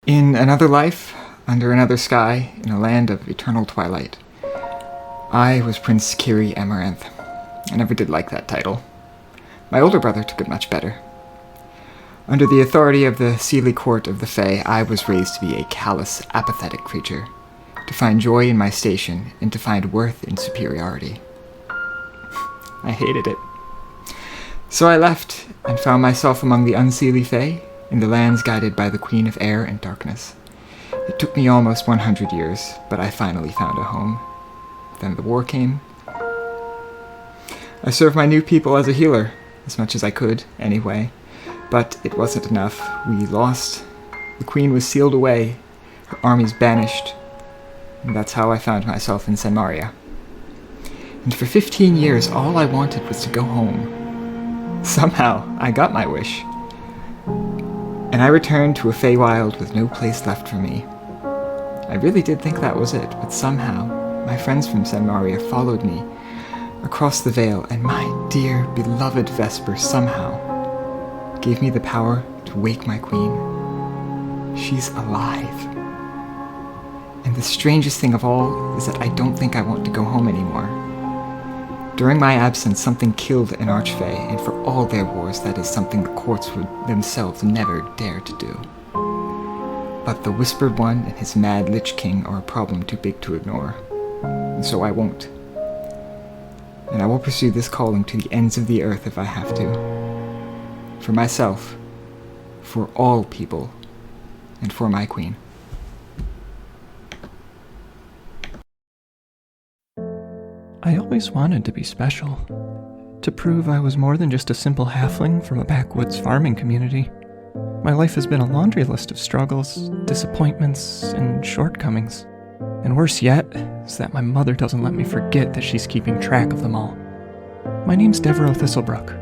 In another life, under another sky, in a land of eternal twilight, I was Prince Kiri Amaranth. I never did like that title. My older brother took it much better. Under the authority of the Seelie Court of the Fae, I was raised to be a callous, apathetic creature, to find joy in my station and to find worth in superiority. I hated it. So I left and found myself among the unseelie Fae, in the lands guided by the Queen of Air and Darkness. It took me almost 100 years, but I finally found a home. Then the war came. I served my new people as a healer, as much as I could, anyway. But it wasn't enough. We lost. The Queen was sealed away, her armies banished, and that's how I found myself in Sanmaria. And for 15 years, all I wanted was to go home. Somehow, I got my wish. And I returned to a Feywild with no place left for me. I really did think that was it, but somehow, my friends from Sanmaria followed me across the Vale, and my dear, beloved Vesper somehow gave me the power to wake my queen. She's alive. And the strangest thing of all is that I don't think I want to go home anymore. During my absence, something killed an Archfey, and for all their wars, that is something the courts would themselves never dare to do. But the Whispered One and his mad Lich King are a problem too big to ignore, and so I won't. And I will pursue this calling to the ends of the earth if I have to. For myself, for all people, and for my queen. I always wanted to be special, to prove I was more than just a simple halfling from a backwoods farming community. My life has been a laundry list of struggles, disappointments, and shortcomings. And worse yet is that my mother doesn't let me forget that she's keeping track of them all. My name's Devereaux Thistlebrook.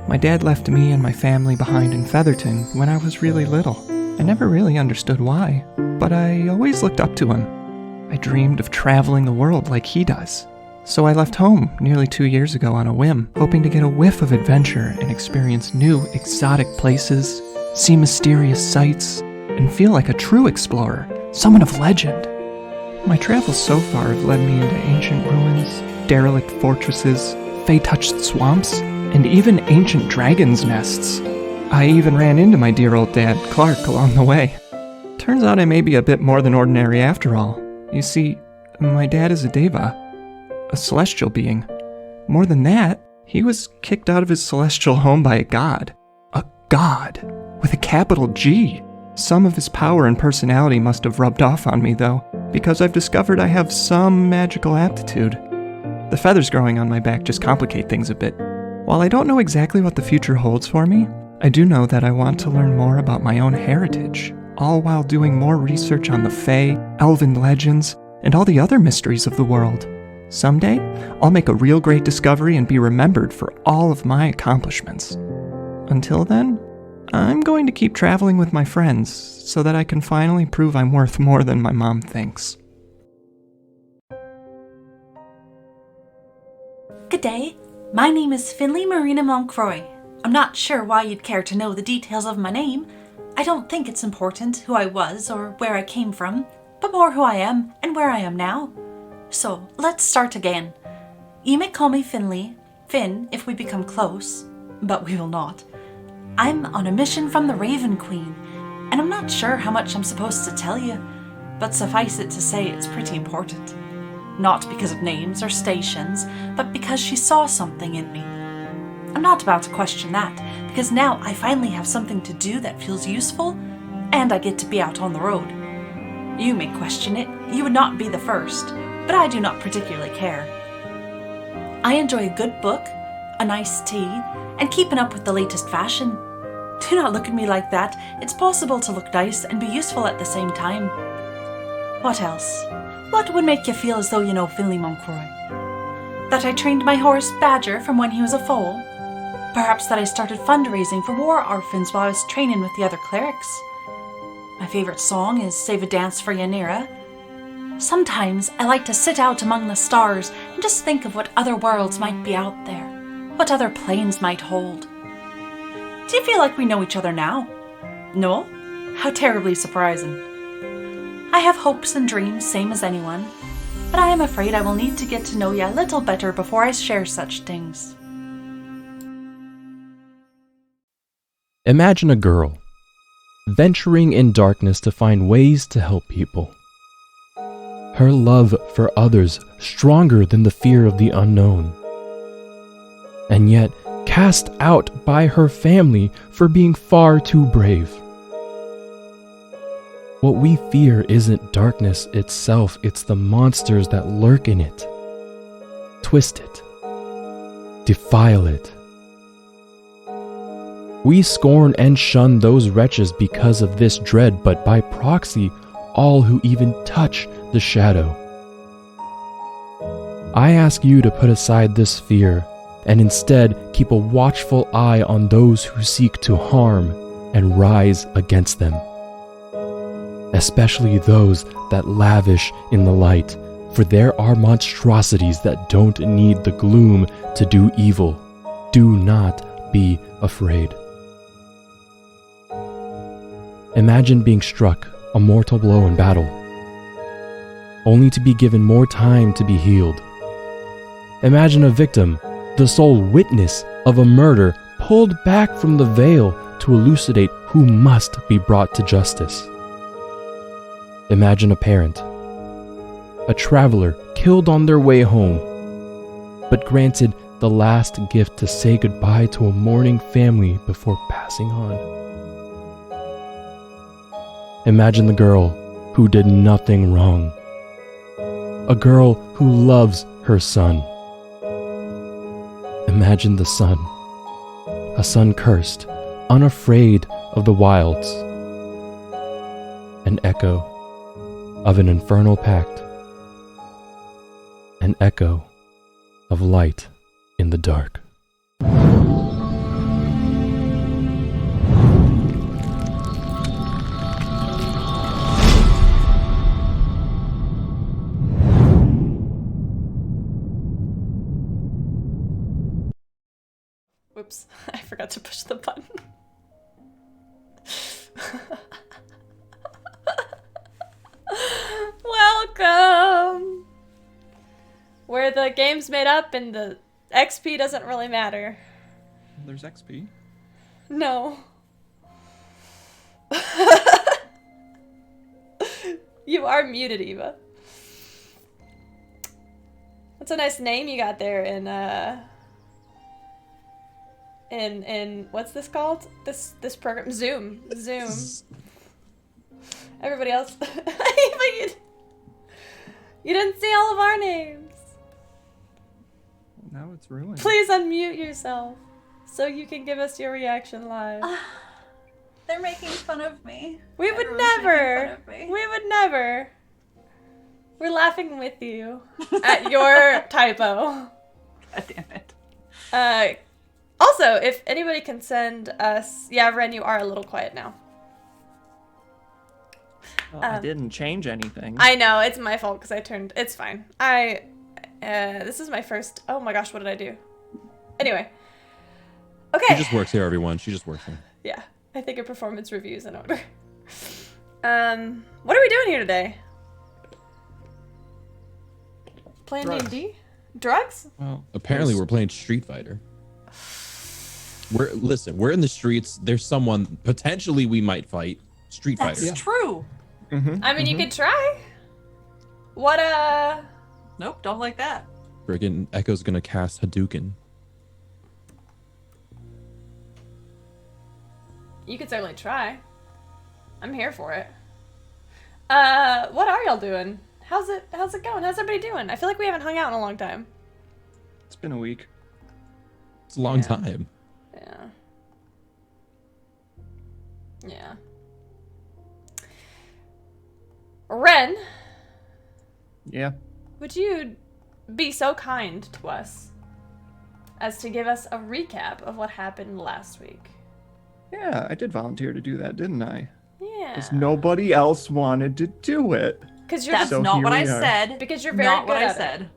My dad left me and my family behind in Featherton when I was really little. I never really understood why, but I always looked up to him. I dreamed of traveling the world like he does. So I left home nearly 2 years ago on a whim, hoping to get a whiff of adventure and experience new, exotic places, see mysterious sights, and feel like a true explorer, someone of legend. My travels so far have led me into ancient ruins, derelict fortresses, fey-touched swamps, and even ancient dragons' nests. I even ran into my dear old dad, Clark, along the way. Turns out I may be a bit more than ordinary after all. You see, my dad is a Deva, a celestial being. More than that, he was kicked out of his celestial home by a god. A god, with a capital G. Some of his power and personality must have rubbed off on me, though, because I've discovered I have some magical aptitude. The feathers growing on my back just complicate things a bit. While I don't know exactly what the future holds for me, I do know that I want to learn more about my own heritage, all while doing more research on the Fae, elven legends, and all the other mysteries of the world. Someday, I'll make a real great discovery and be remembered for all of my accomplishments. Until then, I'm going to keep traveling with my friends so that I can finally prove I'm worth more than my mom thinks. Good day. My name is Finley Marina Moncroy. I'm not sure why you'd care to know the details of my name. I don't think it's important who I was or where I came from, but more who I am and where I am now. So, let's start again. You may call me Finley, Finn if we become close, but we will not. I'm on a mission from the Raven Queen, and I'm not sure how much I'm supposed to tell you, but suffice it to say it's pretty important. Not because of names or stations, but because she saw something in me. I'm not about to question that, because now I finally have something to do that feels useful, and I get to be out on the road. You may question it, you would not be the first, but I do not particularly care. I enjoy a good book, a nice tea, and keeping up with the latest fashion. Do not look at me like that. It's possible to look nice and be useful at the same time. What else? What would make you feel as though you know Finley Moncroy? That I trained my horse Badger from when he was a foal? Perhaps that I started fundraising for war orphans while I was training with the other clerics? My favorite song is Save a Dance for Yanira. Sometimes I like to sit out among the stars and just think of what other worlds might be out there, what other planes might hold. Do you feel like we know each other now? No? How terribly surprising. I have hopes and dreams, same as anyone, but I am afraid I will need to get to know you a little better before I share such things. Imagine a girl venturing in darkness to find ways to help people. Her love for others stronger than the fear of the unknown. And yet cast out by her family for being far too brave. What we fear isn't darkness itself, it's the monsters that lurk in it. Twist it. Defile it. We scorn and shun those wretches because of this dread, but by proxy, all who even touch the shadow. I ask you to put aside this fear and instead keep a watchful eye on those who seek to harm and rise against them. Especially those that lavish in the light, for there are monstrosities that don't need the gloom to do evil. Do not be afraid. Imagine being struck a mortal blow in battle, only to be given more time to be healed. Imagine a victim, the sole witness of a murder, pulled back from the veil to elucidate who must be brought to justice. Imagine a parent, a traveler killed on their way home, but granted the last gift to say goodbye to a mourning family before passing on. Imagine the girl who did nothing wrong, a girl who loves her son. Imagine the son, a son cursed, unafraid of the wilds, an echo of an infernal pact, an echo of light in the dark. Whoops, I forgot to push the button. Welcome! Where the game's made up and the XP doesn't really matter. There's XP. No. You are muted, Eva. That's a nice name you got there in what's this called? This program? Zoom. Everybody else. You didn't see all of our names. Now it's ruined. Please unmute yourself so you can give us your reaction live. They're making fun of me. We would Everyone's never. making fun of me. We would never. We're laughing with you at your typo. God damn it. Also, if anybody can send us... Yeah, Ren, you are a little quiet now. Well, I didn't change anything. I know, it's my fault because I turned... It's fine. This is my first... Oh my gosh, what did I do? Anyway. Okay. She just works here, everyone. She just works here. Yeah, I think a performance review is in order. What are we doing here today? Playing D&D? Drugs? Well, Apparently, we're playing Street Fighter. We're in the streets. There's someone potentially we might fight. Street That's Fighter. true. I mean, you could try. What, Nope, don't like that. Friggin' Echo's gonna cast Hadouken. You could certainly try. I'm here for it. What are y'all doing? How's it going? How's everybody doing? I feel like we haven't hung out in a long time. it's been a week. It's a long time. Yeah. Yeah. Ren, Yeah. would you be so kind to us as to give us a recap of what happened last week? Yeah, I did volunteer to do that, didn't I? Yeah. Because nobody else wanted to do it. Because you're That's So not here what I we are. said. because you're very not good what I at said.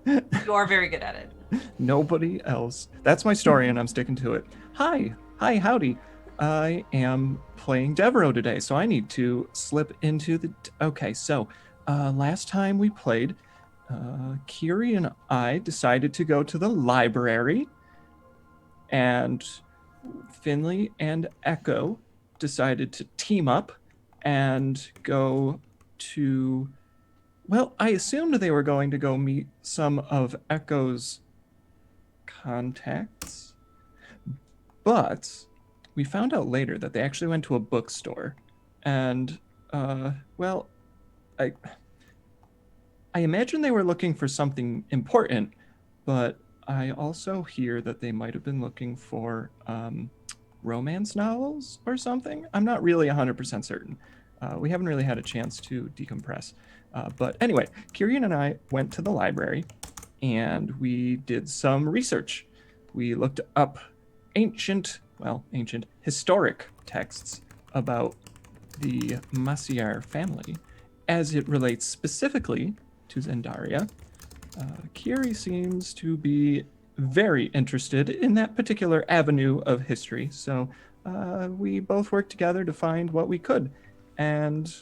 it. You are very good at it. Nobody else. That's my story, and I'm sticking to it. Hi, howdy. I am playing Devereaux today, so I need to slip into the... Okay, so last time we played, Kiri and I decided to go to the library, and Finley and Echo decided to team up and go to... Well, I assumed they were going to go meet some of Echo's contacts, but we found out later that they actually went to a bookstore, and well, I imagine they were looking for something important, but I also hear that they might have been looking for romance novels or something. I'm not really 100% certain. We haven't really had a chance to decompress. But anyway, Kirian and I went to the library and we did some research. We looked up ancient historic texts about the Maciar family as it relates specifically to Zendaria. Kiri seems to be very interested in that particular avenue of history, so we both worked together to find what we could. And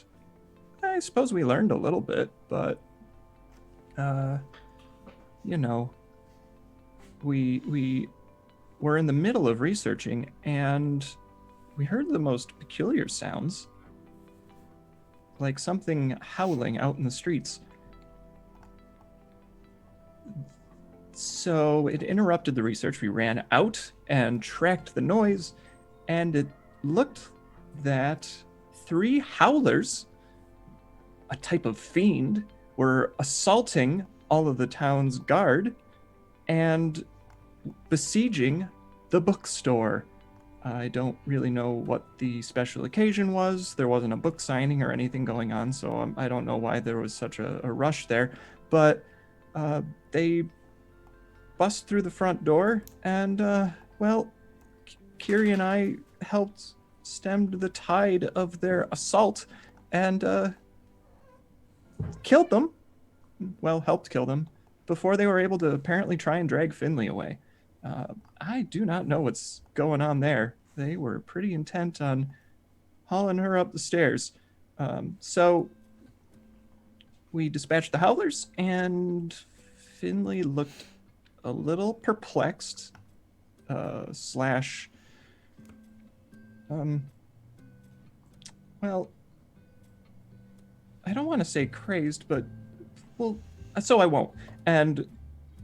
I suppose we learned a little bit, but we were in the middle of researching and we heard the most peculiar sounds, like something howling out in the streets. So it interrupted the research. We ran out and tracked the noise, and it looked that 3 howlers, a type of fiend, were assaulting all of the town's guard and besieging the bookstore. I don't really know what the special occasion was. There wasn't a book signing or anything going on, so I don't know why there was such a rush there. But they bust through the front door, and, Kiri and I helped stem the tide of their assault and killed them. Well, helped kill them before they were able to apparently try and drag Finley away. I do not know what's going on there. They were pretty intent on hauling her up the stairs. So we dispatched the howlers, and Finley looked a little perplexed, well, I don't want to say crazed, but, well, so I won't. And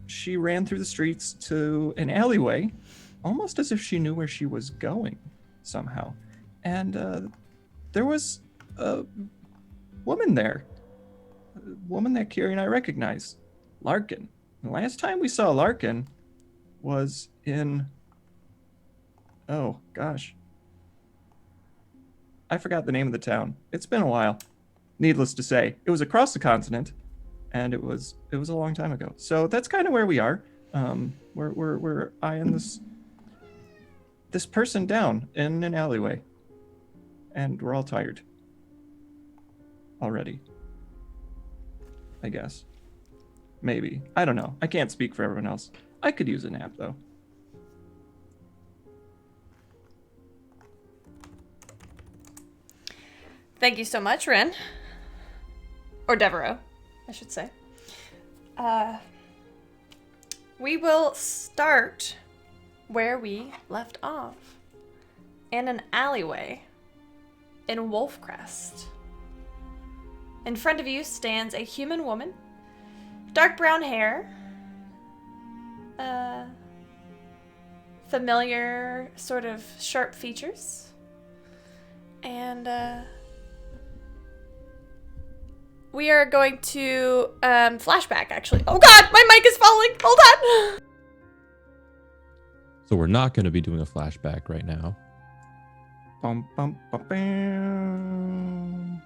she ran through the streets to an alleyway, almost as if she knew where she was going somehow. And there was a woman there, a woman that Kiri and I recognize, Larkin. The last time we saw Larkin was in... Oh, gosh. I forgot the name of the town. It's been a while. Needless to say, it was across the continent, and it was a long time ago. So that's kind of where we are. We're eyeing this person down in an alleyway, and we're all tired already, I guess. Maybe. I don't know. I can't speak for everyone else. I could use a nap, though. Thank you so much, Ren. Or Devereaux, I should say. We will start where we left off. In an alleyway in Wolfcrest. In front of you stands a human woman. Dark brown hair. Familiar, sort of sharp features. And, we are going to, flashback, actually. Oh god, my mic is falling! Hold on! So we're not going to be doing a flashback right now. Bum, bum, bum, bam.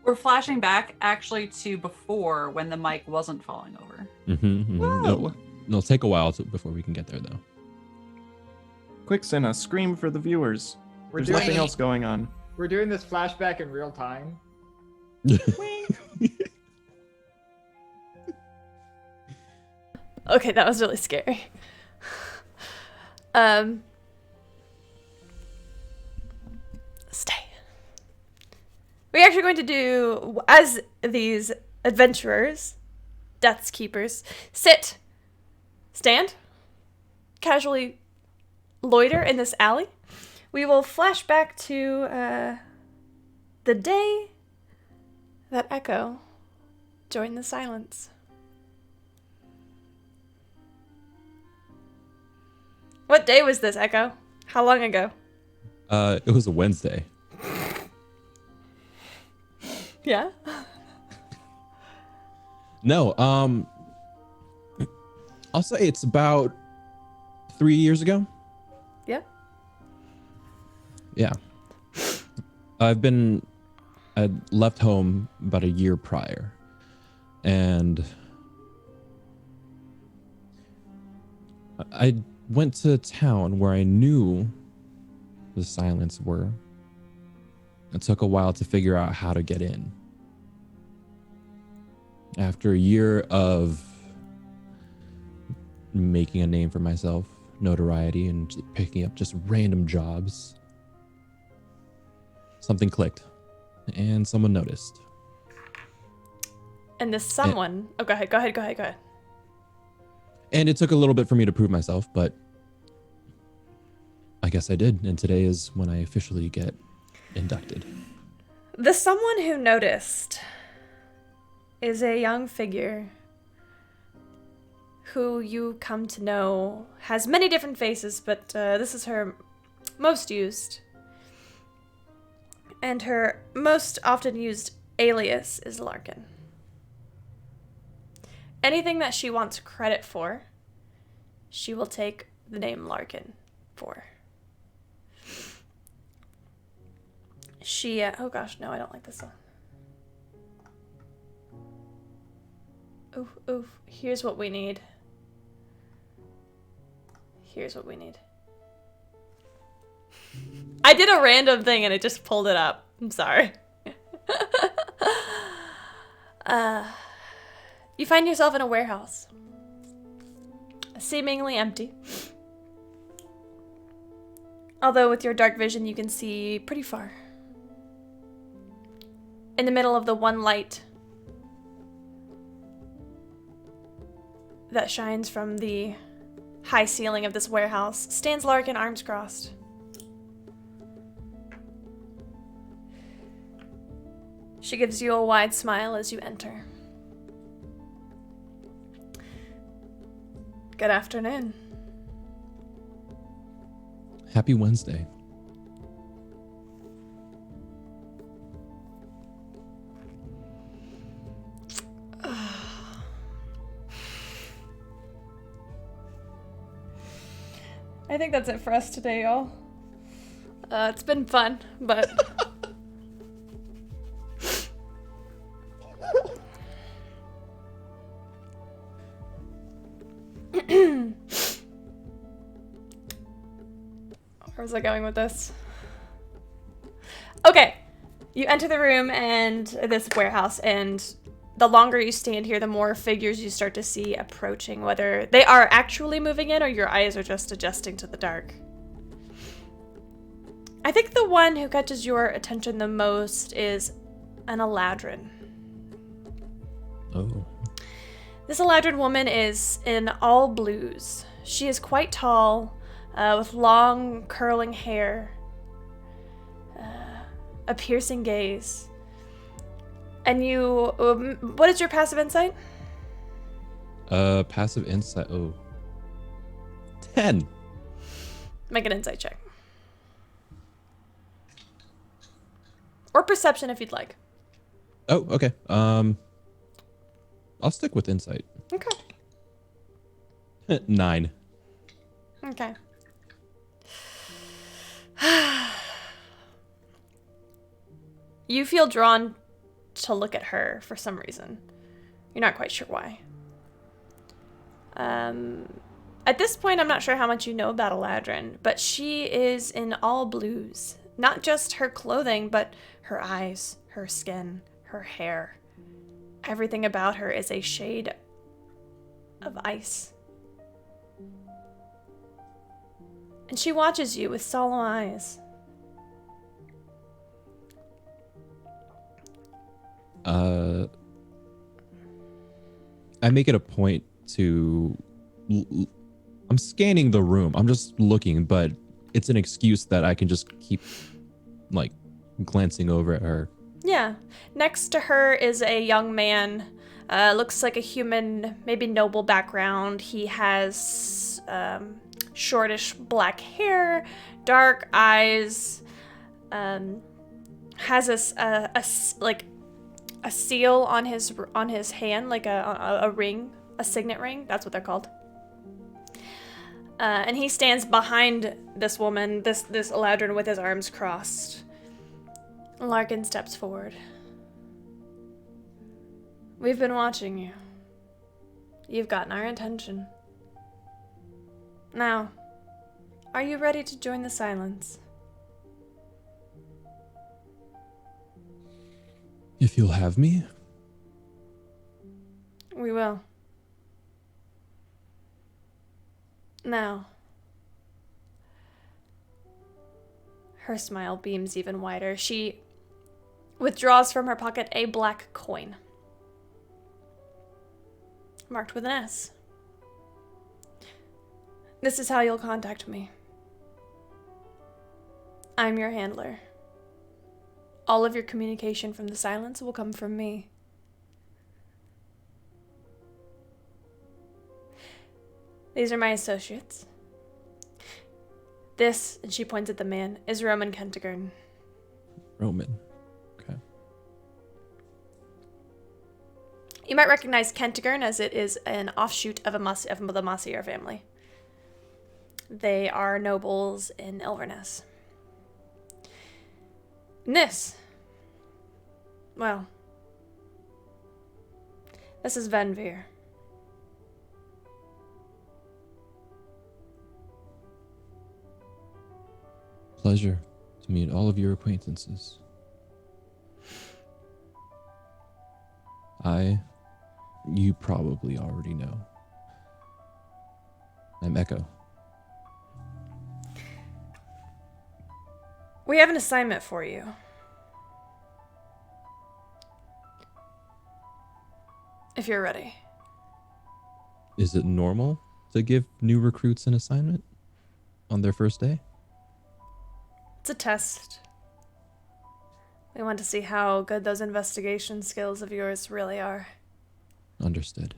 We're flashing back actually to before when the mic wasn't falling over. Whoa. It'll take a while before we can get there, though. Quick, Cinna, scream for the viewers. There's nothing else going on. We're doing this flashback in real time. Okay, that was really scary. we're actually going to do, as these adventurers, Death's Keepers, sit, stand, casually loiter in this alley. We will flash back to the day that Echo joined the silence. What day was this, Echo? How long ago? It was a Wednesday. Yeah? No, I'll say it's about 3 years ago. Yeah? Yeah. I'd left home about a year prior, and I went to town where I knew the Silence were. It took a while to figure out how to get in. After a year of making a name for myself, notoriety, and picking up just random jobs, something clicked, and someone noticed. And this someone... Oh, go ahead. And it took a little bit for me to prove myself, but I guess I did, and today is when I officially get inducted. The someone who noticed is a young figure who you come to know has many different faces, but this is her most used. And her most often used alias is Larkin. Anything that she wants credit for, she will take the name Larkin for. She, oh gosh, no, I don't like this song. Oof. Here's what we need. I did a random thing and it just pulled it up. I'm sorry. You find yourself in a warehouse. Seemingly empty. Although with your dark vision you can see pretty far. In the middle of the one light that shines from the high ceiling of this warehouse stands Larkin, arms crossed. She gives you a wide smile as you enter. Good afternoon. Happy Wednesday. I think that's it for us today, y'all. It's been fun, but... Where was I going with this? Okay, you enter the room and this warehouse, and the longer you stand here, the more figures you start to see approaching, whether they are actually moving in or your eyes are just adjusting to the dark. I think the one who catches your attention the most is an Eladrin. Oh. This Eladrin woman is in all blues. She is quite tall, with long, curling hair, a piercing gaze. And you, what is your passive insight? Passive insight, 10. Make an insight check. Or perception if you'd like. Oh, okay. I'll stick with insight. Okay. 9. Okay. You feel drawn to look at her for some reason. You're not quite sure why. At this point, I'm not sure how much you know about Eladrin, but she is in all blues. Not just her clothing, but her eyes, her skin, her hair. Everything about her is a shade of ice. And she watches you with solemn eyes. I make it a point to I'm scanning the room. I'm just looking, but it's an excuse that I can just keep like glancing over at her. Yeah. Next to her is a young man. Looks like a human, maybe noble background. He has shortish black hair, dark eyes, has a seal on his hand, like a ring, a signet ring. That's what they're called. And he stands behind this woman, this Eladrin, with his arms crossed. Larkin steps forward. We've been watching you. You've gotten our attention. Now, are you ready to join the silence? If you'll have me. We will. Now. Her smile beams even wider. She withdraws from her pocket a black coin, marked with an S. This is how you'll contact me. I'm your handler. All of your communication from the silence will come from me. These are my associates. This, and she points at the man, is Roman Kentigern. Roman. Okay. You might recognize Kentigern as it is an offshoot of the Massier family. They are nobles in Ilverness. This. Well. This is Venvir. Pleasure to meet all of your acquaintances. You probably already know. I'm Echo. We have an assignment for you. If you're ready. Is it normal to give new recruits an assignment on their first day? It's a test. We want to see how good those investigation skills of yours really are. Understood.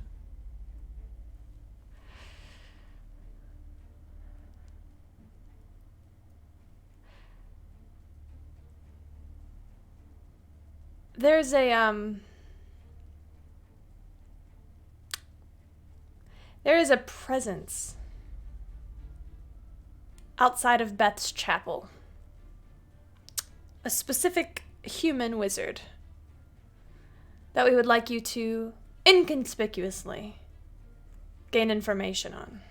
There's a there is a presence outside of Beth's chapel. A specific human wizard that we would like you to inconspicuously gain information on.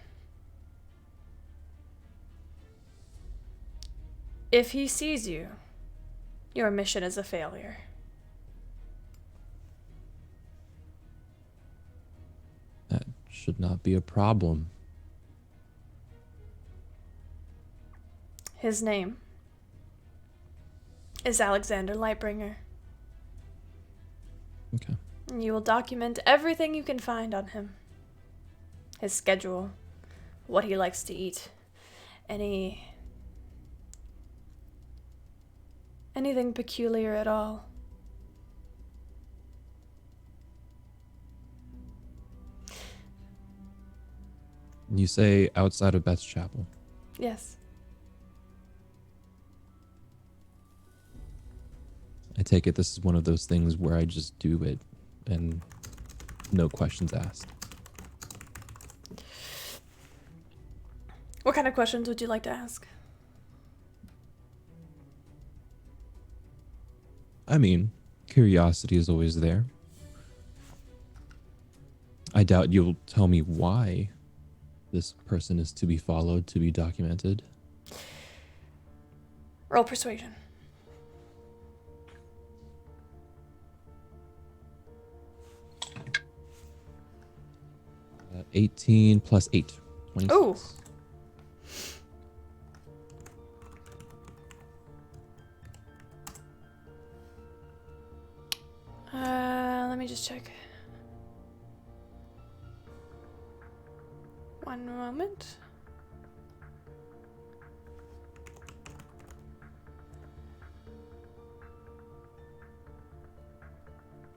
If he sees you, your mission is a failure. That should not be a problem. His name is Alexander Lightbringer. Okay. And you will document everything you can find on him. His schedule, what he likes to eat, anything peculiar at all. You say outside of Beth's chapel. Yes. I take it this is one of those things where I just do it and no questions asked. What kind of questions would you like to ask? I mean, curiosity is always there. I doubt you'll tell me why this person is to be followed, to be documented. Roll persuasion. 18 plus 8. 26. Ooh. Let me just check. One moment.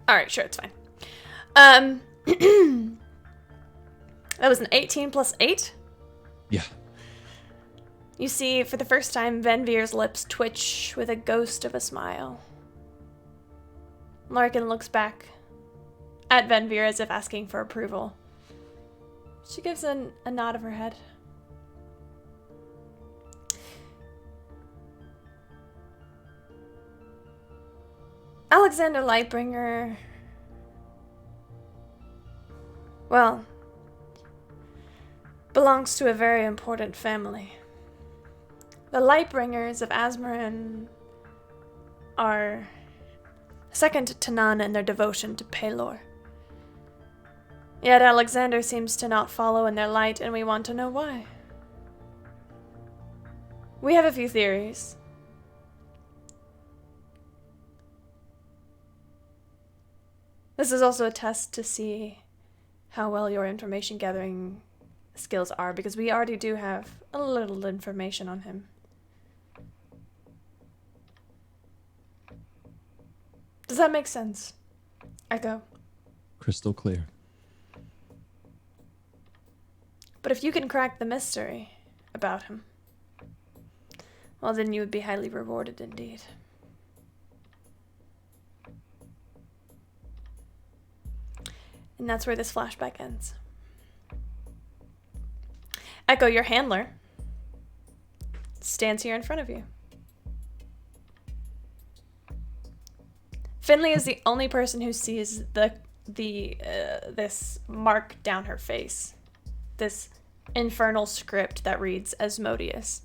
Alright, sure, it's fine. That was an 18 plus 8. Yeah. You see, for the first time, Venvir's lips twitch with a ghost of a smile. Larkin looks back at Venvir as if asking for approval. She gives a nod of her head. Alexander Lightbringer... well, belongs to a very important family. The Lightbringers of Azmoran are second to none in their devotion to Pelor. Yet Alexander seems to not follow in their light, and we want to know why. We have a few theories. This is also a test to see how well your information gathering skills are, because we already do have a little information on him. Does that make sense? Echo. Crystal clear. But if you can crack the mystery about him, well, then you would be highly rewarded indeed. And that's where this flashback ends. Echo, your handler, stands here in front of you. Finley is the only person who sees this mark down her face. This infernal script that reads Asmodeus.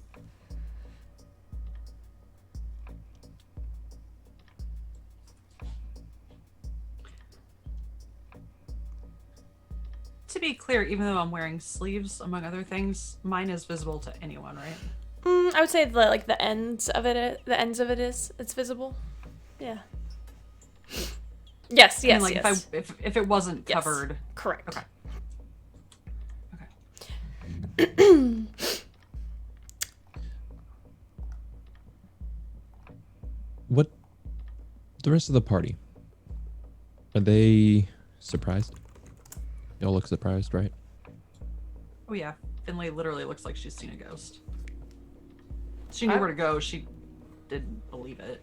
To be clear, even though I'm wearing sleeves, among other things, mine is visible to anyone, right? I would say the ends of it. The ends of it it's visible. Yeah. Yes. I mean, like, Yes. if it wasn't Yes. covered. Correct. Okay. What? The rest of the party? Are they surprised? Y'all look surprised, right? Oh yeah, Finley literally looks like she's seen a ghost. She knew where to go. She didn't believe it.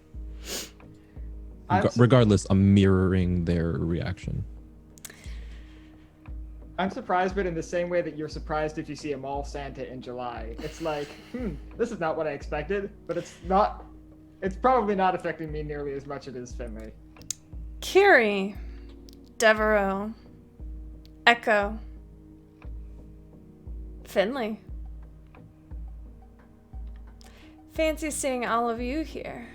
Regardless, I'm mirroring their reaction. I'm surprised, but in the same way that you're surprised if you see a mall Santa in July. It's like, this is not what I expected, but it's probably not affecting me nearly as much as it is Finley. Kiri, Devereaux, Echo, Finley. Fancy seeing all of you here.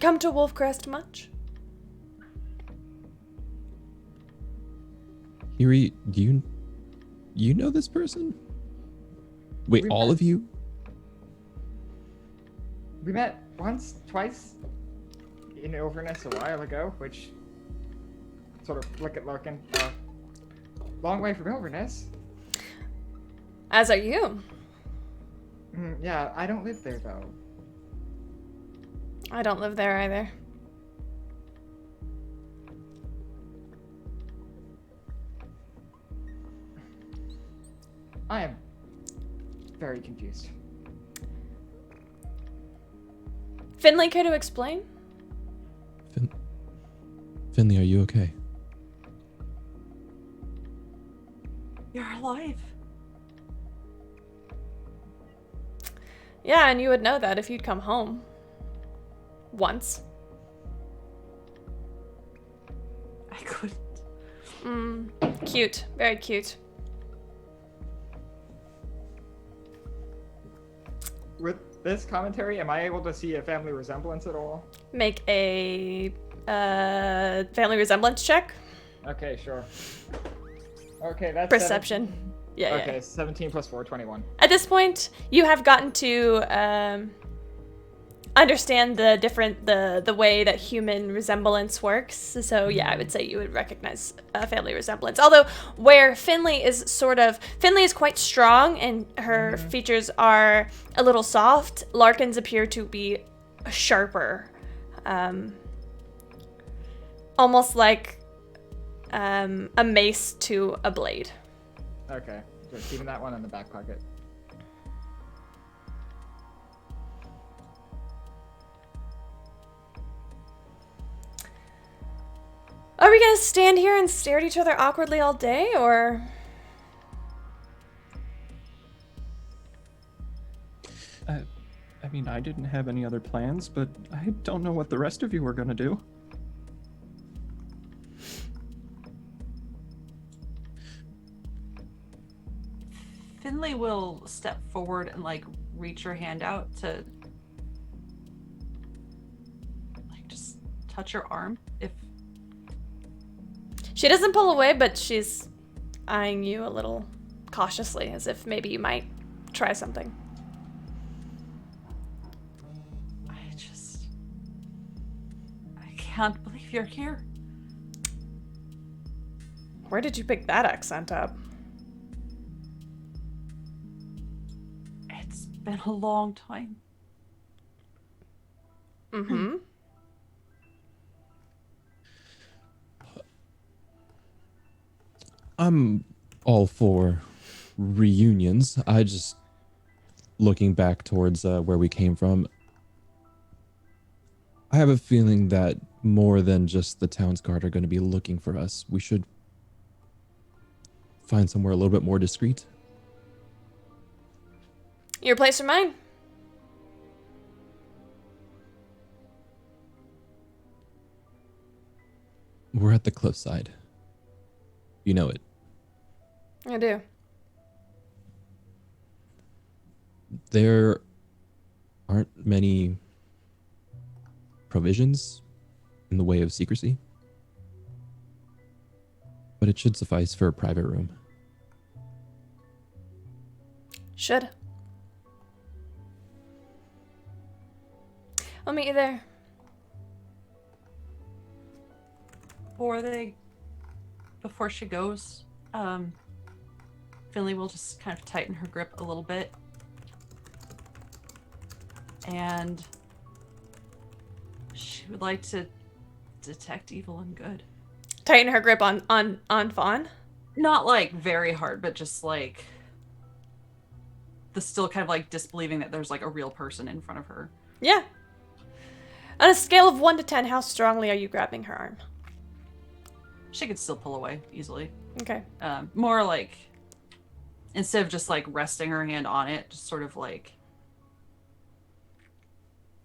Come to Wolfcrest much? Kiri, do you know this person? Wait, all of you? We met once, twice in Overness a while ago, which sort of look at Larkin. Long way from Overness. As are you. Yeah, I don't live there though. I don't live there either. I am very confused. Finley, care to explain? Finley, are you okay? You're alive. Yeah, and you would know that if you'd come home. Once. I couldn't. Cute. Very cute. With this commentary, am I able to see a family resemblance at all? Make a family resemblance check. Okay, sure. Okay, that's Perception. Yeah. Okay, 17 plus 4, 21. At this point, you have gotten to understand the way that human resemblance works. So yeah, I would say you would recognize a family resemblance. Although where Finley is quite strong and her features are a little soft, Larkin's appear to be sharper. Almost like a mace to a blade. Okay, just keeping that one in the back pocket. Are we gonna stand here and stare at each other awkwardly all day, or? I mean, I didn't have any other plans, but I don't know what the rest of you were gonna do. Finley will step forward and like reach her hand out to like just touch her arm. If She doesn't pull away, but she's eyeing you a little cautiously, as if maybe you might try something. I can't believe you're here. Where did you pick that accent up? It's been a long time. Mm-hmm. I'm all for reunions. I just looking back towards where we came from. I have a feeling that more than just the Town's Guard are going to be looking for us. We should find somewhere a little bit more discreet. Your place or mine? We're at the cliffside. You know it. I do. There aren't many provisions in the way of secrecy, but it should suffice for a private room. Should. I'll meet you there. Before she goes, Finley will just kind of tighten her grip a little bit. And she would like to detect evil and good. Tighten her grip on Fawn. Not like very hard, but just like the still kind of like disbelieving that there's like a real person in front of her. Yeah. On a scale of 1 to 10, how strongly are you grabbing her arm? She could still pull away easily. Okay. More like, instead of just like resting her hand on it, just sort of like,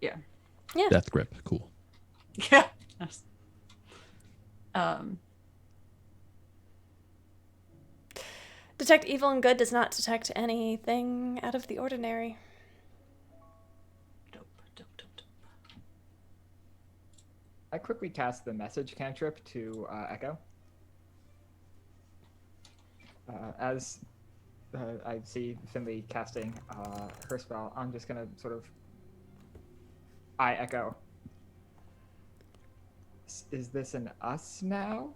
yeah. Yeah. Death grip. Cool. Yeah. Detect evil and good does not detect anything out of the ordinary. Dope. I quickly cast the message cantrip to Echo. As I see Finley casting her spell, I'm just gonna sort of eye Echo. Is this an us now?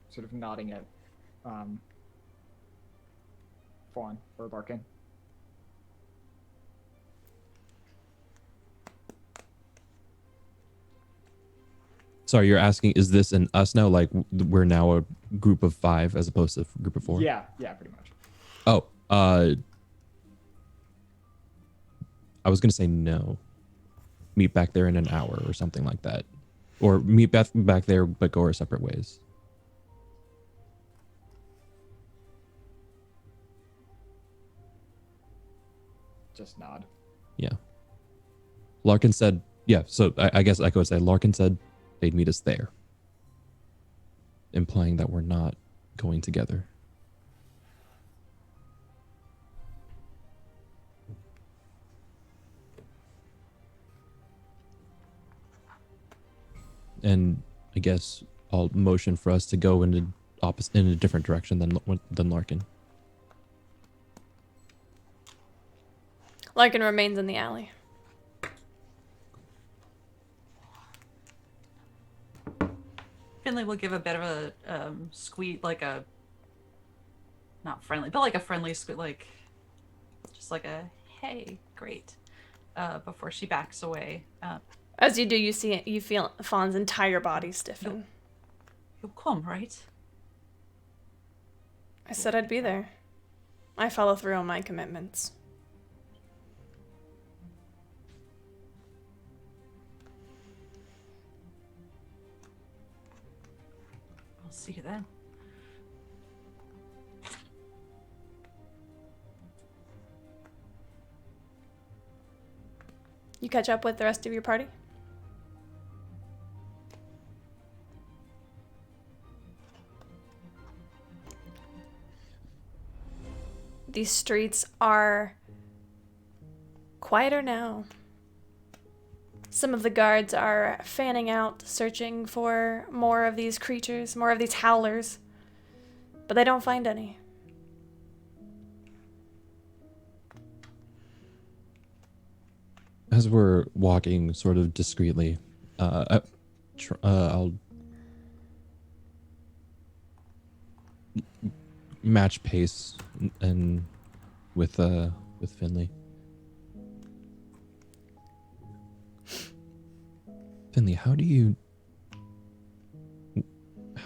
Sort of nodding at Fawn or Larkin. Sorry, you're asking, is this an us now? Like we're now a group of 5 as opposed to a group of 4? Yeah, pretty much. Oh, I was gonna say no. Meet back there in an hour or something like that, or meet back there but go our separate ways. Just nod. Yeah. Larkin said, yeah. So I guess I could say Larkin said they'd meet us there, implying that we're not going together. And I guess I'll motion for us to go in a different direction than Larkin. Larkin remains in the alley. Finley will give a bit of a squeak, like a not friendly, but like a friendly squeak, like just like a hey, great, before she backs away. As you do, you feel Fawn's entire body stiffen. You'll come, right? I said I'd be there. I follow through on my commitments. I'll see you then. You catch up with the rest of your party? These streets are quieter now. Some of the guards are fanning out, searching for more of these creatures, more of these howlers, but they don't find any. As we're walking sort of discreetly, I'll match pace and with Finley. Finley, how do you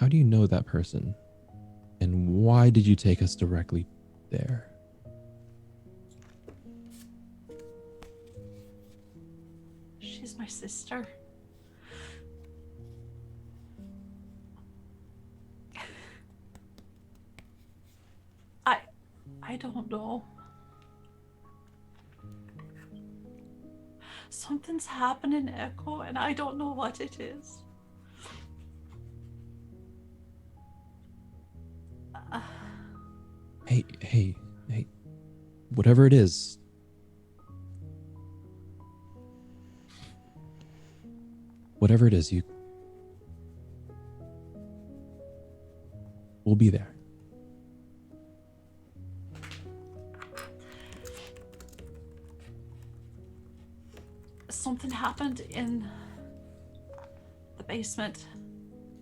know that person? And why did you take us directly there? She's my sister. I don't know. Something's happening, Echo, and I don't know what it is. Hey. Whatever it is. Whatever it is, we'll be there. Something happened in the basement.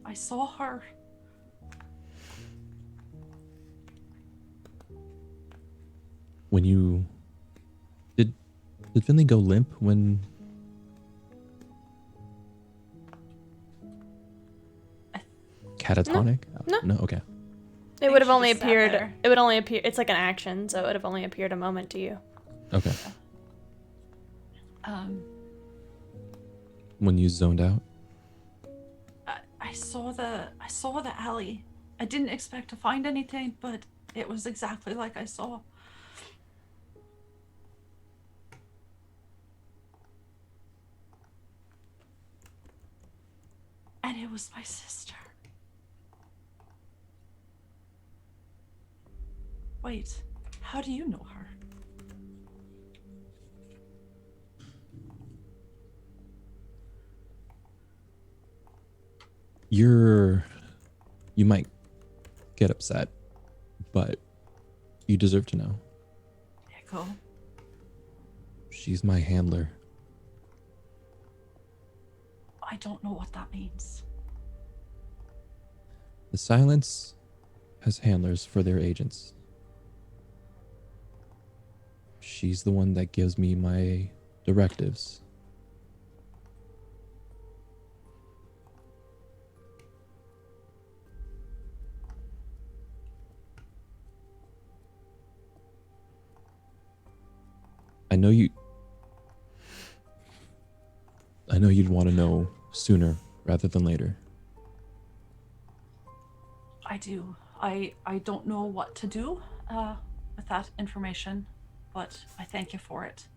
I saw her. When you did Finley go limp when catatonic? No. Okay. It would have she only just sat appeared. there. It would only appear. It's like an action, so it would have only appeared a moment to you. Okay. Um, When you zoned out? I saw the alley. I didn't expect to find anything, but it was exactly like I saw. And it was my sister. Wait, how do you know her? You might get upset, but you deserve to know. Echo. She's my handler. I don't know what that means. The Silence has handlers for their agents. She's the one that gives me my directives. I know you'd want to know sooner rather than later. I do. I don't know what to do with that information, but I thank you for it.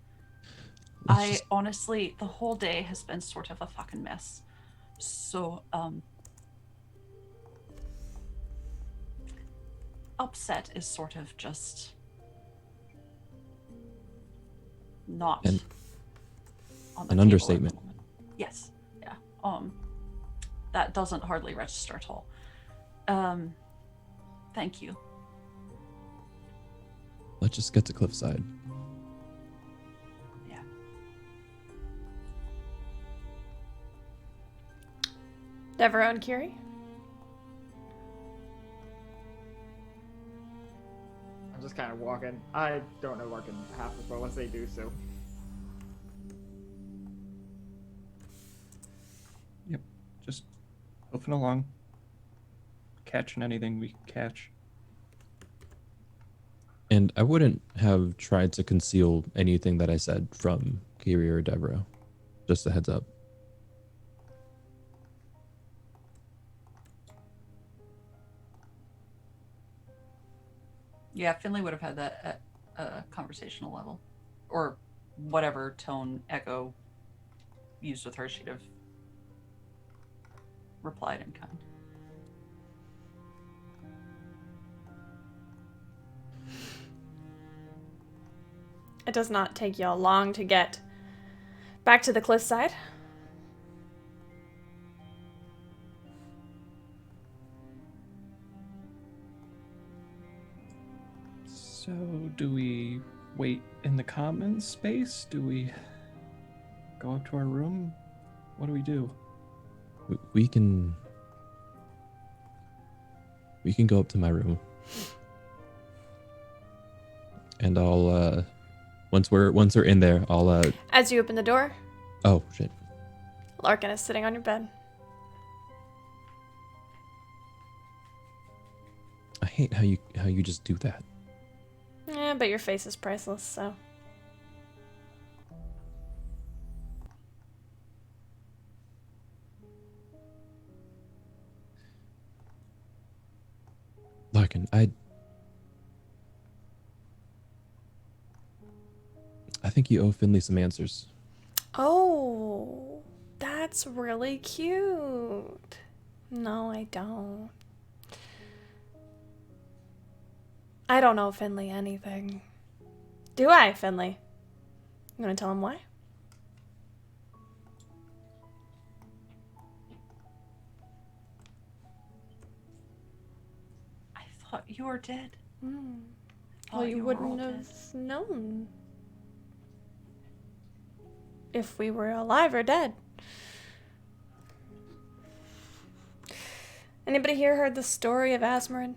Honestly, the whole day has been sort of a fucking mess. So, upset is sort of just not And on the an table understatement. at the moment. Yes. Yeah. That doesn't hardly register at all. Thank you. Let's just get to Cliffside. Yeah. Devereaux and Curie? kind of walking. I don't know Larkin half as well as they do, so. Yep. Just hoofing along. Catching anything we catch. And I wouldn't have tried to conceal anything that I said from Kiri or Deborah. Just a heads up. Yeah, Finley would have had that at a conversational level. Or whatever tone Echo used with her, she'd have replied in kind. It does not take y'all long to get back to the cliffside. So, do we wait in the common space? Do we go up to our room? What do we do? We can go up to my room. And I'll once we're in there, I'll As you open the door, oh shit. Larkin is sitting on your bed. I hate how you just do that. Yeah, but your face is priceless, so. Larkin, I think you owe Finley some answers. Oh, that's really cute. No, I don't. I don't know Finley anything. Do I, Finley? You want to tell him why? I thought you were dead. Hmm. Thought Well, you were all wouldn't dead. have known if we were alive or dead. Anybody here heard the story of Asmarin?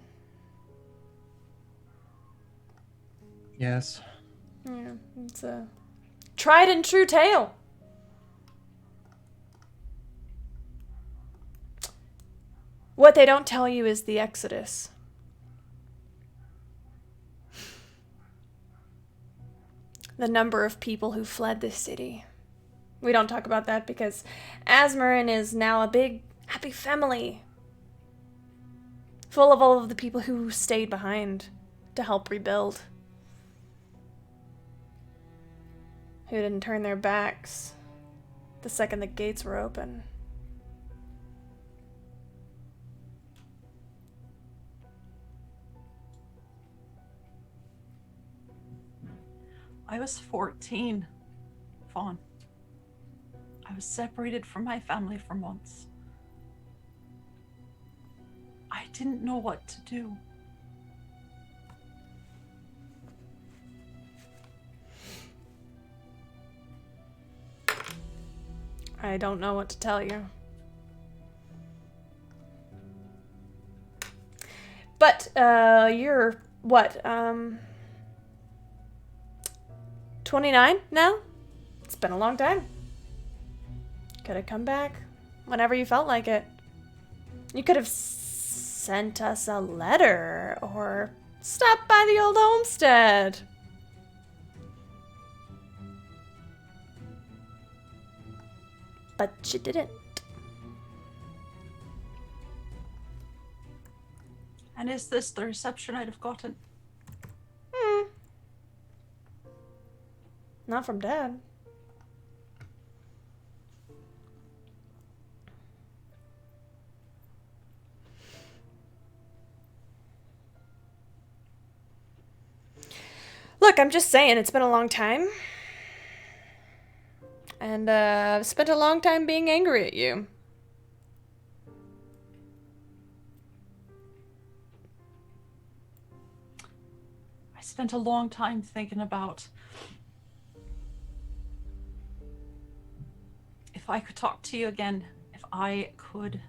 Yes. Yeah, it's a tried and true tale. What they don't tell you is the Exodus. The number of people who fled this city. We don't talk about that because Asmarin is now a big, happy family. Full of all of the people who stayed behind to help rebuild. Who didn't turn their backs the second the gates were open. I was 14, Fawn. I was separated from my family for months. I didn't know what to do. I don't know what to tell you. But, you're, what, 29 now? It's been a long time. Could have come back whenever you felt like it. You could have sent us a letter or stopped by the old homestead. But you didn't. And is this the reception I'd have gotten? Not from Dad. Look, I'm just saying, it's been a long time. And, I've spent a long time being angry at you. I spent a long time thinking about if I could talk to you again, if I could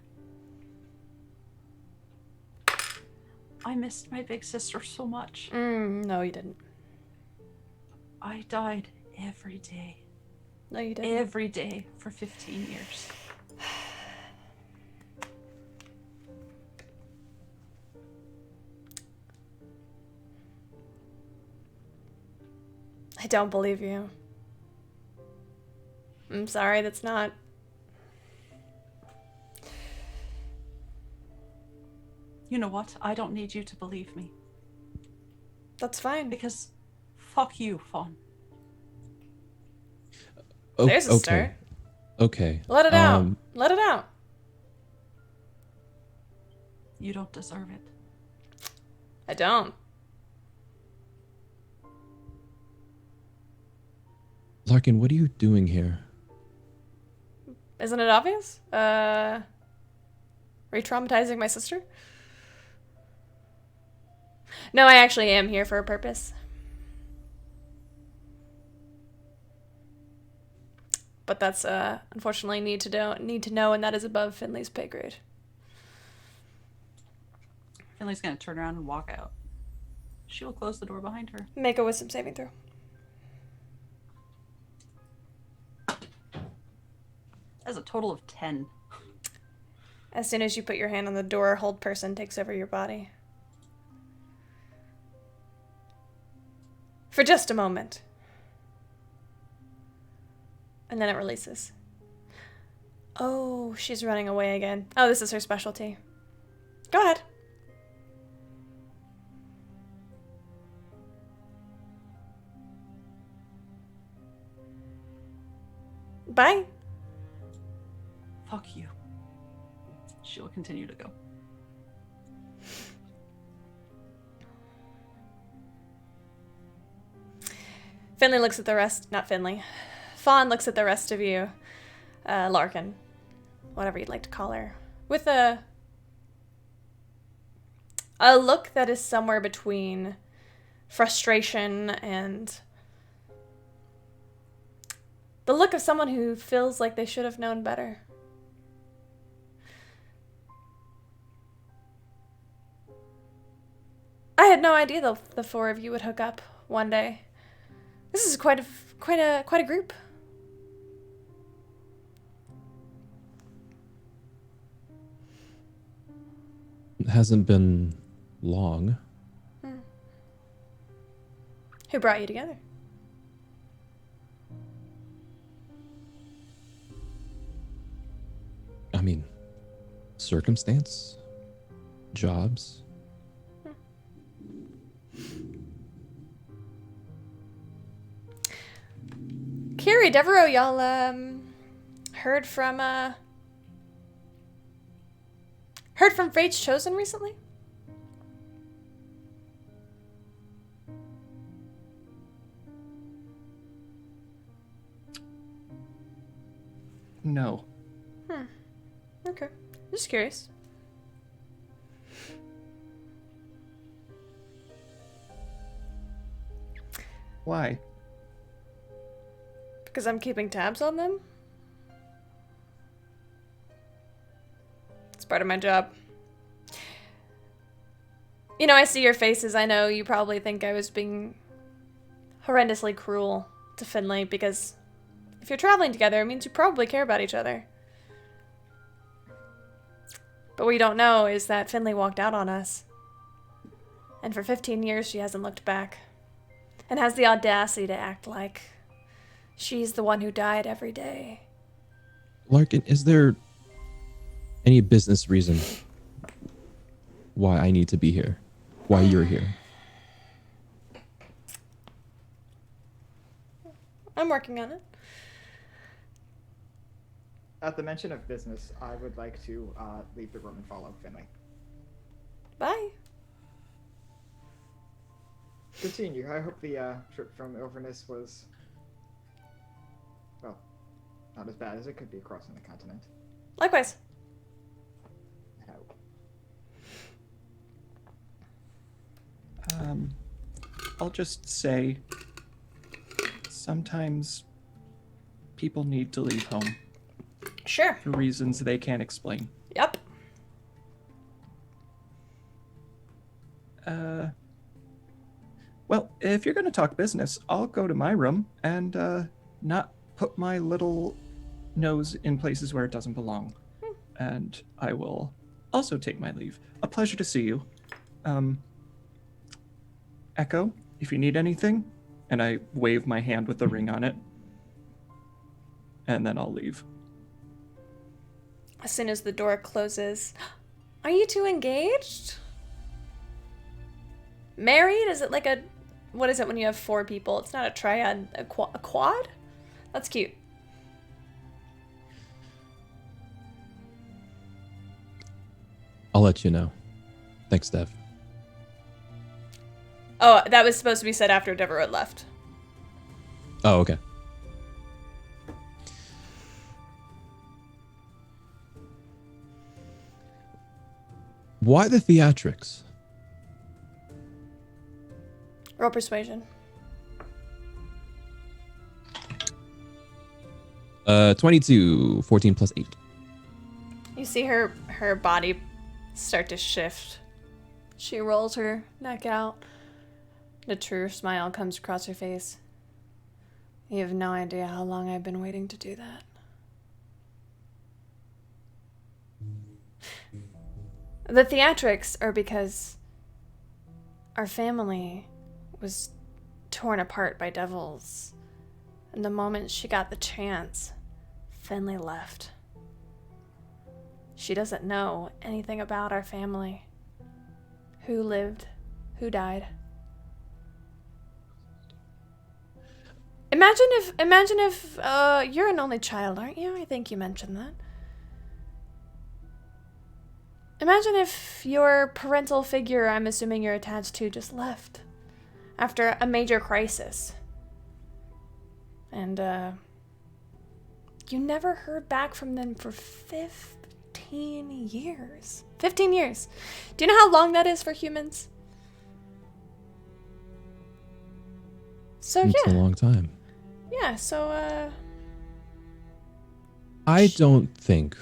I missed my big sister so much. No, you didn't. I died every day. No, you didn't. Every day for 15 years. I don't believe you. I'm sorry, that's not... You know what? I don't need you to believe me. That's fine. Because fuck you, Fawn. There's a okay. start. Okay. Let it out. Let it out. You don't deserve it. I don't. Larkin, what are you doing here? Isn't it obvious? Re-traumatizing my sister? No, I actually am here for a purpose. But that's unfortunately need to know, and that is above Finley's pay grade. Finley's gonna turn around and walk out. She will close the door behind her. Make a wisdom saving throw. That's a total of 10. As soon as you put your hand on the door, hold person takes over your body. For just a moment. And then it releases. Oh, she's running away again. Oh, this is her specialty. Go ahead. Bye. Fuck you. She will continue to go. Finley looks at the rest, not Finley. Fawn looks at the rest of you, Larkin, whatever you'd like to call her, with a look that is somewhere between frustration and the look of someone who feels like they should have known better. I had no idea the four of you would hook up one day. This is quite a group. It hasn't been long. Who brought you together? I mean, circumstance, jobs. Kiri, Devereaux, y'all heard from Fate's Chosen recently? No. Okay. Just curious. Why? Because I'm keeping tabs on them? It's part of my job. You know, I see your faces. I know you probably think I was being horrendously cruel to Finley, because if you're traveling together, it means you probably care about each other. But what you don't know is that Finley walked out on us. And for 15 years, she hasn't looked back. And has the audacity to act like she's the one who died every day. Larkin, is there any business reason why I need to be here? Why you're here? I'm working on it. At the mention of business, I would like to leave the room and follow Finley. Bye. Good seeing you. I hope the trip from Overness was, well, not as bad as it could be crossing the continent. Likewise. I hope. I'll just say, sometimes people need to leave home Sure. for reasons they can't explain. Yep. Well, if you're going to talk business, I'll go to my room and not put my little nose in places where it doesn't belong. And I will also take my leave. A pleasure to see you. Echo, if you need anything, and I wave my hand with the ring on it, and then I'll leave. As soon as the door closes, are you two engaged? Married? Is it like a, what is it when you have 4 people? It's not a triad, a quad? That's cute. I'll let you know. Thanks, Dev. Oh, that was supposed to be said after Deborah had left. Oh, okay. Why the theatrics? Roll persuasion. 22, 14 plus 8. You see her body start to shift. She rolls her neck out. The true smile comes across her face. You have no idea how long I've been waiting to do that. The theatrics are because our family was torn apart by devils. And the moment she got the chance, Finley left. She doesn't know anything about our family. Who lived, who died. Imagine if you're an only child, aren't you? I think you mentioned that. Imagine if your parental figure, I'm assuming you're attached to, just left after a major crisis. And you never heard back from them for 15 years. 15 years. Do you know how long that is for humans? So It's yeah. a long time. Yeah, so I don't think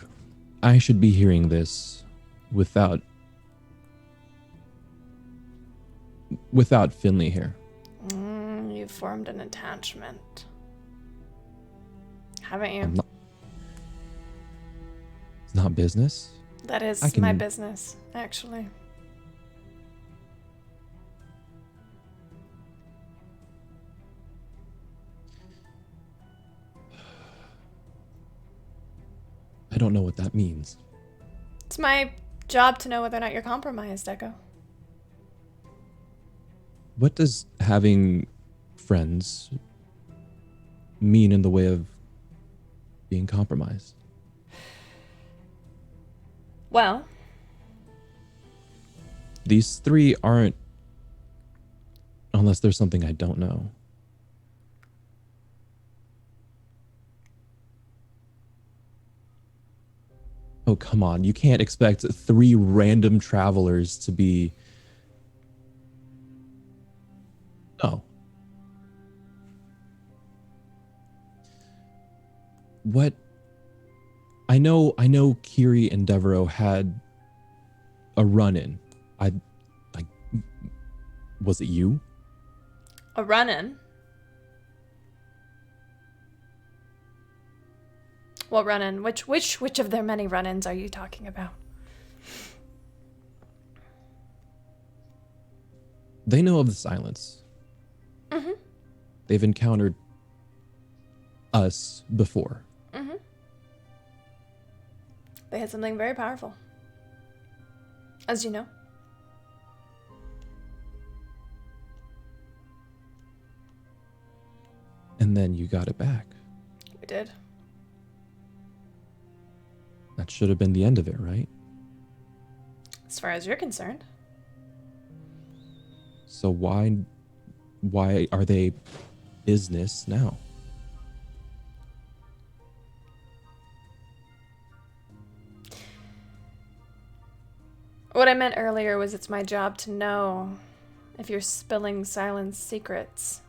I should be hearing this without Finley here. You've formed an attachment. Haven't you? It's not business. That is I can- my business, actually. I don't know what that means. It's my job to know whether or not you're compromised, Echo. What does having friends mean in the way of being compromised? Well, These 3 aren't, unless there's something I don't know. Oh, come on. You can't expect 3 random travelers to be... Oh. What? I know Kiri and Devereaux had a run-in. Was it you? a run-in. What run-in? Which of their many run-ins are you talking about? They know of the silence. Mm-hmm. They've encountered us before. Mm-hmm. They had something very powerful. As you know. And then you got it back. We did. That should have been the end of it, right? As far as you're concerned. So why are they business now? What I meant earlier was it's my job to know if you're spilling Silence secrets.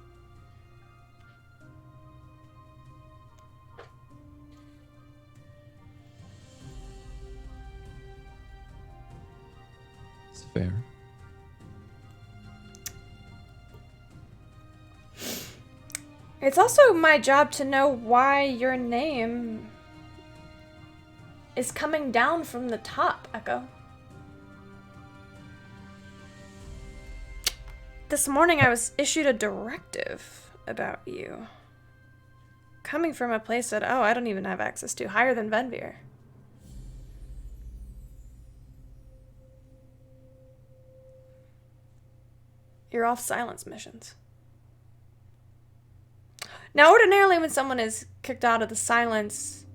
It's fair. It's also my job to know why your name is coming down from the top, Echo. This morning I was issued a directive about you. Coming from a place that, I don't even have access to, higher than Venvir. You're off silence missions. Now, ordinarily when someone is kicked out of the silence,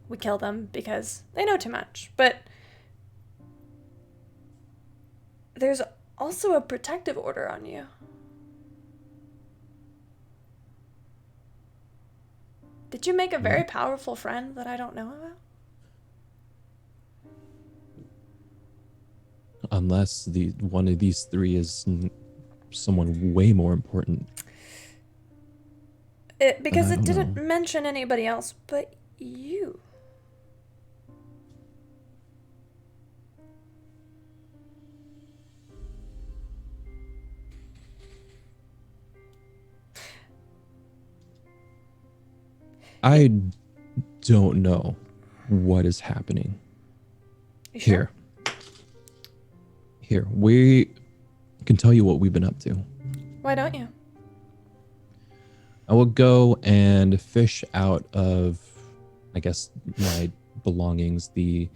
we kill them because they know too much. But there's also a protective order on you. Did you make a very powerful friend that I don't know about? Unless one of these three is someone way more important. Because I it don't didn't know. mention anybody else but you. I don't know what is happening. You sure? Here, we can tell you what we've been up to. Why don't you? I will go and fish out of, I guess, my belongings, the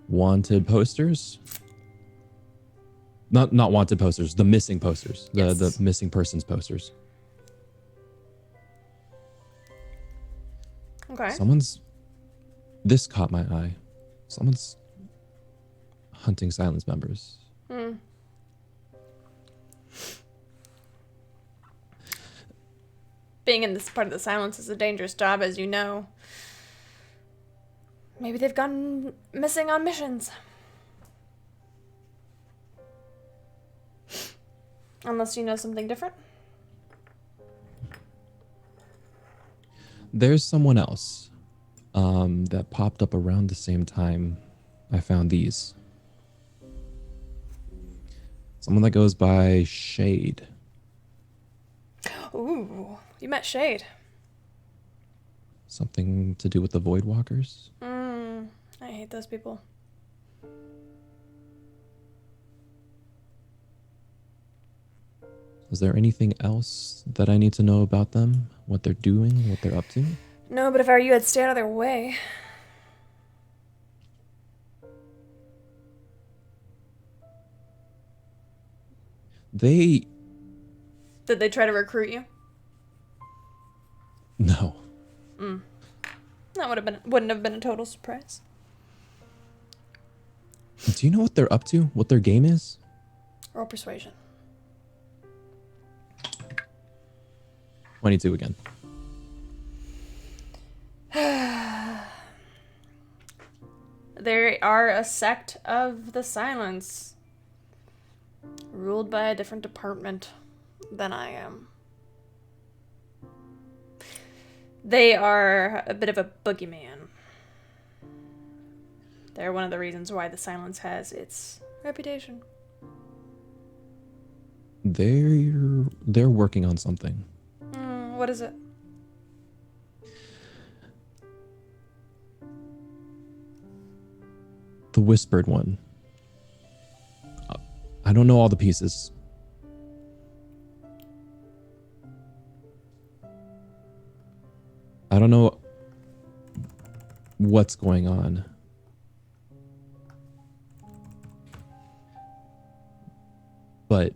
wanted posters. Not wanted posters, the missing posters, Yes. the missing persons posters. Okay. This caught my eye. Someone's hunting silence members. Being in this part of the silence is a dangerous job, as you know. Maybe they've gone missing on missions. Unless you know something different. There's someone else that popped up around the same time I found these. Someone that goes by Shade. Ooh, you met Shade. Something to do with the Void Walkers? I hate those people. Is there anything else that I need to know about them? What they're doing? What they're up to? No, but if I were you, I'd stay out of their way. They... Did they try to recruit you? No. That wouldn't have been a total surprise. Do you know what they're up to? What their game is? Roll persuasion. 22 again. They are a sect of the silence, ruled by a different department than I am. They are a bit of a boogeyman. They're one of the reasons why the silence has its reputation. They're working on something. What is it? The Whispered One. I don't know all the pieces. I don't know what's going on. But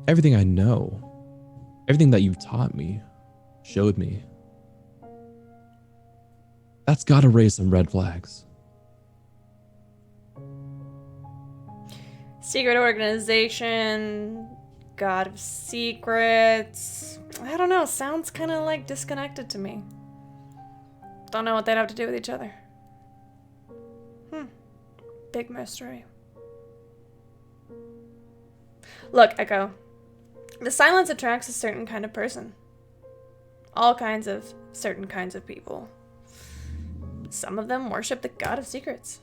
everything I know, everything that you've taught me, showed me, that's got to raise some red flags. Secret organization, God of secrets. I don't know, sounds kind of like disconnected to me. Don't know what they'd have to do with each other. Big mystery. Look, Echo. The silence attracts a certain kind of person. All kinds of certain kinds of people. Some of them worship the God of secrets.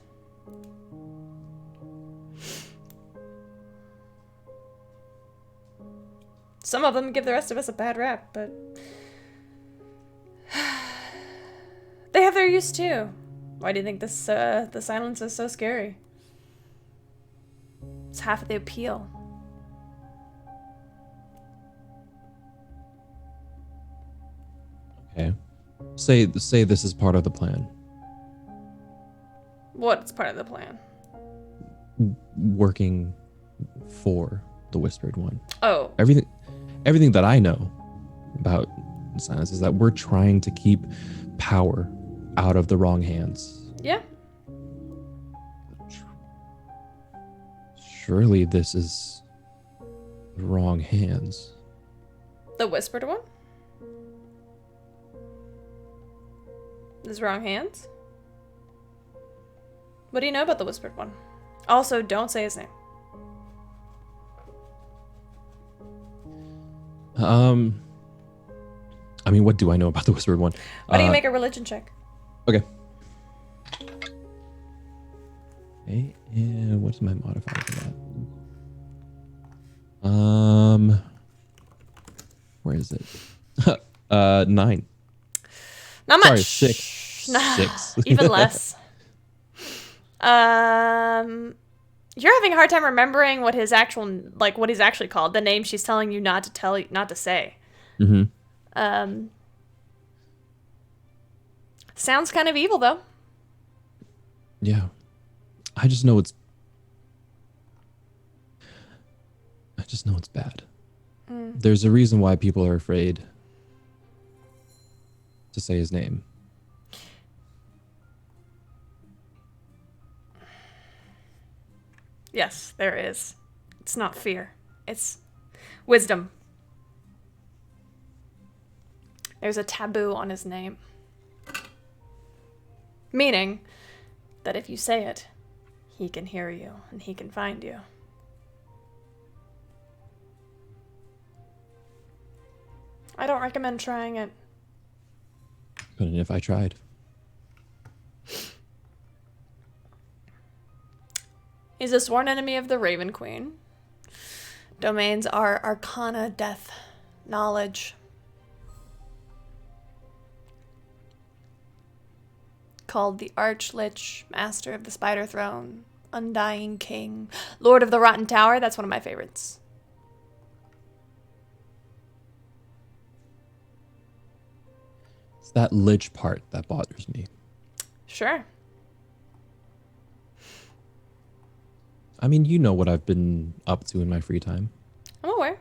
Some of them give the rest of us a bad rap, but they have their use too. Why do you think this the silence is so scary? It's half of the appeal. Okay. Say this is part of the plan. What's part of the plan? Working for the Whispered One. Oh, Everything that I know about silence is that we're trying to keep power out of the wrong hands. yeah. Surely this is the wrong hands. The Whispered One? His wrong hands? What do you know about the Whispered One? Also, don't say his name. I mean, what do I know about the Whispered One? Why don't you make a religion check? Okay. Okay, and what's my modifier for that? Where is it? 9. Not Sorry, much. 6. Nah, 6. even less. You're having a hard time remembering what his actual, like, what he's actually called. The name she's telling you not to say. Mm-hmm. Sounds kind of evil, though. Yeah. I just know it's bad. There's a reason why people are afraid to say his name. Yes, there is. It's not fear. It's wisdom. There's a taboo on his name. Meaning that if you say it, he can hear you and he can find you. I don't recommend trying it. Couldn't if I tried. He's a sworn enemy of the Raven Queen. Domains are Arcana, Death, Knowledge. Called the Archlich, Master of the Spider Throne, Undying King, Lord of the Rotten Tower. That's one of my favorites. It's that lich part that bothers me. Sure. I mean, you know what I've been up to in my free time. I'm aware.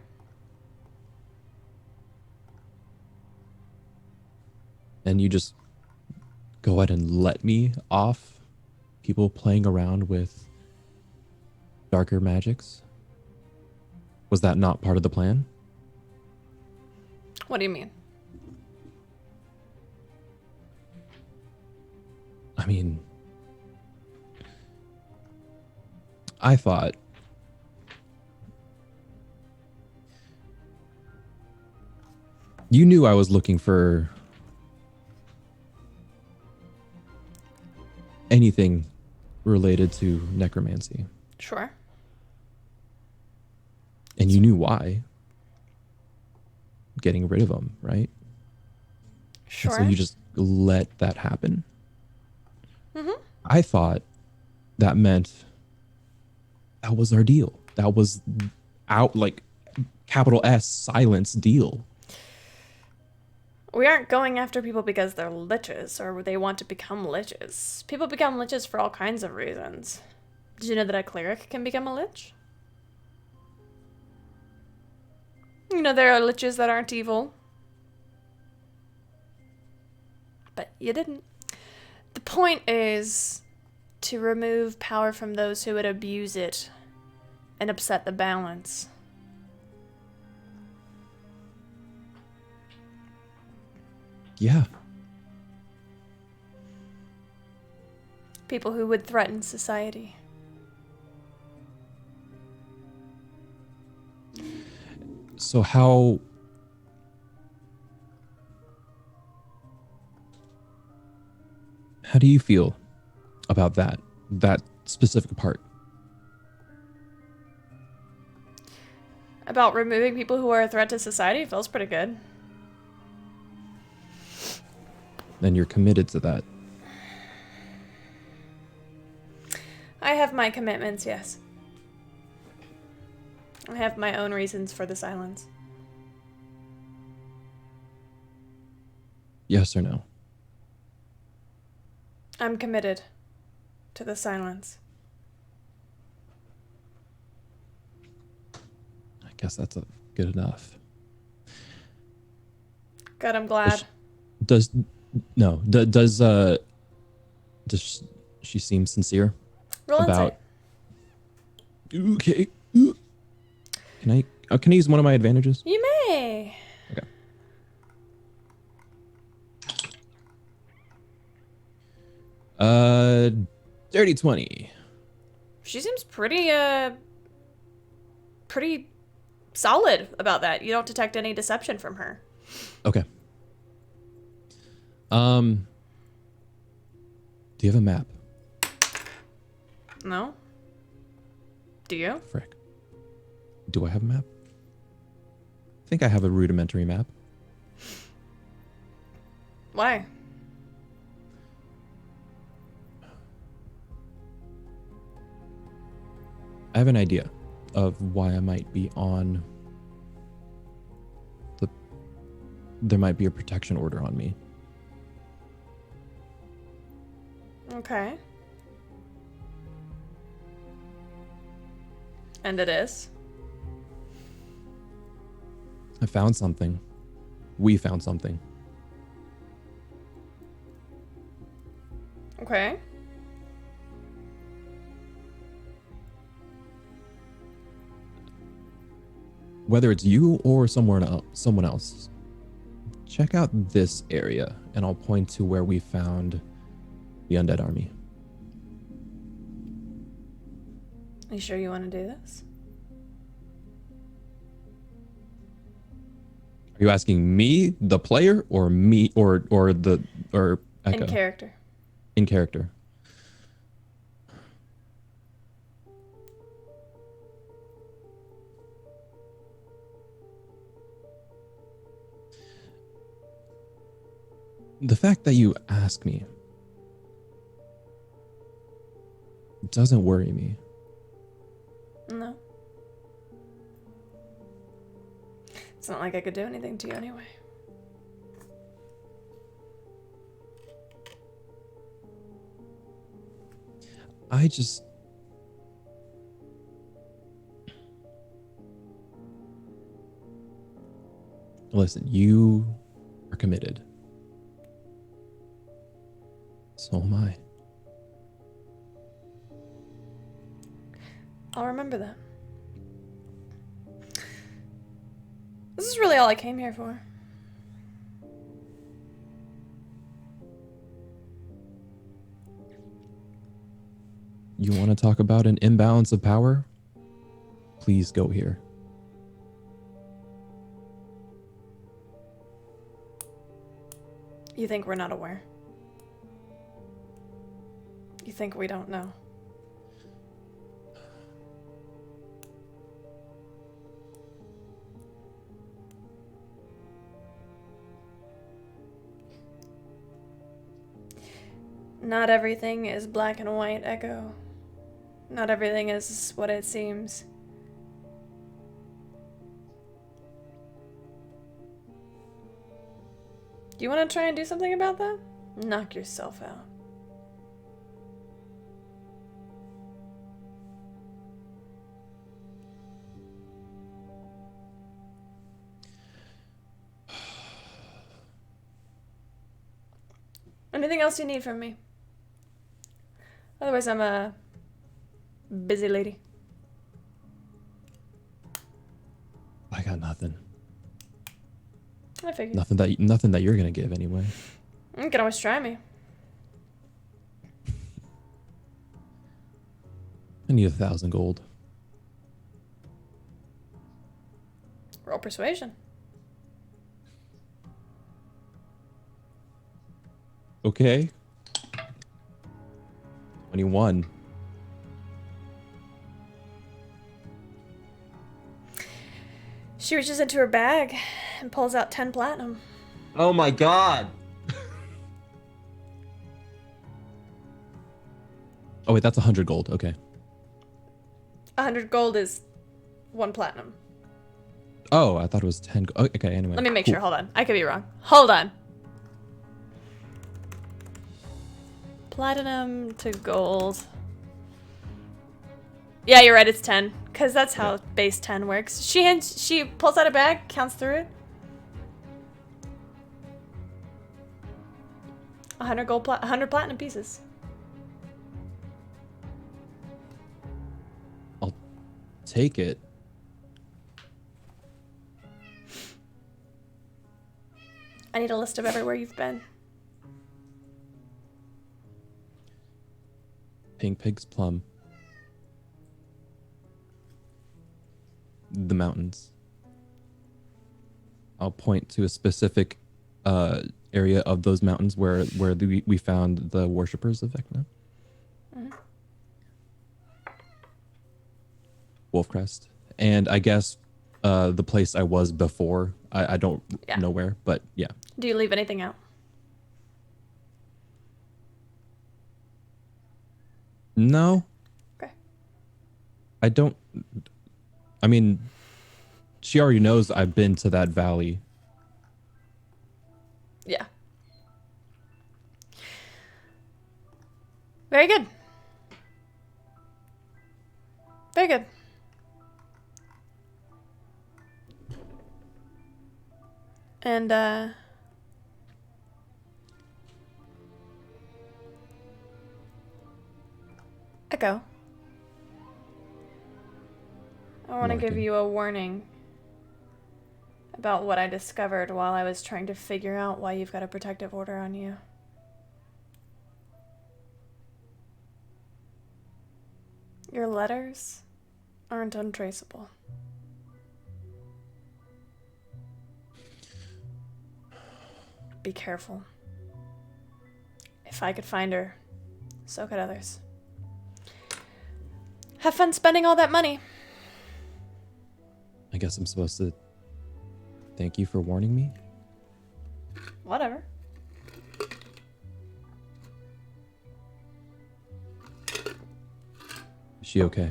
And you just go ahead and let me off people playing around with darker magics? Was that not part of the plan? What do you mean? I mean, I thought you knew I was looking for anything related to necromancy. Sure. And you knew why. Getting rid of them, right? Sure. And so you just let that happen. Mm-hmm. I thought that meant that was our deal. That was out, like, capital S silence deal. We aren't going after people because they're liches or they want to become liches. People become liches for all kinds of reasons. Did you know that a cleric can become a lich? You know, there are liches that aren't evil. But you didn't. The point is to remove power from those who would abuse it and upset the balance. Yeah. People who would threaten society. So how do you feel about that specific part? about removing people who are a threat to society feels pretty good. And you're committed to that. I have my commitments, yes. I have my own reasons for the silence. Yes or no? I'm committed to the silence. I guess that's good enough. Good, I'm glad. Does she seem sincere Roll about? insight. Okay. Can I use one of my advantages? You may. Okay. Dirty 20. She seems pretty solid about that. You don't detect any deception from her. Okay. Do you have a map? No? Do you? Frick. Do I have a map? I think I have a rudimentary map. Why? I have an idea of why I might be on there might be a protection order on me. Okay. And it is? I found something. We found something. Okay. Whether it's you or someone else, check out this area and I'll point to where we found the undead army. Are you sure you want to do this? Are you asking me, the player, or me, or Echo? In character. In character. The fact that you ask me doesn't worry me. No. It's not like I could do anything to you anyway. I just... Listen, you are committed. So am I. I'll remember that. This is really all I came here for. You want to talk about an imbalance of power? Please go here. You think we're not aware? You think we don't know? Not everything is black and white, Echo. Not everything is what it seems. Do you want to try and do something about that? Knock yourself out. Anything else you need from me? Otherwise, I'm a busy lady. I got nothing. I figured. Nothing that you're gonna give anyway. You can always try me. I need 1,000 gold. Roll persuasion. Okay. 21. She reaches into her bag and pulls out 10 platinum. Oh my god. Oh wait, that's 100 gold. Okay. 100 gold is 1 platinum. Oh, I thought it was 10. Okay, anyway. Let me make sure. Hold on. I could be wrong. Hold on. Platinum to gold. Yeah, you're right. It's 10. Because that's how base 10 works. She pulls out a bag, counts through it. 100 platinum pieces. I'll take it. I need a list of everywhere you've been. Pink Pig's Plum. The mountains. I'll point to a specific area of those mountains where we found the worshippers of Vecna. Mm-hmm. Wolfcrest. And I guess the place I was before. I don't know where, but yeah. Do you leave anything out? No. Okay. I don't. I mean, she already knows I've been to that valley. Yeah. Very good. Very good. And, Echo. I want to give you a warning about what I discovered while I was trying to figure out why you've got a protective order on you. Your letters aren't untraceable. Be careful. If I could find her, so could others. Have fun spending all that money. I guess I'm supposed to thank you for warning me? Whatever. Is she okay?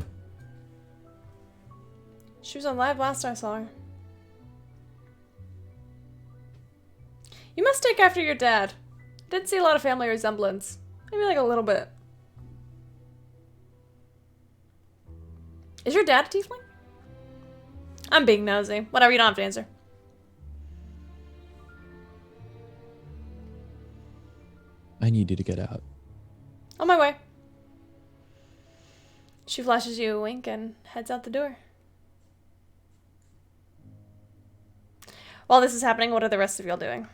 She was alive last I saw her. You must take after your dad. Didn't see a lot of family resemblance. Maybe like a little bit. Is your dad a tiefling? I'm being nosy. Whatever, you don't have to answer. I need you to get out. On my way. She flashes you a wink and heads out the door. While this is happening, what are the rest of y'all doing?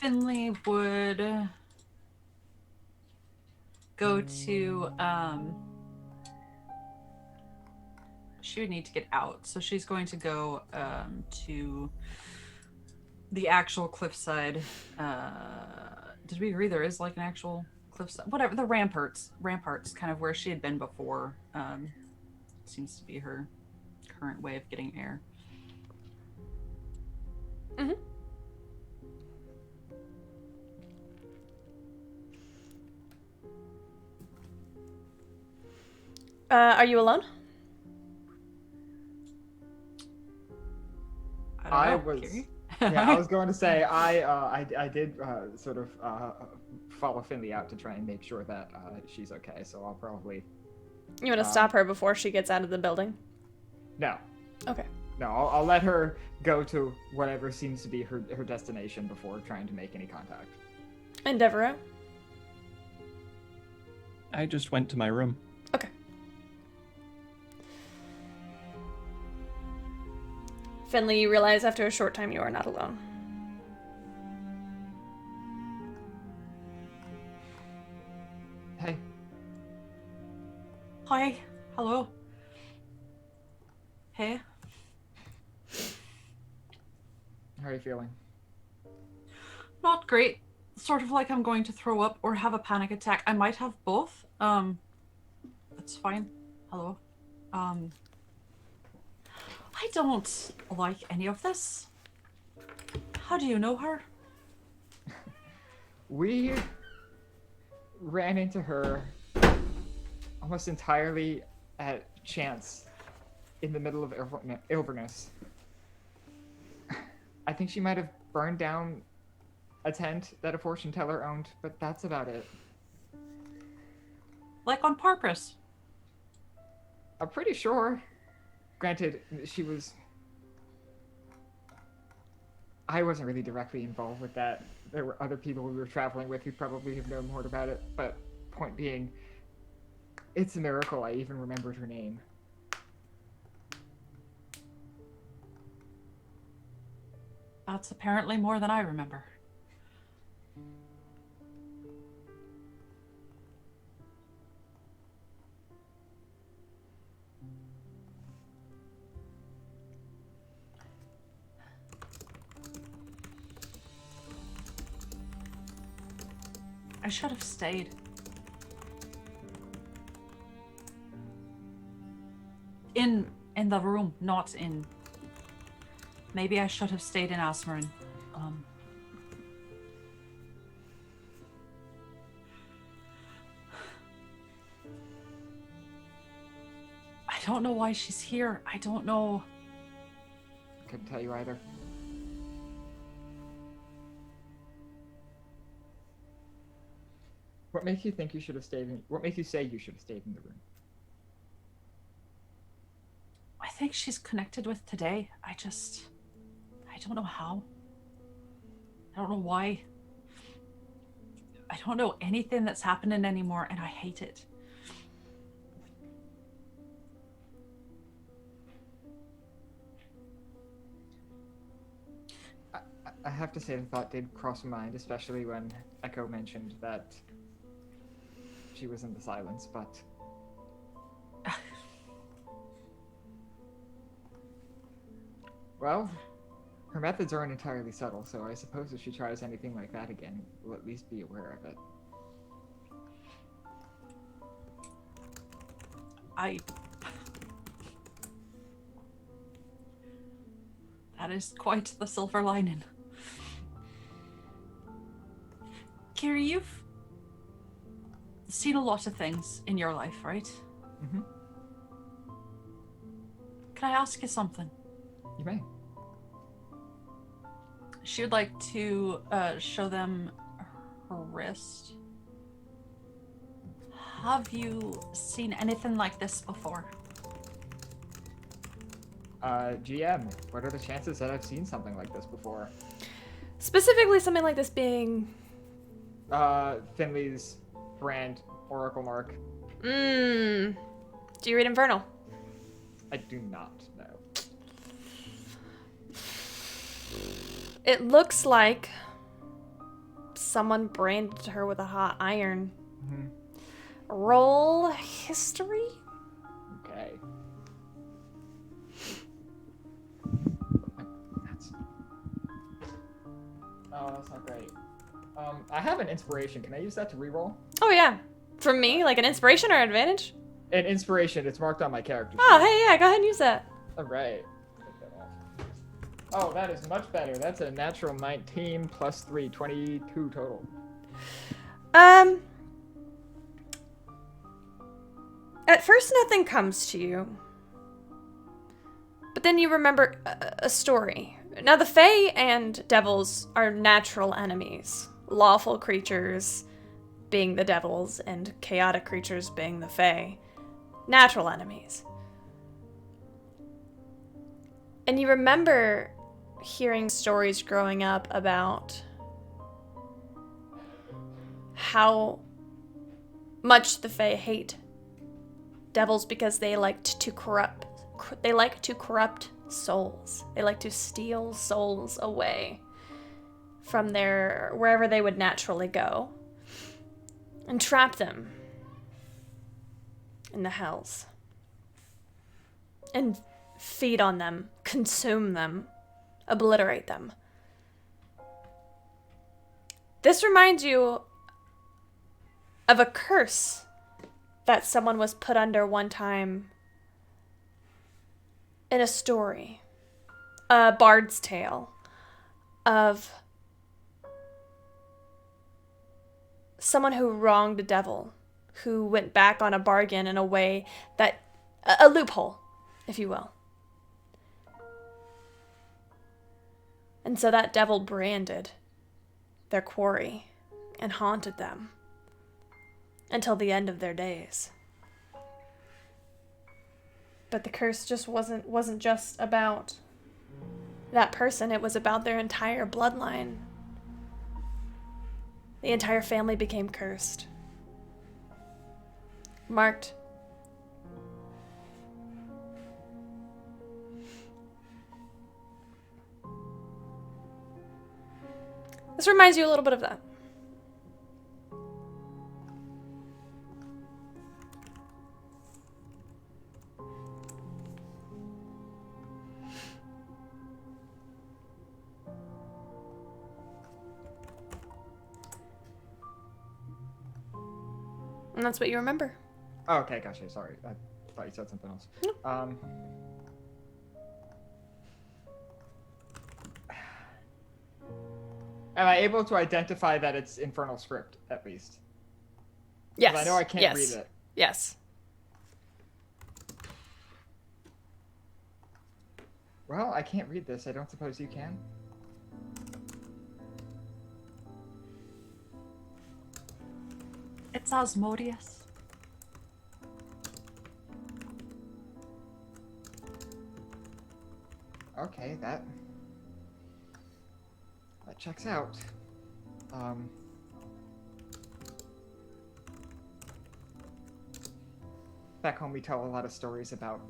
Finley would go to, she would need to get out, so she's going to go to the actual cliffside. Did we agree there is like an actual cliffside? Whatever, the ramparts, kind of where she had been before. Seems to be her current way of getting air. Mm-hmm. Are you alone? I was. Yeah, I was going to say I did sort of follow Finley out to try and make sure that she's okay. So I'll probably. You want to stop her before she gets out of the building? No. Okay. No, I'll let her go to whatever seems to be her destination before trying to make any contact. And Devereaux? I just went to my room. Okay. Finley, you realize after a short time you are not alone. Hey. Hi. Hello. Hey. How are you feeling? Not great. sort of like I'm going to throw up or have a panic attack. I might have both. That's fine. Hello. I don't like any of this. How do you know her? We ran into her almost entirely at chance in the middle of Ilverness. I think she might have burned down a tent that a fortune teller owned, but that's about it. Like on purpose. I'm pretty sure. Granted, I wasn't really directly involved with that. There were other people we were traveling with who probably have known more about it, but point being, it's a miracle I even remembered her name. That's apparently more than I remember. I should have stayed. In the room, not in... Maybe I should have stayed in Asmarin. I don't know why she's here. I don't know. Couldn't tell you either. What makes you think you should have stayed in... What makes you say you should have stayed in the room? I think she's connected with today. I don't know how. I don't know why. I don't know anything that's happening anymore, and I hate it. I have to say the thought did cross my mind, especially when Echo mentioned that she was in the silence, but... Well, her methods aren't entirely subtle, so I suppose if she tries anything like that again, we'll at least be aware of it. That is quite the silver lining. Kiri, you've seen a lot of things in your life, right? Mm-hmm. Can I ask you something? You may. She would like to show them her wrist. Have you seen anything like this before? GM, what are the chances that I've seen something like this before? Specifically something like this being... Finley's brand Oracle mark. Do you read Infernal? I do not know. It looks like someone branded her with a hot iron. Mm-hmm. Roll history? Okay. That's not great. I have an inspiration. Can I use that to reroll? Oh yeah. From me? Like an inspiration or advantage? An inspiration. It's marked on my character sheet. Oh, hey, yeah, go ahead and use that. All right. Take that off. Oh, that is much better. That's a natural 19 plus 3, 22 total. At first nothing comes to you. But then you remember a story. Now the Fae and devils are natural enemies. Lawful creatures being the devils and chaotic creatures being the Fae. Natural enemies. And you remember hearing stories growing up about how much the Fae hate devils because they like to corrupt souls. They like to steal souls away from their wherever they would naturally go and trap them in the hells and feed on them, consume them, obliterate them. This reminds you of a curse that someone was put under one time in a story, a bard's tale of someone who wronged a devil, who went back on a bargain in a way that, a loophole, if you will. And so that devil branded their quarry and haunted them until the end of their days. But the curse just wasn't just about that person, it was about their entire bloodline. The entire family became cursed. Marked. This reminds you a little bit of that. And that's what you remember. Oh, okay, gotcha. Sorry, I thought you said something else. No. Am I able to identify that it's Infernal script at least? 'Cause Yes. I know I can't read it. Yes. Well, I can't read this. I don't suppose you can. It's Asmodeus. Okay, that checks out. Back home, we tell a lot of stories about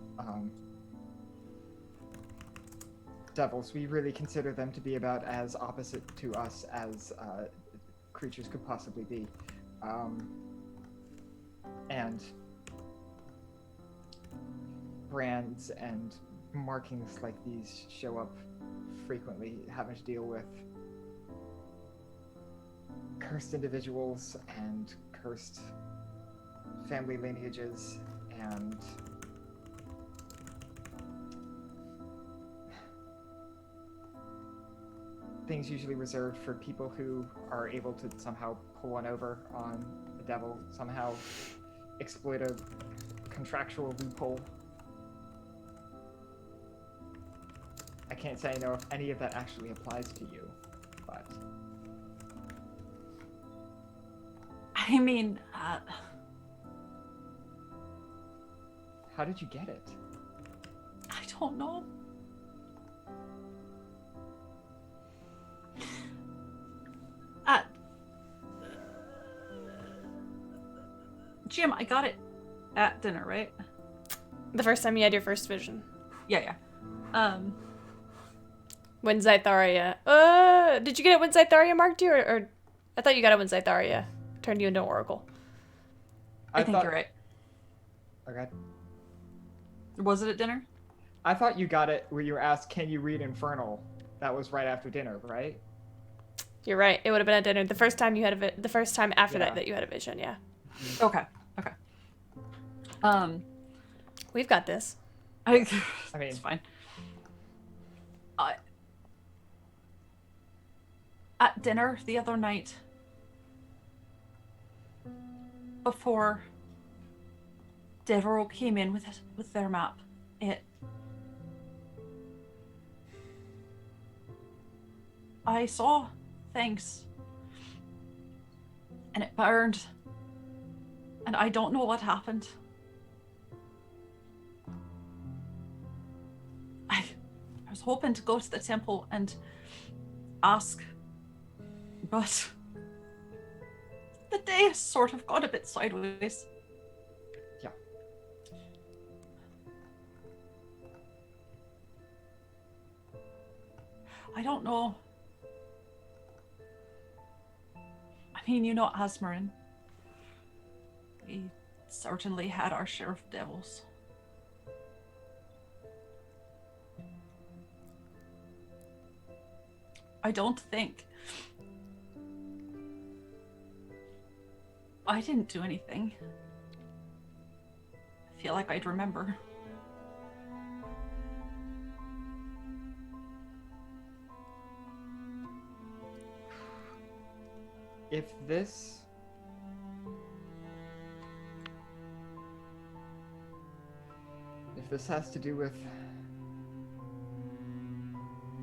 devils. We really consider them to be about as opposite to us as creatures could possibly be. And brands and markings like these show up frequently, having to deal with cursed individuals and cursed family lineages and things usually reserved for people who are able to somehow pull one over on the devil, somehow exploit a contractual loophole. I can't say I know if any of that actually applies to you, but... I mean, How did you get it? I don't know. Jim, I got it at dinner, right? The first time you had your first vision. Yeah. When Zytharia... did you get it when Zytharia marked you? Or I thought you got it when Zytharia turned you into an oracle. I think you're right. Okay. Was it at dinner? I thought you got it when you were asked, can you read Infernal? That was right after dinner, right? You're right. It would have been at dinner. The first time you had the first time after Yeah. that you had a vision, yeah. Okay. We've got this. I mean, It's fine. At dinner the other night, before Devereux came in with their map, I saw things, and it burned, and I don't know what happened. I was hoping to go to the temple and ask, but the day has sort of gone a bit sideways. Yeah. I don't know. I mean, you know Asmarin. We certainly had our share of devils. I don't think I didn't do anything. I feel like I'd remember. If this... If this has to do with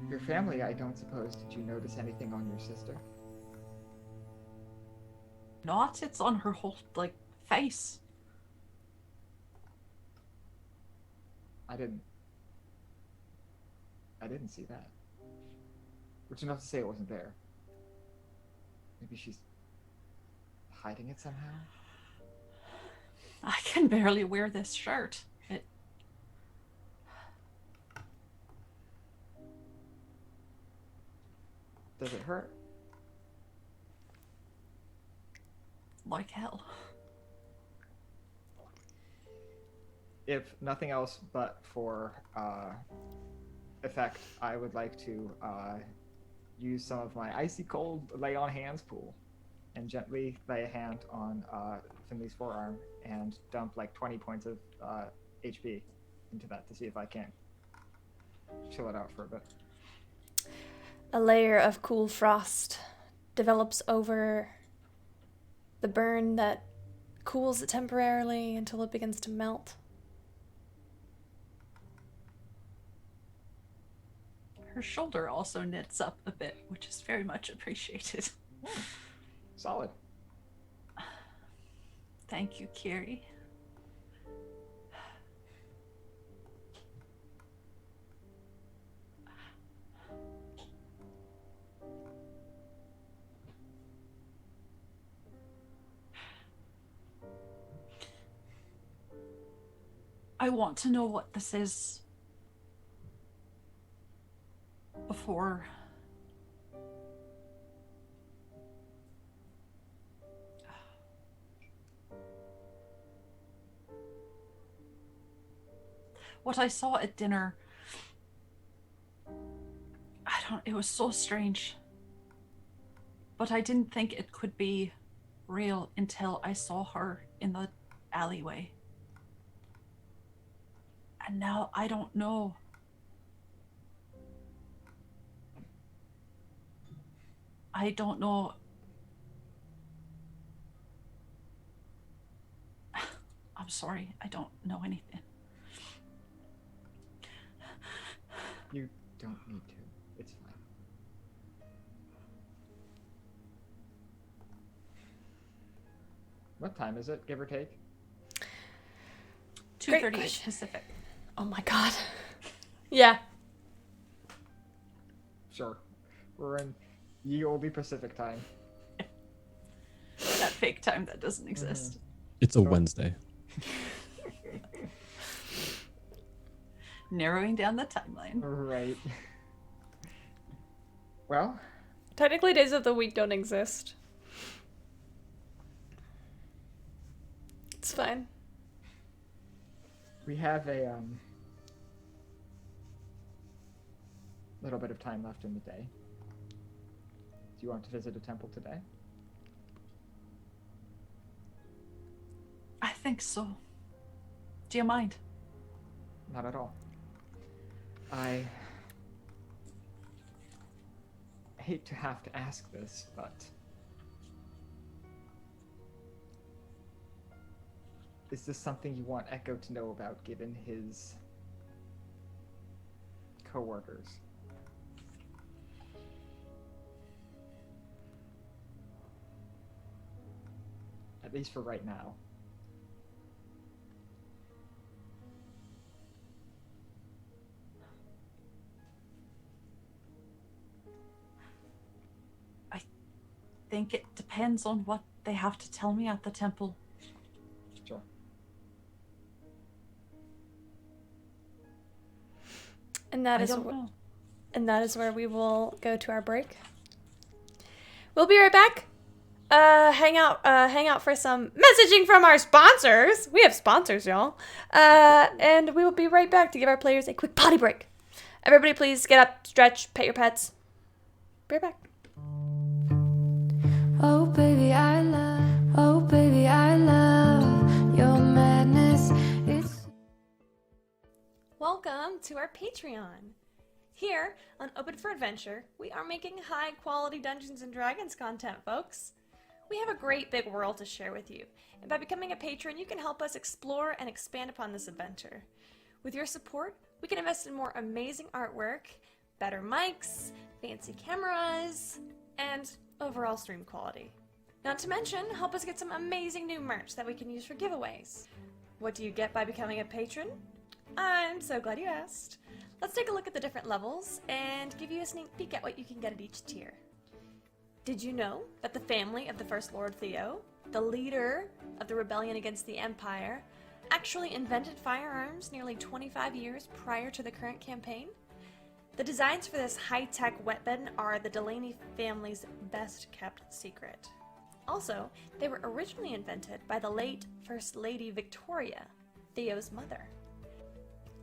your family, I don't suppose, did you notice anything on your sister? Not, it's on her whole, like, face. I didn't see that. Which is enough to say it wasn't there. Maybe she's hiding it somehow? I can barely wear this shirt. Does it hurt? Like hell. If nothing else but for effect, I would like to use some of my icy cold lay on hands pool and gently lay a hand on Finley's forearm and dump like 20 points of HP into that to see if I can chill it out for a bit. A layer of cool frost develops over the burn that cools it temporarily until it begins to melt. Her shoulder also knits up a bit, which is very much appreciated. Solid. Thank you, Kiri. I want to know what this is before what I saw at dinner. It was so strange. But I didn't think it could be real until I saw her in the alleyway. And now I don't know. I don't know. I'm sorry, I don't know anything. You don't need to. It's fine. What time is it, give or take? 2:38 Pacific. Oh my god. Yeah. Sure. We're in ye olde Pacific time. That fake time that doesn't exist. It's a Wednesday. Narrowing down the timeline. Right. Well, Technically, days of the week don't exist. It's fine. we have a little bit of time left in the day. Do you want to visit a temple today? I think so. Do you mind? Not at all. I hate to have to ask this, but is this something you want Echo to know about, given his coworkers? At least for right now. I think it depends on what they have to tell me at the temple. Sure. And that I is don't know. and that is where we will go to our break. We'll be right back. Hang out for some messaging from our sponsors. We have sponsors, y'all. And we will be right back to give our players a quick potty break. Everybody please get up, stretch, pet your pets. Be right back. Oh baby, I welcome to our Patreon. Here on Open for Adventure, we are making high-quality Dungeons & Dragons content, folks. We have a great big world to share with you, and by becoming a patron, you can help us explore and expand upon this adventure. With your support, we can invest in more amazing artwork, better mics, fancy cameras, and overall stream quality. Not to mention, help us get some amazing new merch that we can use for giveaways. What do you get by becoming a patron? I'm so glad you asked. Let's take a look at the different levels and give you a sneak peek at what you can get at each tier. Did you know that the family of the First Lord Theo, the leader of the rebellion against the Empire, actually invented firearms nearly 25 years prior to the current campaign? The designs for this high-tech weapon are the Delaney family's best-kept secret. Also, they were originally invented by the late First Lady Victoria, Theo's mother.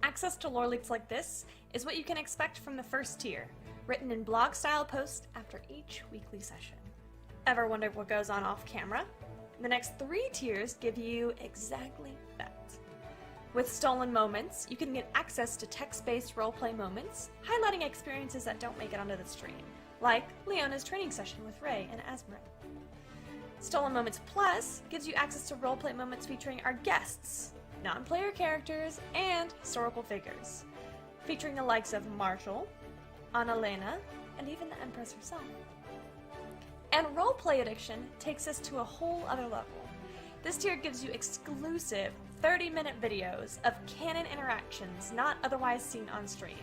Access to lore leaks like this is what you can expect from the first tier, written in blog-style posts after each weekly session. Ever wondered what goes on off-camera? The next 3 tiers give you exactly that. With Stolen Moments, you can get access to text-based roleplay moments, highlighting experiences that don't make it onto the stream, like Leona's training session with Ray and Asmrin. Stolen Moments Plus gives you access to roleplay moments featuring our guests, non-player characters, and historical figures, featuring the likes of Marshall, Annalena, and even the Empress herself. And Roleplay Addiction takes us to a whole other level. This tier gives you exclusive 30-minute videos of canon interactions not otherwise seen on stream,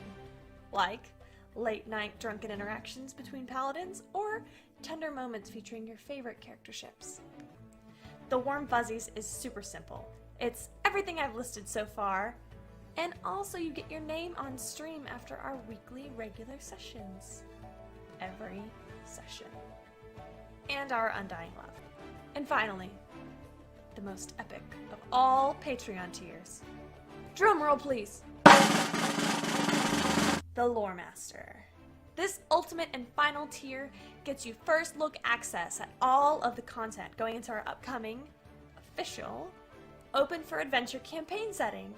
like late-night drunken interactions between paladins or tender moments featuring your favorite character ships. The Warm Fuzzies is super simple. It's everything I've listed so far, and also you get your name on stream after our weekly regular sessions. Every session. And our undying love. And finally, the most epic of all Patreon tiers. Drum roll, please. The Lore Master. This ultimate and final tier gets you first look access at all of the content going into our upcoming, official, Open for Adventure campaign setting.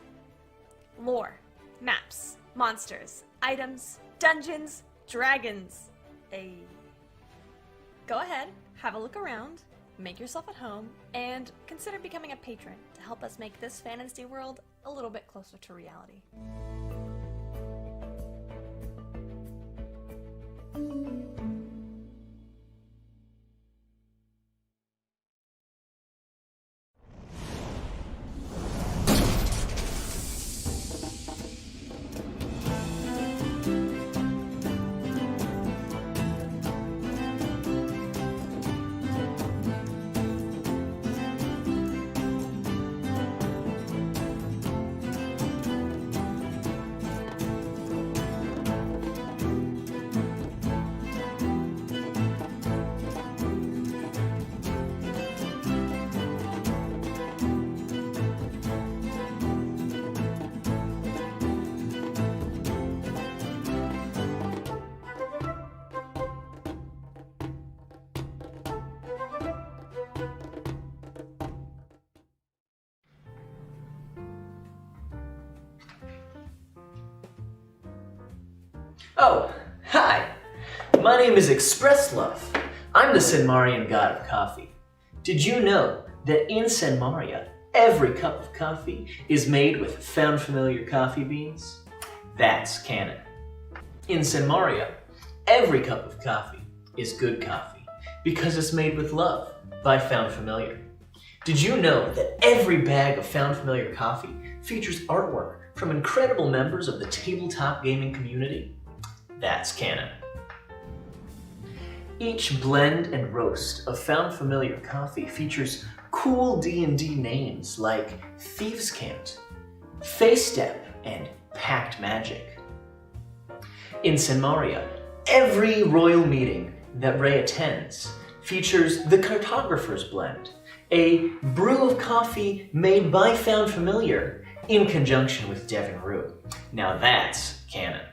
Lore, maps, monsters, items, dungeons, dragons. Go ahead, have a look around, make yourself at home, and consider becoming a patron to help us make this fantasy world a little bit closer to reality. Oh, hi! My name is Express Love. I'm the Senmarian god of coffee. Did you know that in Senmaria, every cup of coffee is made with found familiar coffee beans? That's canon. In Senmaria, every cup of coffee is good coffee because it's made with love by Found Familiar. Did you know that every bag of Found Familiar coffee features artwork from incredible members of the tabletop gaming community? That's canon. Each blend and roast of Found Familiar coffee features cool D&D names like Thieves' Cant, Face Step, and Pact Magic. In Senmaria, every royal meeting that Ray attends features the Cartographer's Blend, a brew of coffee made by Found Familiar in conjunction with Devin Rue. Now that's canon.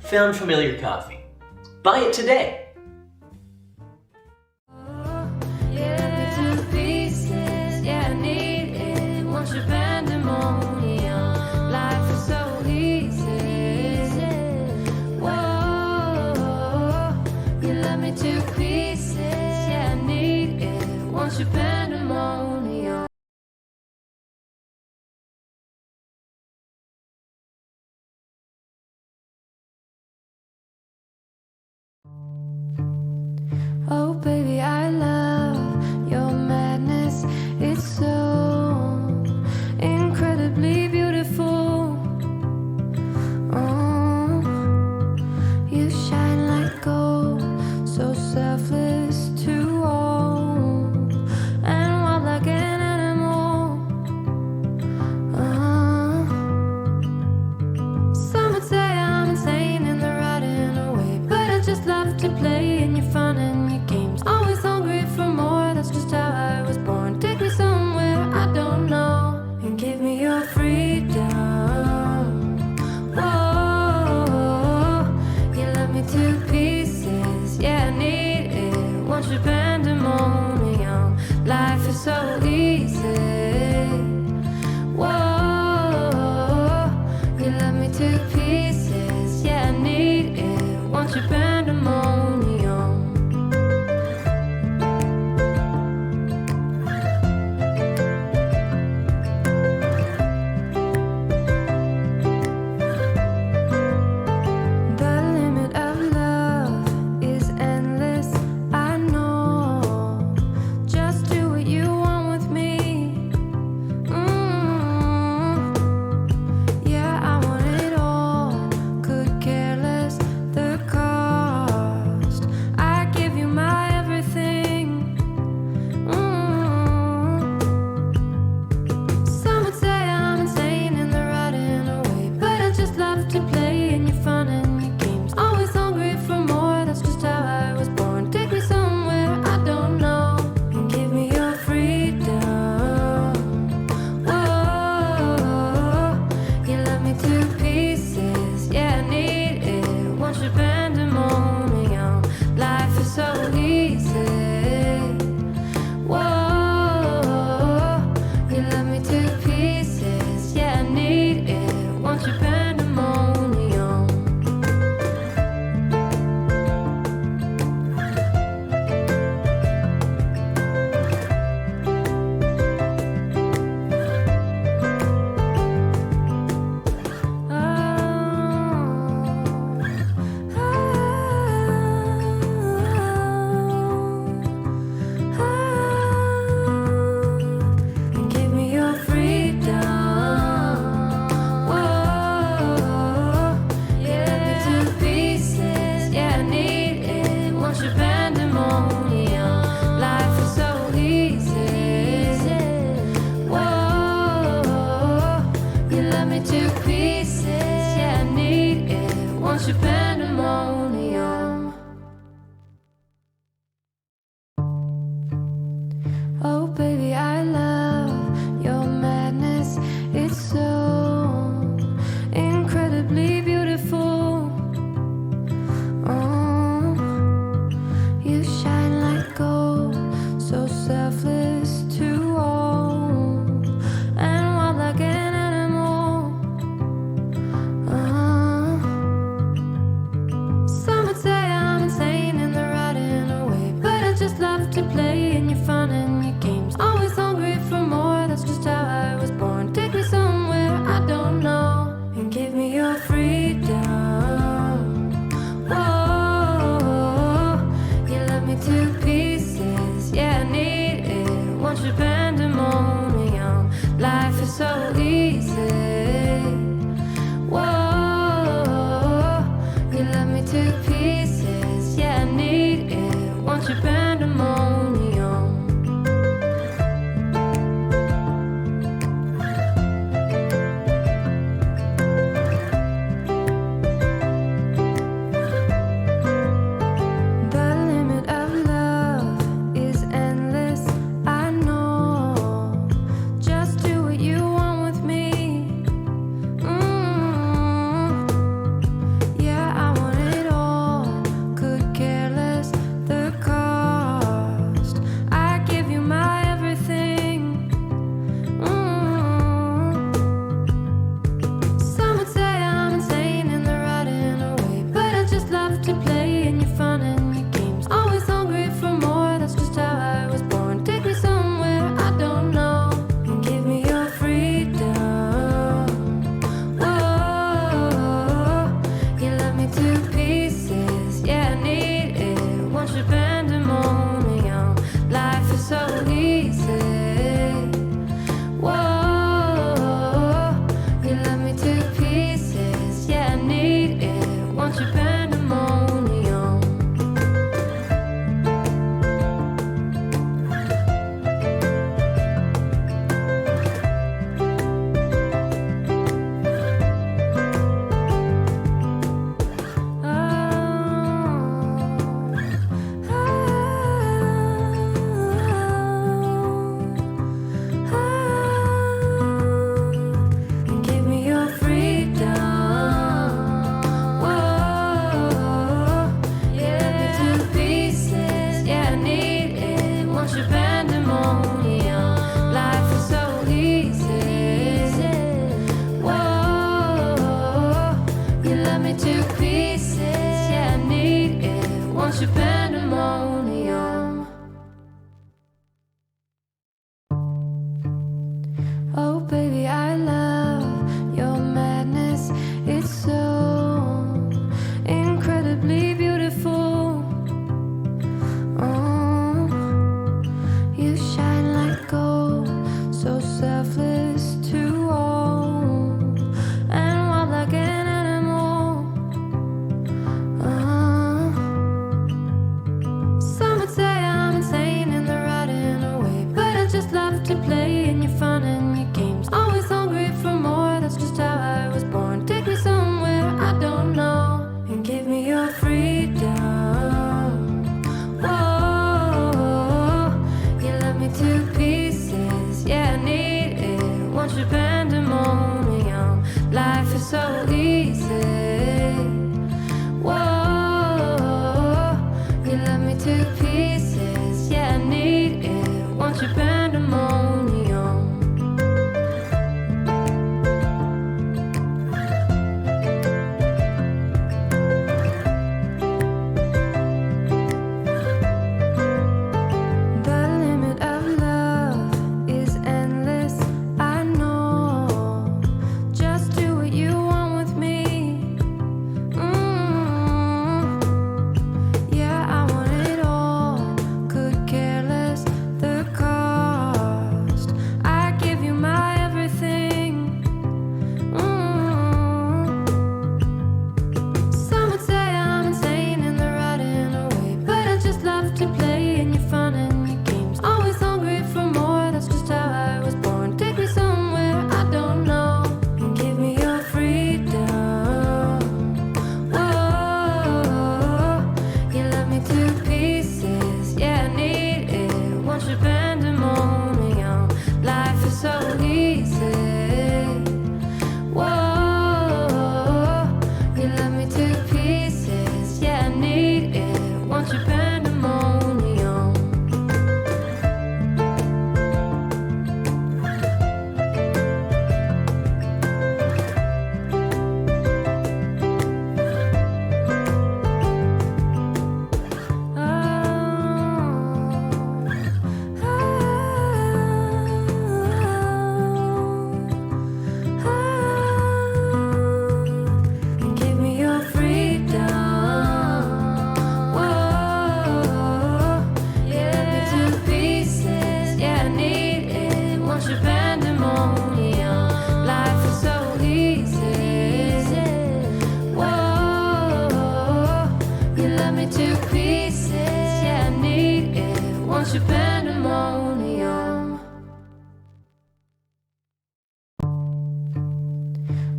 Found Familiar coffee. Buy it today. Yeah, to pieces, yeah, I need it. Once you've been freedom. Whoa, you left me to pieces. Yeah, I need it. Want your pandemonium. Life is so easy. Whoa, you left me to pieces. Yeah, I need it. Want your pandemonium. The limit of love is endless. I know. Just do what you want with me. Yeah, I want it all. Could care less the cost. I give you my everything. Some would say I'm insane in the right and the way, but I just love to play in your fun and your games. Always hungry for more, that's just how I was born. Take me somewhere I don't know and give me your freedom. Whoa, you left me to pieces. Yeah, I need it. Want your pandemonium. Life is so easy. Whoa, you left me to pieces. Yeah, I need it. Want your pandemonium. And give me your freedom. Whoa, yeah, to pieces. Yeah, I need it. Want your pandemonium. Life is so easy. Whoa, you love me to pieces. Yeah, I need it. Want your pandemonium. Oh, baby, I love your madness. It's so incredibly beautiful. Oh, you shine like gold, so selfless to all, and wild like an animal. Oh,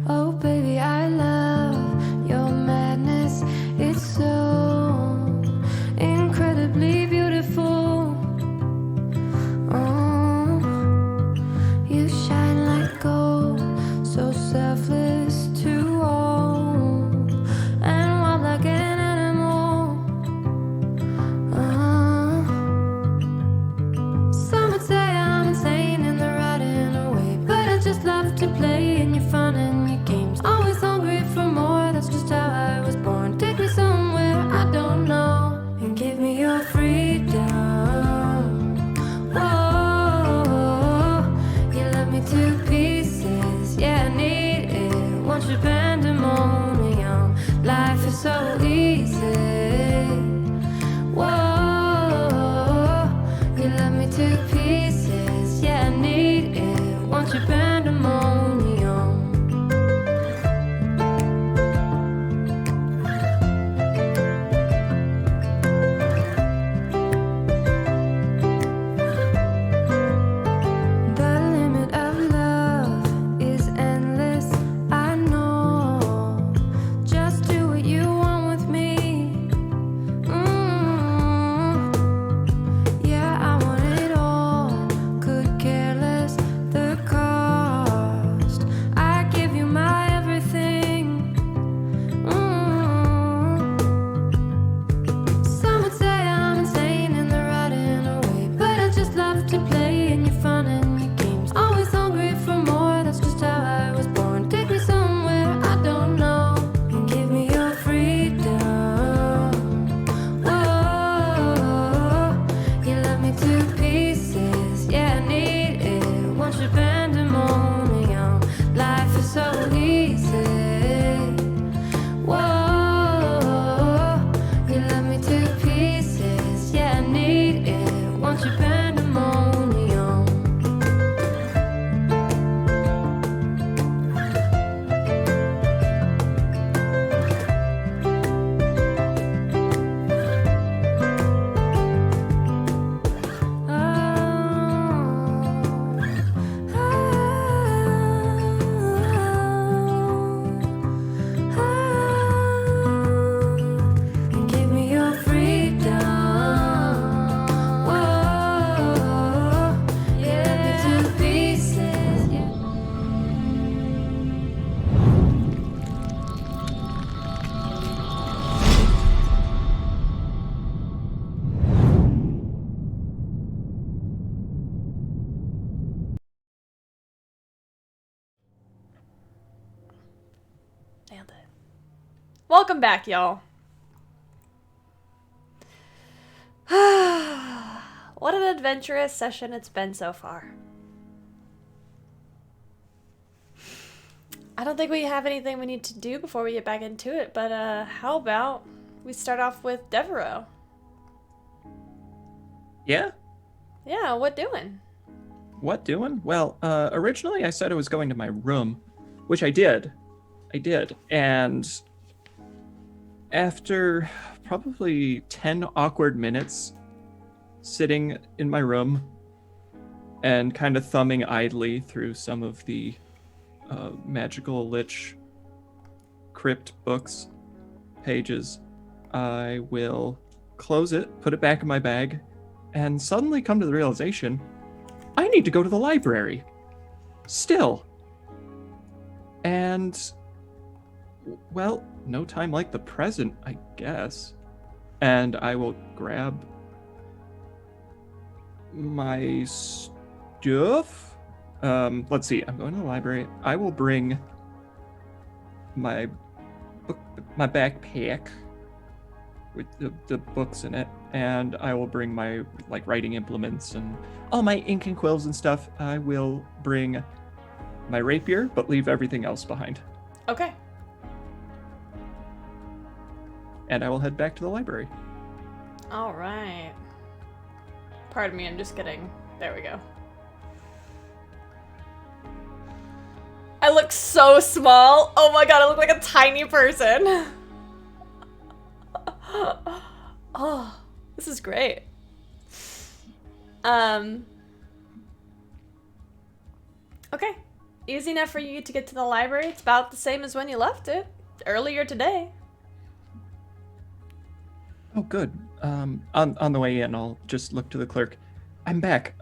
Oh, baby, I love your madness. It's so incredibly beautiful. Oh, you shine like gold, so selfless to all, and wild like an animal. Some would say I'm insane in the right and away, but I just love to play in your fun and your games. Always hungry for more, that's just how I was born. Take me somewhere I don't know, and give me your freedom. Whoa, you love me to pieces, yeah, I need it. Want your pandemonium, life is so easy. Whoa, you love me to pieces, yeah, I need it. Want your pandemonium. The limit of love is endless, I know. Just do what you want with me. Yeah, I want it all. Could care less the cost. I give you my everything. Some would say I'm insane in the right and away, but I just love to play in your fun and your games. Always hungry for more, that's just how I was born. Take me somewhere I don't know, and give me your freedom. Whoa, you love me to pieces, yeah, I need it. Want your pandemonium, life is so easy. Whoa, you love me to pieces, yeah, I need it. Want your pandemonium. And give me your freedom. Whoa, yeah, to pieces. Yeah. Nailed it. Welcome back, y'all. What an adventurous session it's been so far. I don't think we have anything we need to do before we get back into it, but how about we start off with Devereaux? Yeah? Yeah, what doing? What doing? Well, originally I said I was going to my room, which I did. And after probably 10 awkward minutes sitting in my room and kind of thumbing idly through some of the Magical Lich crypt books pages, I will close it, put it back in my bag, and suddenly come to the realization I need to go to the library. Still. And, well, no time like the present, I guess. And I will grab my stuff. Let's see, I'm going to the library. I will bring my backpack with the books in it, and I will bring my writing implements and all my ink and quills and stuff. I will bring my rapier, but leave everything else behind. Okay. And I will head back to the library. All right. Pardon me, I'm just getting... There we go. I look so small. Oh my god, I look like a tiny person. Oh, this is great. Okay. easy enough for you to get to the library. It's about the same as when you left it earlier today. Oh, good. On the way in, I'll just look to the clerk. I'm back.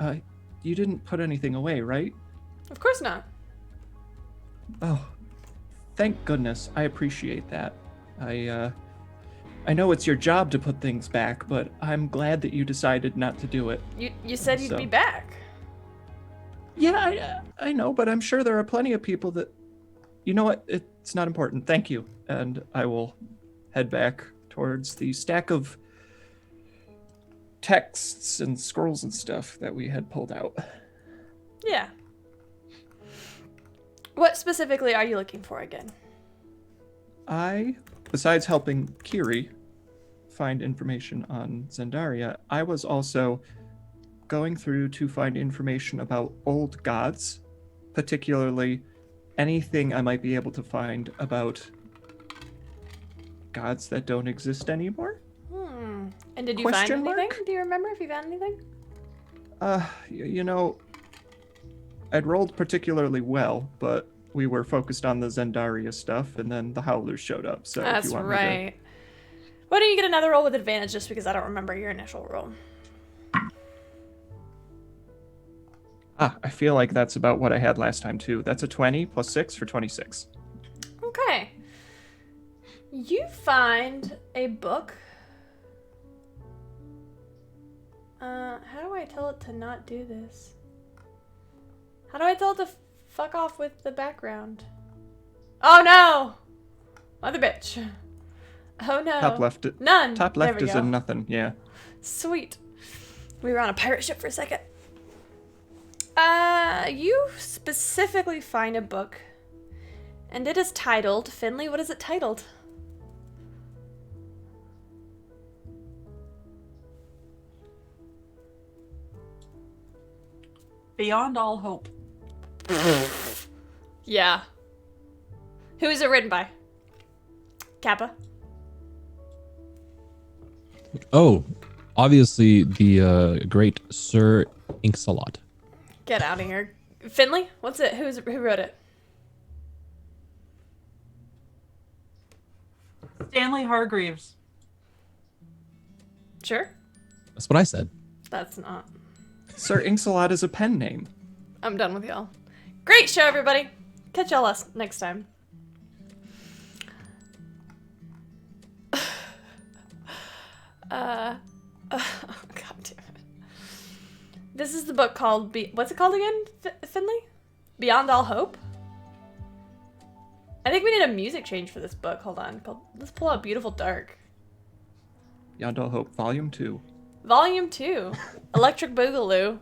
You didn't put anything away, right? Of course not. Oh, thank goodness. I appreciate that. I know it's your job to put things back, but I'm glad that you decided not to do it. You said you'd be back. Yeah, I know, but I'm sure there are plenty of people that... You know what? It's not important. Thank you. And I will head back towards the stack of texts and scrolls and stuff that we had pulled out. Yeah. What specifically are you looking for again? Besides helping Kiri find information on Zendaria, I was also going through to find information about old gods, particularly anything I might be able to find about gods that don't exist anymore. And did you find Question anything? mark? Do you remember if you found anything? You know, I'd rolled particularly well, but we were focused on the Zendaria stuff, and then the Howlers showed up. So if That's you want right. Why don't you get another roll with advantage just because I don't remember your initial roll? I feel like that's about what I had last time too. That's a 20 plus 6 for 26. Okay. You find a book. How do I tell it to not do this? How do I tell it to fuck off with the background? Oh no! Mother bitch. Oh no. Top left. None. Top There left we is go. in nothing. Yeah. Sweet. We were on a pirate ship for a second. You specifically find a book, and it is titled, Finley, what is it titled? Beyond All Hope. Yeah. Who is it written by? Kappa. Oh, obviously the great Sir Inksalot. Get out of here. Finley? What's it? Who wrote it? Stanley Hargreaves. Sure. That's what I said. That's not. Sir Inksalot is a pen name. I'm done with y'all. Great show, everybody. Catch y'all next time. God damn it. This is the book called what's it called again, Finley? Beyond All Hope? I think we need a music change for this book. Hold on. Let's pull out Beautiful Dark. Beyond All Hope, Volume 2. Volume 2. Electric Boogaloo.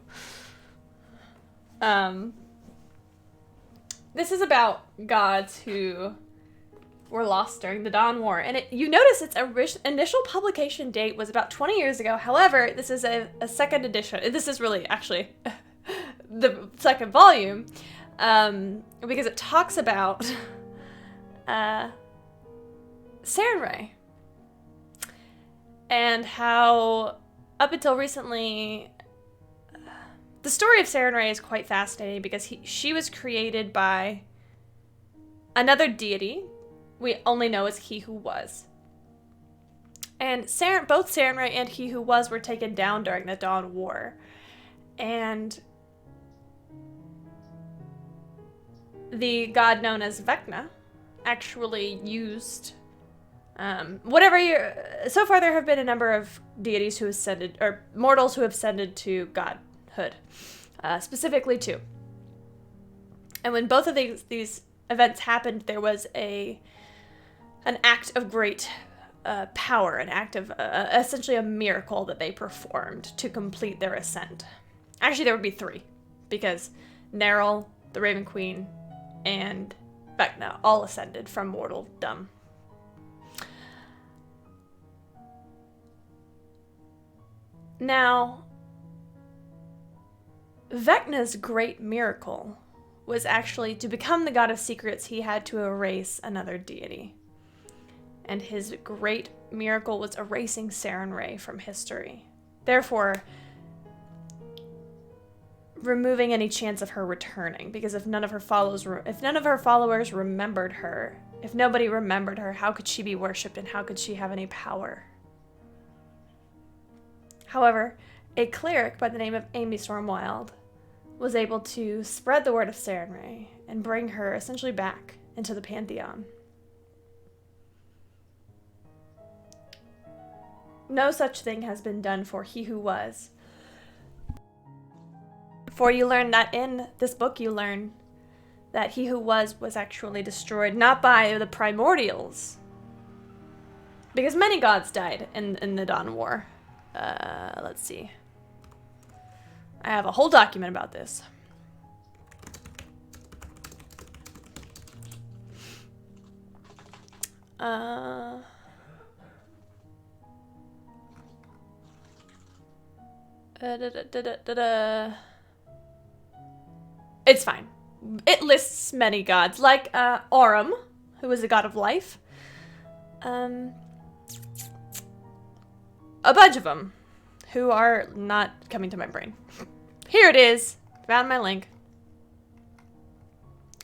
This is about gods who were lost during the Dawn War. And you notice its initial publication date was about 20 years ago. However, this is a second edition. This is really actually the second volume. Because it talks about Sarenrae. And how up until recently, the story of Sarenrae is quite fascinating because she was created by another deity we only know as He Who Was. And both Sarenrae and He Who Was were taken down during the Dawn War. And the god known as Vecna actually used so far there have been a number of deities who ascended, or mortals who have ascended to godhood, specifically 2. And when both of these events happened, there was an act of great power, an act of essentially a miracle that they performed to complete their ascent. Actually, there would be 3, because Neril, the Raven Queen, and Vecna all ascended from mortaldom. Now, Vecna's great miracle was actually to become the god of secrets. He had to erase another deity. And his great miracle was erasing Sarenrae from history. Therefore, removing any chance of her returning, because if none of her followers remembered her, if nobody remembered her, how could she be worshipped and how could she have any power? However, a cleric by the name of Amy Stormwild was able to spread the word of Sarenrae and bring her essentially back into the Pantheon. No such thing has been done for He Who Was. For you learn that in this book, you learn that He Who Was actually destroyed not by the primordials, because many gods died in the Dawn War. Let's see. I have a whole document about this. It's fine. It lists many gods, like Aurum, who is a god of life. A bunch of them, who are not coming to my brain. Here it is. Found my link.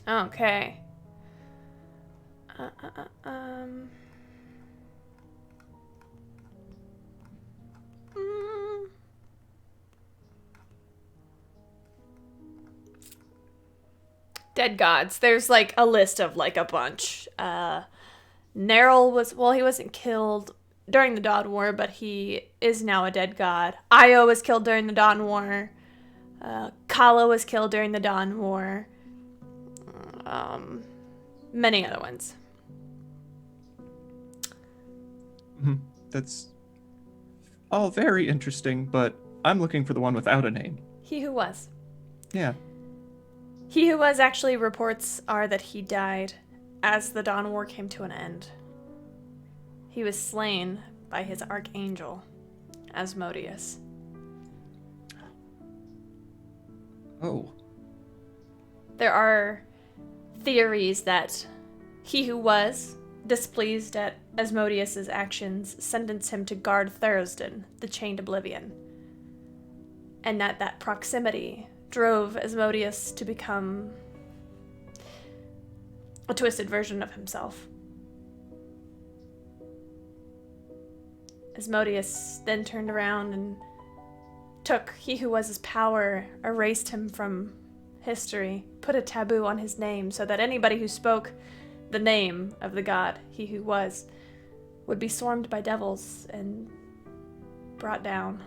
Okay. Dead gods. There's like a list of like a bunch. Nerl was, well, he wasn't killed during the Dawn War, but he is now a dead god. Io was killed during the Dawn War. Kala was killed during the Dawn War. Many other ones. That's all very interesting, but I'm looking for the one without a name. He Who Was. Yeah. He Who Was actually reports are that he died as the Dawn War came to an end. He was slain by his archangel, Asmodeus. Oh. There are theories that He Who Was, displeased at Asmodeus' actions, sentenced him to guard Thursden, the Chained Oblivion. And that proximity drove Asmodeus to become a twisted version of himself. Asmodeus then turned around and took He Who Was his power, erased him from history, put a taboo on his name so that anybody who spoke the name of the god, He Who Was, would be swarmed by devils and brought down.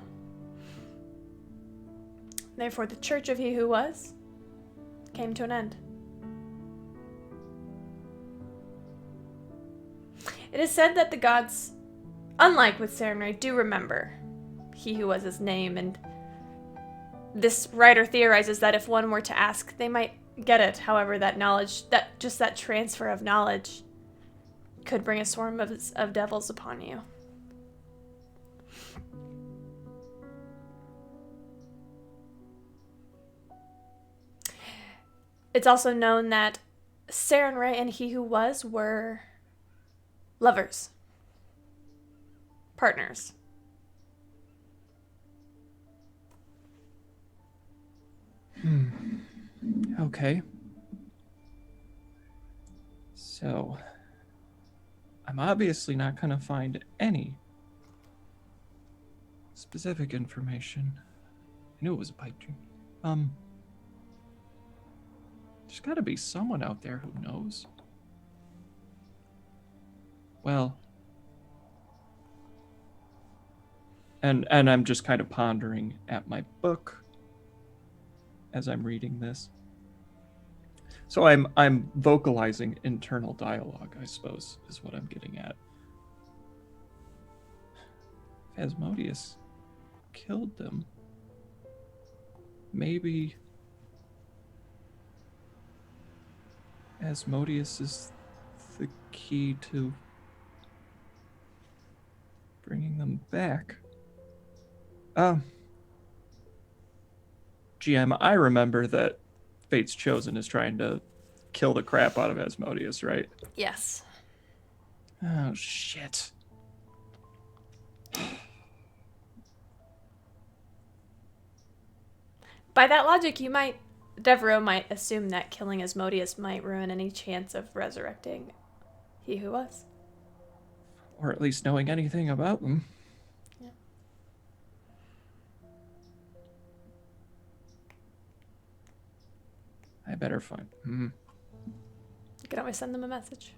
Therefore, the Church of He Who Was came to an end. It is said that the gods, unlike with Sarenrae, do remember He Who Was his name, and this writer theorizes that if one were to ask, they might get it. However, that knowledge, that transfer of knowledge could bring a swarm of devils upon you. It's also known that Sarenrae and He Who Was were lovers, partners. Okay. So, I'm obviously not going to find any specific information. I knew it was a pipe dream. There's got to be someone out there who knows. Well, and I'm just kind of pondering at my book as I'm reading this. So I'm vocalizing internal dialogue, I suppose, is what I'm getting at. If Asmodeus killed them, maybe Asmodeus is the key to bringing them back. GM, I remember that Fate's Chosen is trying to kill the crap out of Asmodeus, right? Yes. Oh, shit. By that logic, Devereaux might assume that killing Asmodeus might ruin any chance of resurrecting he who was. Or at least knowing anything about them. Yeah. I better find. You can always send them a message.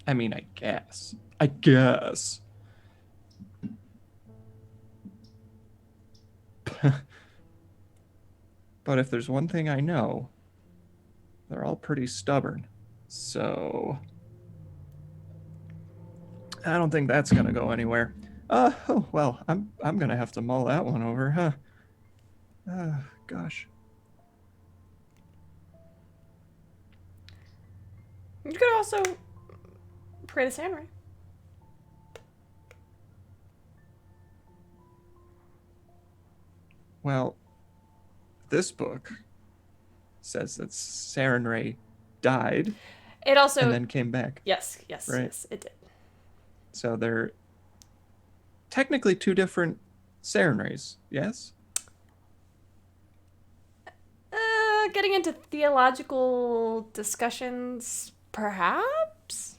I mean, I guess. But if there's one thing I know, they're all pretty stubborn. So I don't think that's gonna go anywhere. Oh well, I'm gonna have to mull that one over, huh? Gosh. You could also pray to Sanray. Well, this book says that Sarenrae died It also and then came back. yes, Right. yes, it did. So they're technically two different Sarenraes, yes? Getting into theological discussions, perhaps?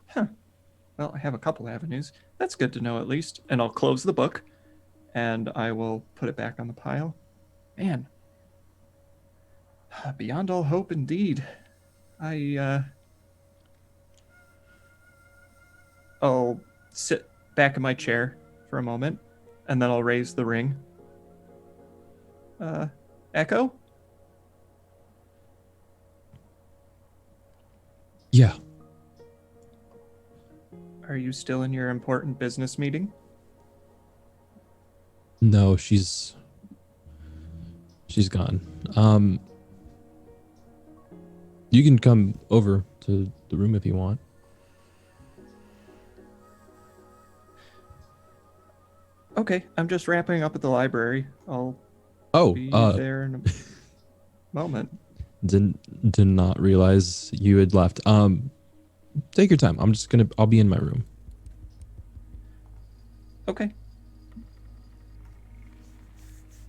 Huh. Well, I have a couple avenues. That's good to know at least. And I'll close the book and I will put it back on the pile. Man. Beyond all hope indeed. I'll sit back in my chair for a moment and then I'll raise the ring. Echo? Yeah. Are you still in your important business meeting? No, she's gone. You can come over to the room if you want. Okay, I'm just wrapping up at the library. I'll Oh, be there in a moment. did not realize you had left. Take your time. I'll be in my room. Okay.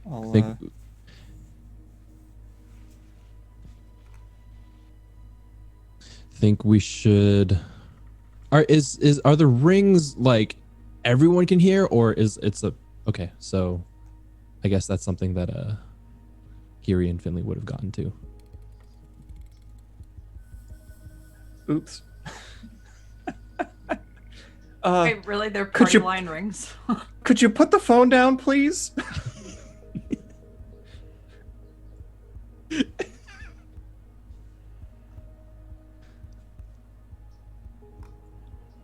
I'll think we should. Are the rings like everyone can hear, or okay? So, I guess that's something that Kiri and Finley would have gotten to. Oops. Wait, really? They're could party you- line rings. Could you put the phone down, please?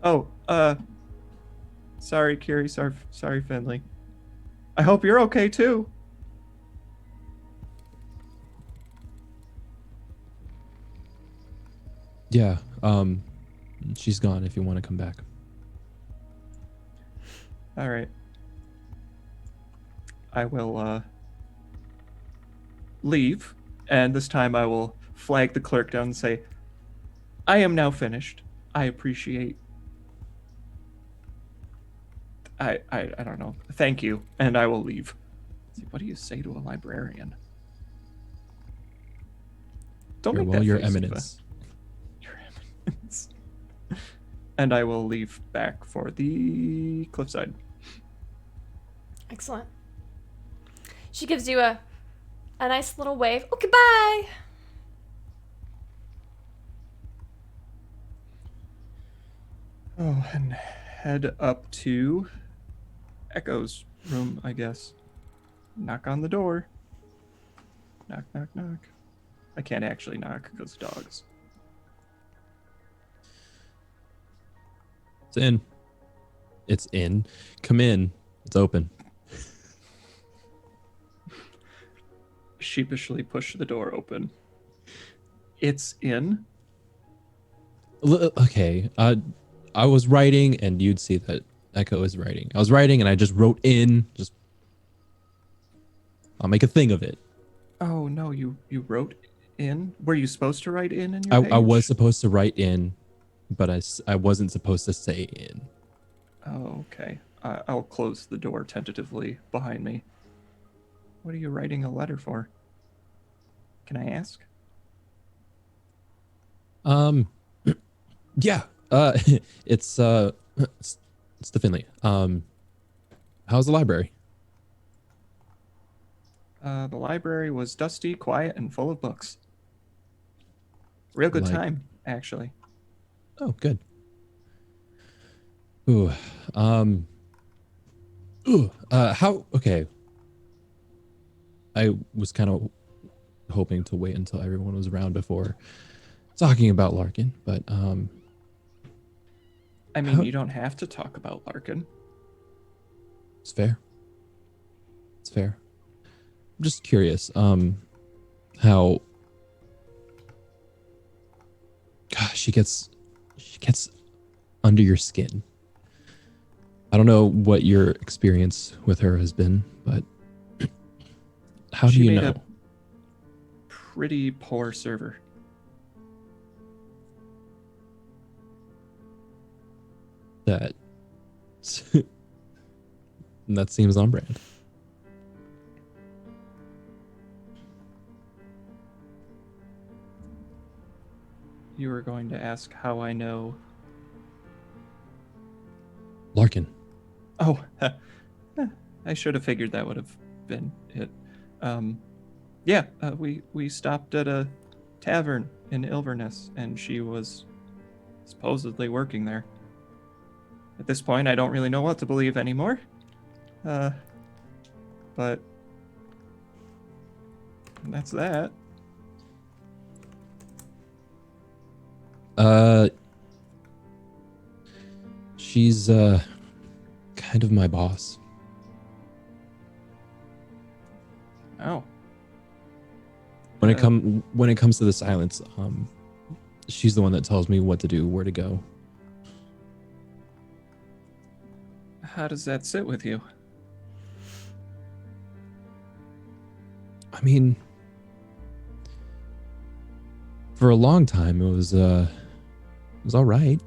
Oh, sorry, Kiri. Sorry, Finley. I hope you're okay too. Yeah. She's gone. If you want to come back. All right. I will leave, and this time I will flag the clerk down and say, "I am now finished. I appreciate. I don't know. Thank you," and I will leave. Let's see, what do you say to a librarian? Don't make that Your face, Eva. Eminence. Your Eminence. And I will leave back for the cliffside. Excellent. She gives you a nice little wave. Okay, bye. Oh, and head up to Echo's room, I guess. Knock on the door. Knock, knock, knock. I can't actually knock because dogs. It's in. It's in. Come in. It's open. Sheepishly push the door open. It's in. Okay. I was writing, and you'd see that Echo is writing. I was writing, and I just wrote in. I'll make a thing of it. Oh no, you wrote in? Were you supposed to write in your page? I was supposed to write in, but I wasn't supposed to say in. Oh, okay. I'll close the door tentatively behind me. What are you writing a letter for? Can I ask? Yeah. It's it's the Finley. How's the library? The library was dusty, quiet, and full of books. Real good Like- time, actually. Oh, good. Ooh. How? Okay. I was kind of hoping to wait until everyone was around before talking about Larkin, but I mean, How- you don't have to talk about Larkin. it's fair. It's fair. I'm just curious, how gosh, she gets under your skin. I don't know what your experience with her has been, but how do She you made know? a pretty poor server. That that seems on brand. You were going to ask how I know. Larkin. Oh, I should have figured that would have been it. Yeah, we stopped at a tavern in Ilverness, and she was supposedly working there. At this point, I don't really know what to believe anymore. But that's that. She's kind of my boss. Oh, When it comes to the silence, she's the one that tells me what to do, where to go. how does that sit with you? I mean, for a long time, it was all right.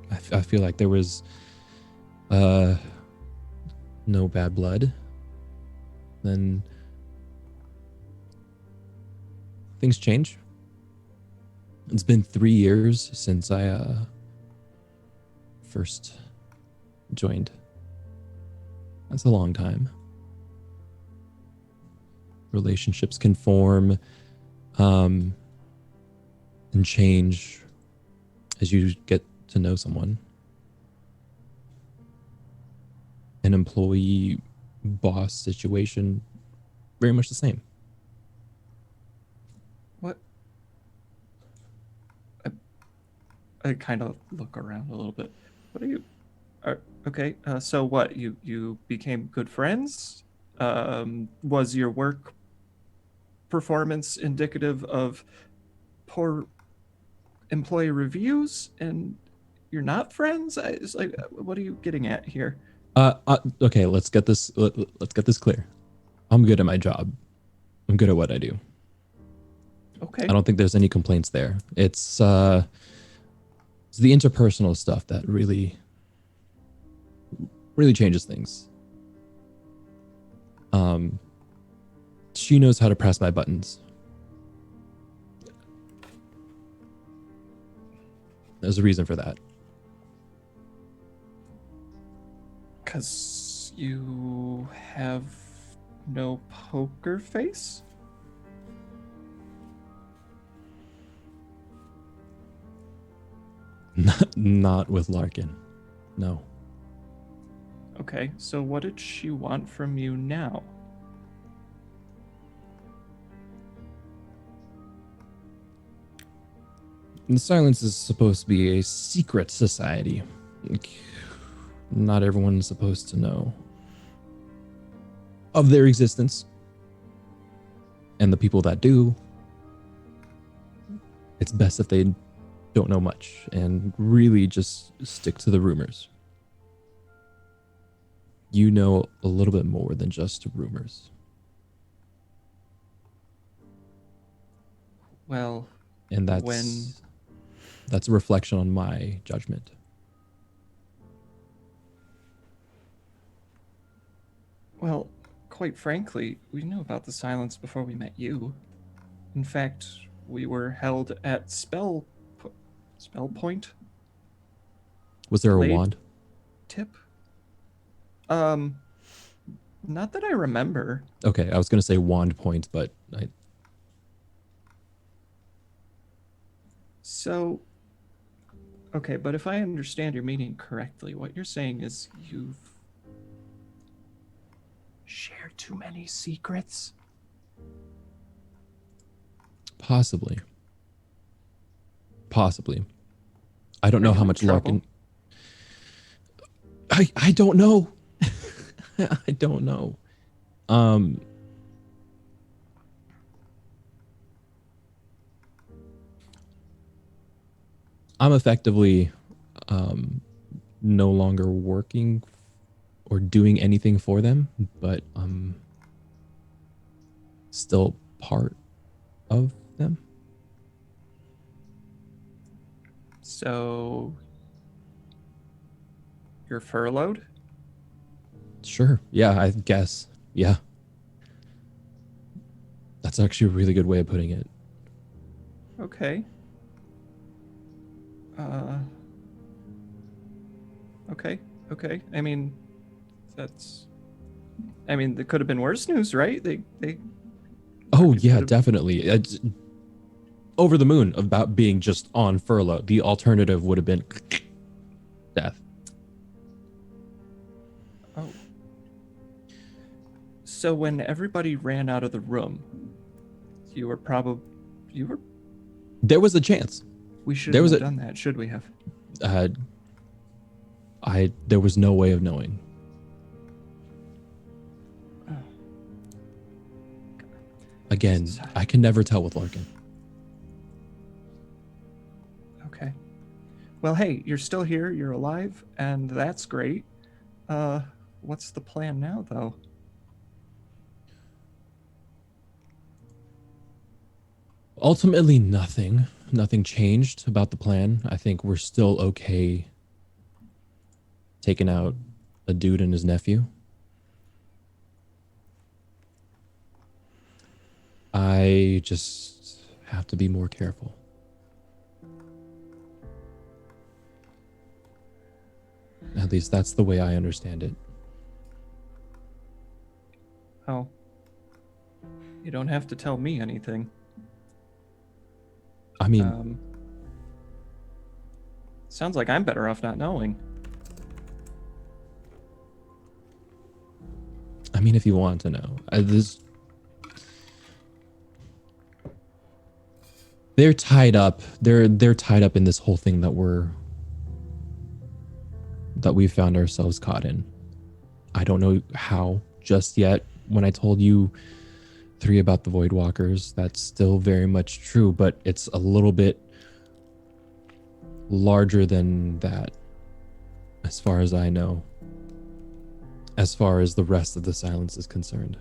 I feel like there was no bad blood. Then things change. It's been 3 years since I first joined. That's a long time. Relationships can form and change as you get to know someone. An employee boss situation, very much the same. What? I kind of look around a little bit. What are you? Okay. So what? You became good friends? Was your work performance indicative of poor employee reviews, and you're not friends? It's like, what are you getting at here? Okay, let's get this clear. I'm good at my job. I'm good at what I do. Okay. I don't think there's any complaints there. It's the interpersonal stuff that really changes things. She knows how to press my buttons. There's a reason for that. Because you have no poker face? Not with Larkin. No. Okay, so what did she want from you now? The Silence is supposed to be a secret society. Like, not everyone is supposed to know of their existence. And the people that do, it's best if they don't know much and really just stick to the rumors. You know a little bit more than just rumors. Well, And that's when That's a reflection on my judgment. Well, quite frankly, we knew about the silence before we met you. In fact, we were held at spell point Was there a Blade? wand? tip. Not that I remember. Okay, I was going to say wand point, but So, okay, but if I understand your meaning correctly, what you're saying is you've shared too many secrets. possibly. I don't know Are how you in much trouble? Larkin. I don't know. I don't know. I'm effectively no longer working or doing anything for them, but I'm still part of them. So, you're furloughed? Sure. Yeah, I guess. Yeah. That's actually a really good way of putting it. Okay. Okay. I mean, there could have been worse news, right? They Oh, It yeah, could've- definitely. It's over the moon about being just on furlough. The alternative would have been death. Oh. So when everybody ran out of the room, you were There was a chance. we shouldn't There was have a- done that, should we have? There was no way of knowing. Again, I can never tell with Larkin. Okay. Well, hey, you're still here, you're alive, and that's great. What's the plan now, though? Ultimately, nothing. Nothing changed about the plan. I think we're still okay taking out a dude and his nephew. I just have to be more careful. At least that's the way I understand it. Oh. You don't have to tell me anything. I mean, Sounds like I'm better off not knowing. if you want to know, they're tied up. They're tied up in this whole thing that we found ourselves caught in. I don't know how just yet. When I told you 3 about the Void Walkers, that's still very much true, but it's a little bit larger than that, as far as I know, as far as the rest of the Silence is concerned.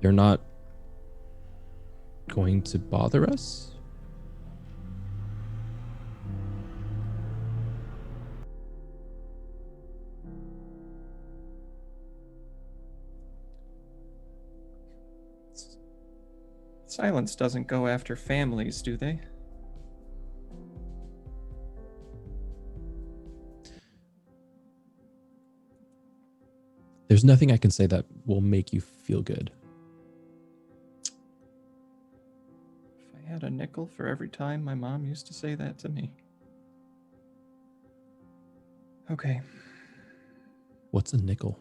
They're not going to bother us? Silence doesn't go after families, do they? There's nothing I can say that will make you feel good. If I had a nickel for every time my mom used to say that to me. Okay. What's a nickel?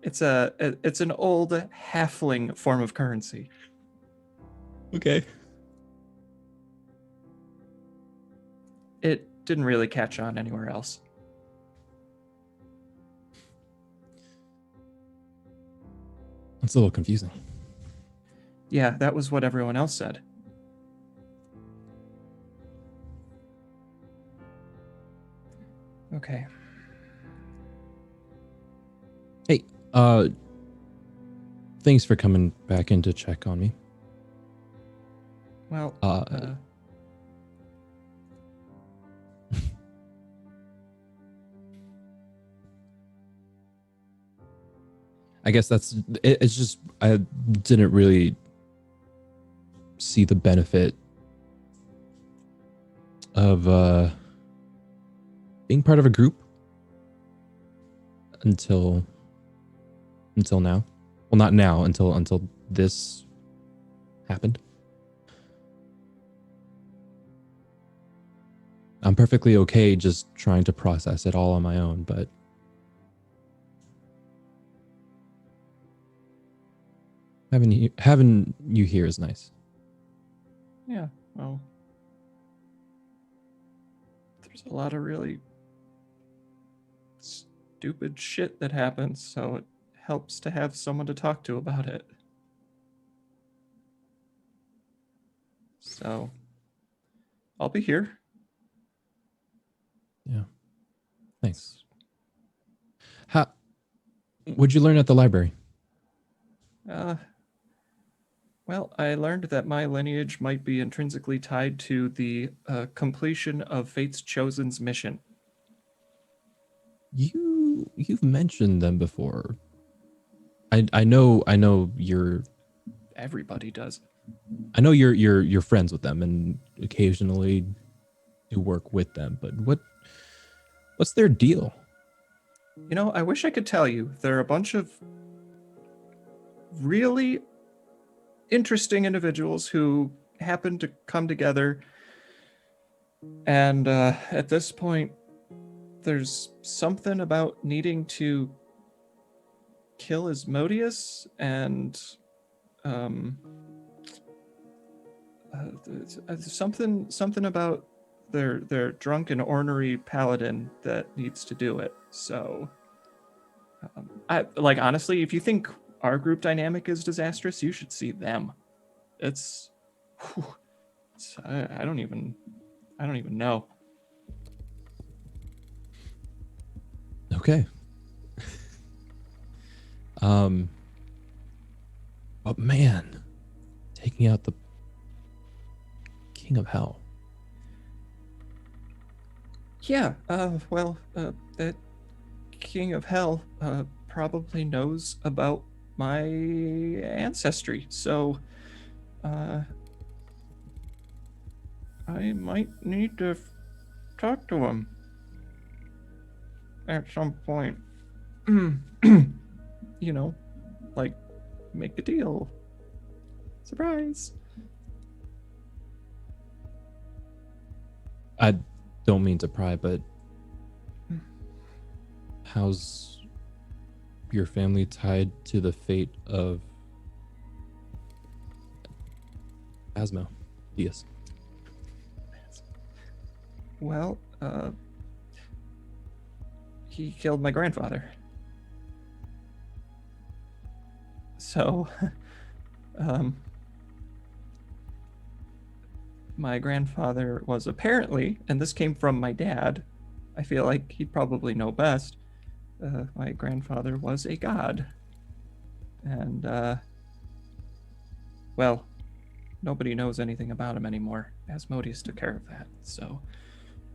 It's an old halfling form of currency. Okay. It didn't really catch on anywhere else. That's a little confusing. Yeah, that was what everyone else said. Okay. Hey, Uh, thanks for coming back in to check on me. Well, I guess that's it, it's just I didn't really see the benefit of being part of a group until now. Well, not now, until this happened. I'm perfectly okay just trying to process it all on my own, but having you here is nice. yeah, well, there's a lot of really stupid shit that happens, so it helps to have someone to talk to about it. So, I'll be here. Yeah. Thanks. What'd you learn at the library? Well, I learned that my lineage might be intrinsically tied to the completion of Fate's Chosen's mission. You've mentioned them before. I know you're Everybody does. I know you're friends with them and occasionally do work with them, but what's their deal? You know, I wish I could tell you. They're a bunch of really interesting individuals who happen to come together, and at this point, there's something about needing to kill Asmodeus, and something about their drunken, ornery paladin that needs to do it. So, I like honestly, if you think our group dynamic is disastrous, you should see them. It's I don't even know. Okay. But man, taking out the King of Hell. Yeah, well, that King of Hell probably knows about my ancestry, so I might need to talk to him at some point. You know, like, make a deal. Surprise. I don't mean to pry, but how's your family tied to the fate of Asmodeus? Well, he killed my grandfather. So, my grandfather was apparently, and this came from my dad, I feel like he'd probably know best, my grandfather was a god. And, well, nobody knows anything about him anymore. Asmodeus took care of that, so,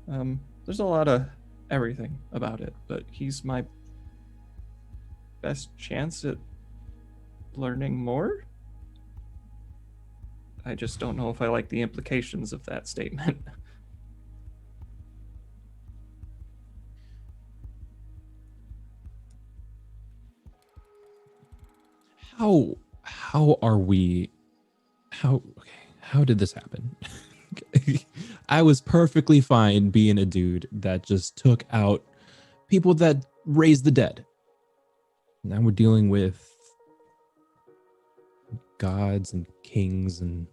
there's a lot of everything about it, but he's my best chance at learning more. I just don't know if I like the implications of that statement. How are we how did this happen? I was perfectly fine being a dude that just took out people that raised the dead. Now we're dealing with gods and kings and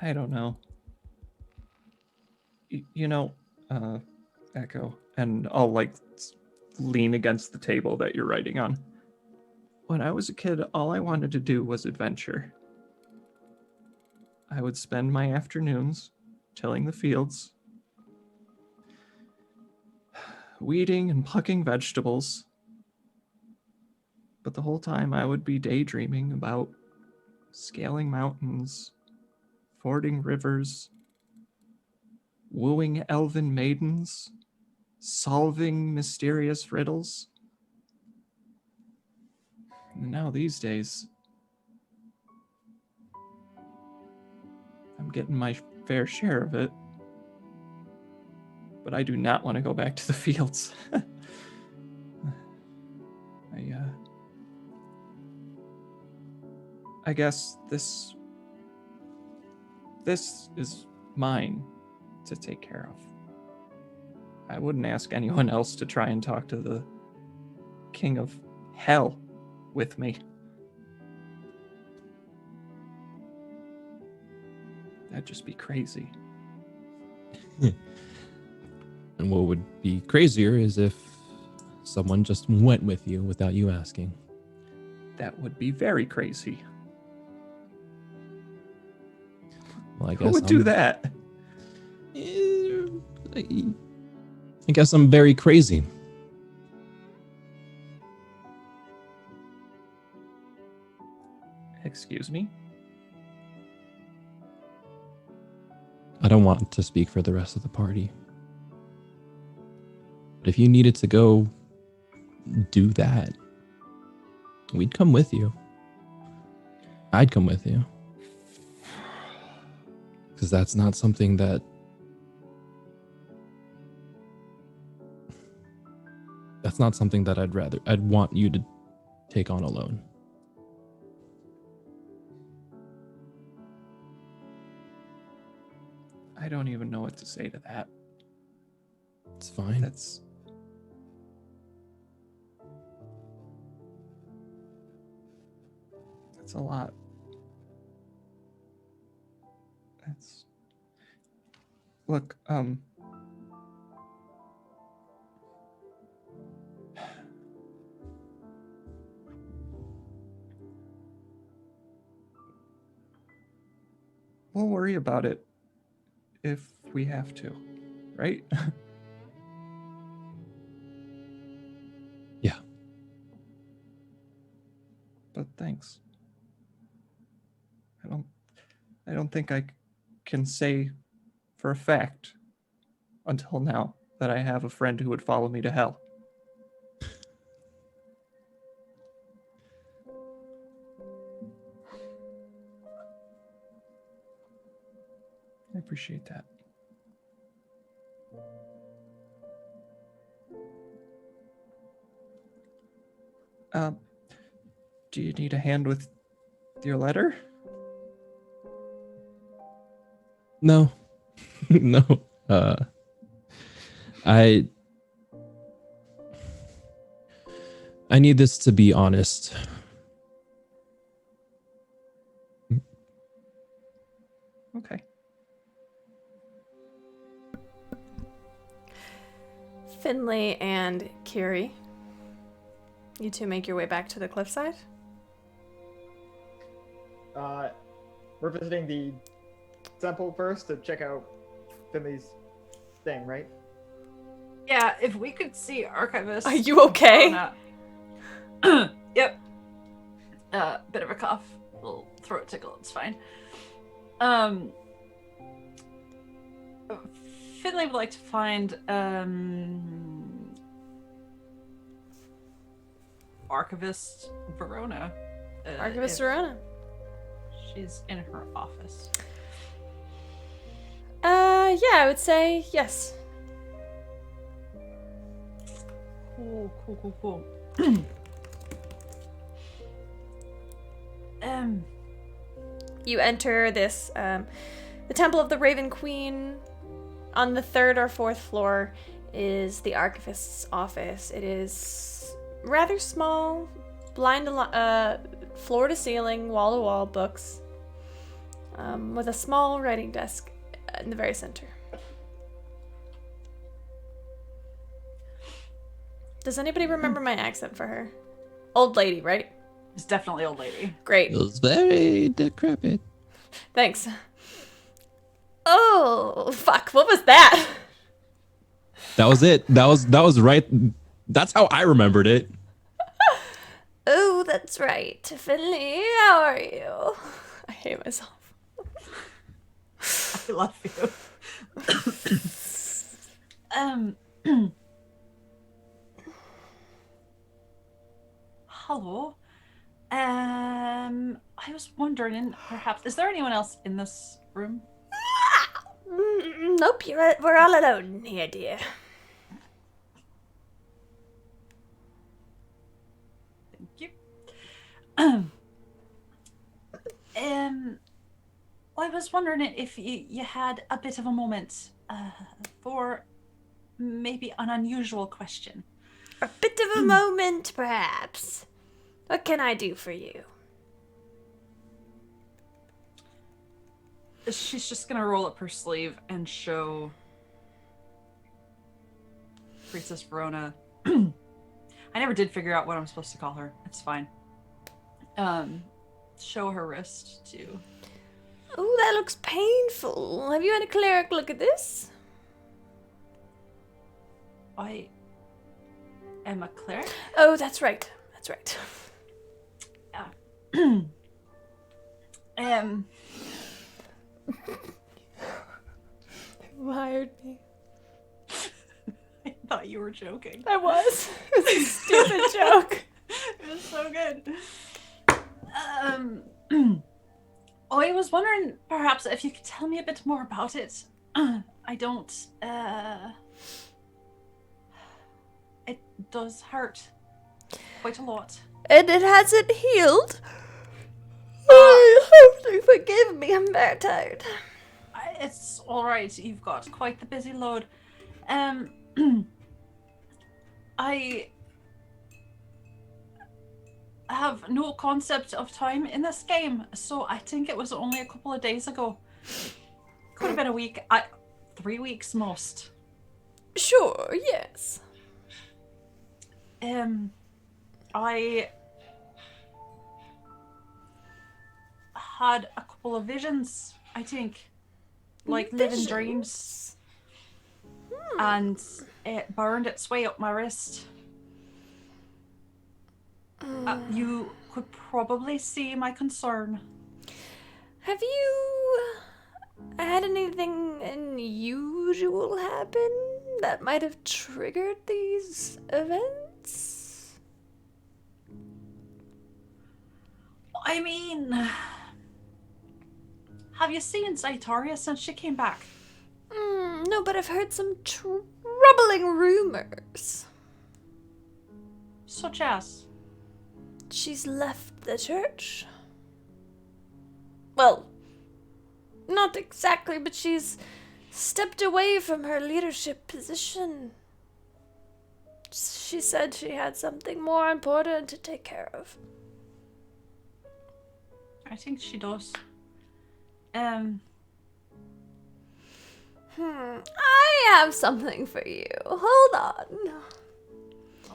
I don't know. You know, Echo, and I'll like lean against the table that you're writing on. When I was a kid, all I wanted to do was adventure. I would spend my afternoons tilling the fields, weeding and plucking vegetables. But the whole time I would be daydreaming about scaling mountains, fording rivers, wooing elven maidens, solving mysterious riddles. And now these days, I'm getting my fair share of it. But I do not want to go back to the fields. I guess this is mine to take care of. I wouldn't ask anyone else to try and talk to the King of Hell with me. That'd just be crazy. And what would be crazier is if someone just went with you without you asking. That would be very crazy. Well, I guess Who would do that? I guess I'm very crazy. Excuse me? I don't want to speak for the rest of the party. But if you needed to go do that, we'd come with you. I'd come with you. Because that's not something that I'd want you to take on alone. I don't even know what to say to that. It's fine. That's a lot. Look, we'll worry about it if we have to, right? Yeah. But thanks. I don't think I can say for a fact until now that I have a friend who would follow me to hell. I appreciate that. Do you need a hand with your letter? No. No. I need this to be honest. Okay. Finley and Kiri, you two make your way back to the cliffside. We're visiting the temple first to check out Finley's thing, right? Yeah, if we could see Archivist. Are you okay? Yep. Bit of a cough, little throat tickle. It's fine. Finley would like to find Archivist Verona. Archivist if Verona. She's in her office. Yeah, I would say yes. Cool. You enter this, the Temple of the Raven Queen. On the 3rd or 4th floor is the Archivist's office. It is rather small, floor to ceiling, wall to wall books, with a small writing desk in the very center. Does anybody remember my accent for her? Old lady, right? It's definitely old lady. Great. It was very decrepit. Thanks. Oh, fuck. What was that? That was it. That was right. That's how I remembered it. Oh, that's right. Finley, how are you? I hate myself. I love you. Hello. I was wondering, perhaps, is there anyone else in this room? Nope, we're all alone here, dear. Thank you. I was wondering if you had a bit of a moment for maybe an unusual question. A bit of a moment, perhaps. What can I do for you? She's just gonna roll up her sleeve and show Princess Verona. I never did figure out what I'm supposed to call her. It's fine. Show her wrist too. Oh, that looks painful. Have you had a cleric look at this? I am a cleric. Oh, that's right. That's right. Who hired me? I thought you were joking. I was. It was a stupid joke. It was so good. I was wondering, perhaps, if you could tell me a bit more about it. I don't, it does hurt quite a lot. And it hasn't healed? I hope you forgive me. I'm very tired. It's alright, you've got quite the busy load. I have no concept of time in this game, so I think it was only a couple of days ago. Could have been a week. 3 weeks most. Sure, yes. I had a couple of visions, I think. Like living dreams. And it burned its way up my wrist. You could probably see my concern. Have you had anything unusual happen that might have triggered these events? I mean, have you seen Zaitaria since she came back? No, but I've heard some troubling rumors. Such as? She's left the church. Well, not exactly, but she's stepped away from her leadership position. She said she had something more important to take care of. I think she does. I have something for you. Hold on.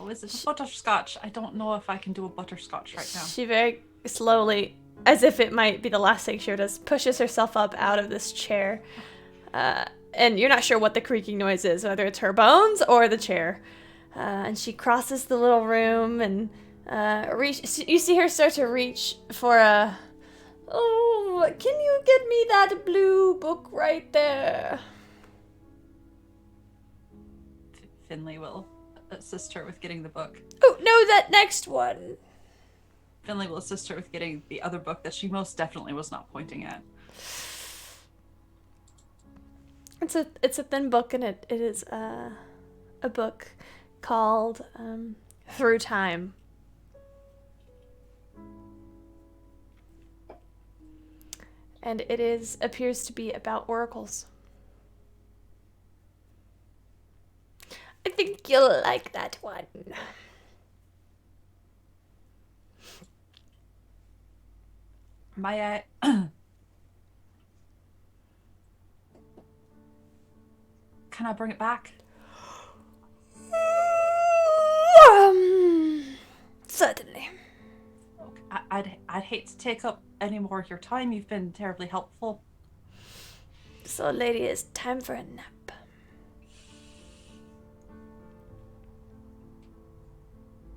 Oh, is it butterscotch? I don't know if I can do a butterscotch right now. She very slowly, as if it might be the last thing she does, pushes herself up out of this chair. And you're not sure what the creaking noise is, whether it's her bones or the chair. And she crosses the little room and you see her start to reach for a... Oh, can you get me that blue book right there? Finley will assist her with getting the book. Oh, no, that next one. Finley will assist her with getting the other book that she most definitely was not pointing at. It's a thin book, and it is a book called Through Time. And it appears to be about oracles. I think you'll like that one. May I... Can I bring it back? Certainly. Okay. I'd hate to take up any more of your time. You've been terribly helpful. So, lady, it's time for a nap.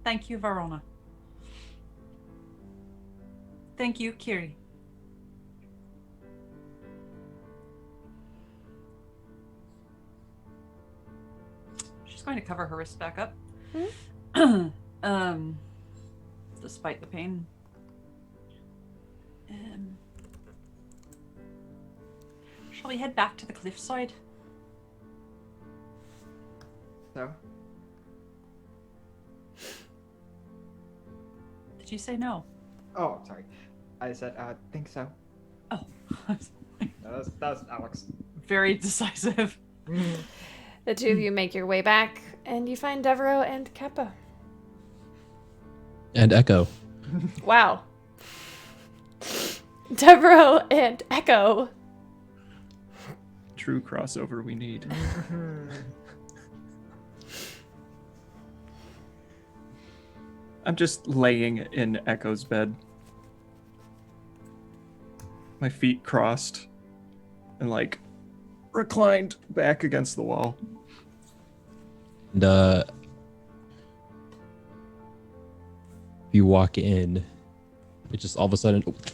Thank you, Verona. Thank you, Kiri. She's going to cover her wrist back up. Despite the pain. Shall we head back to the cliffside? So, Did you say no? oh, sorry. I said, think so. Oh, No, that was Alex. very decisive. The two of you make your way back, and you find Devereaux and Kappa. And Echo. Wow. Devereaux and Echo. True crossover we need. I'm just laying in Echo's bed. My feet crossed and like reclined back against the wall. And you walk in, it just all of a sudden, What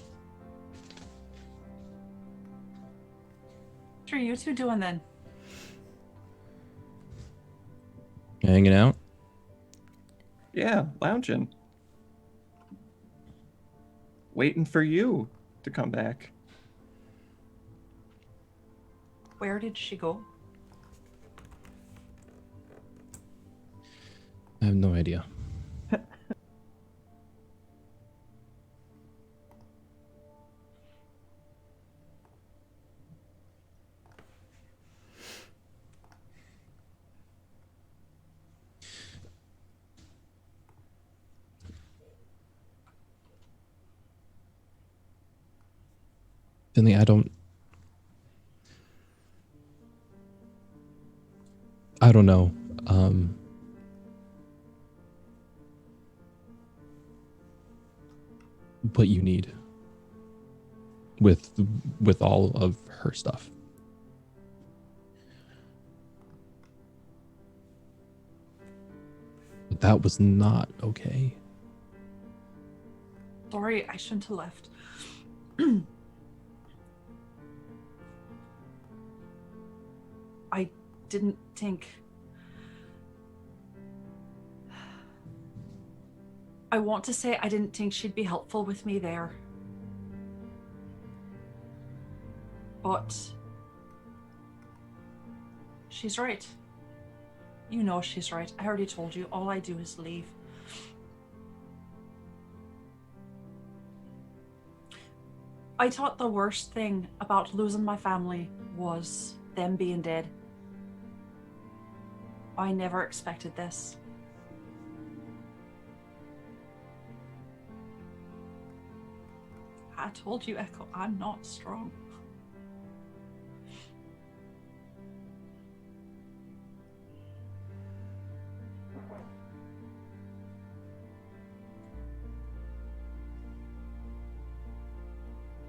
are you two doing then? hanging out. Yeah, lounging. Waiting for you to come back. Where did she go? I have no idea. Finley, I don't know. What you need with all of her stuff. But that was not okay. Sorry, I shouldn't have left. I didn't think... I want to say I didn't think she'd be helpful with me there. But... she's right. You know she's right. I already told you. All I do is leave. I thought the worst thing about losing my family was them being dead. I never expected this. I told you, Echo, I'm not strong.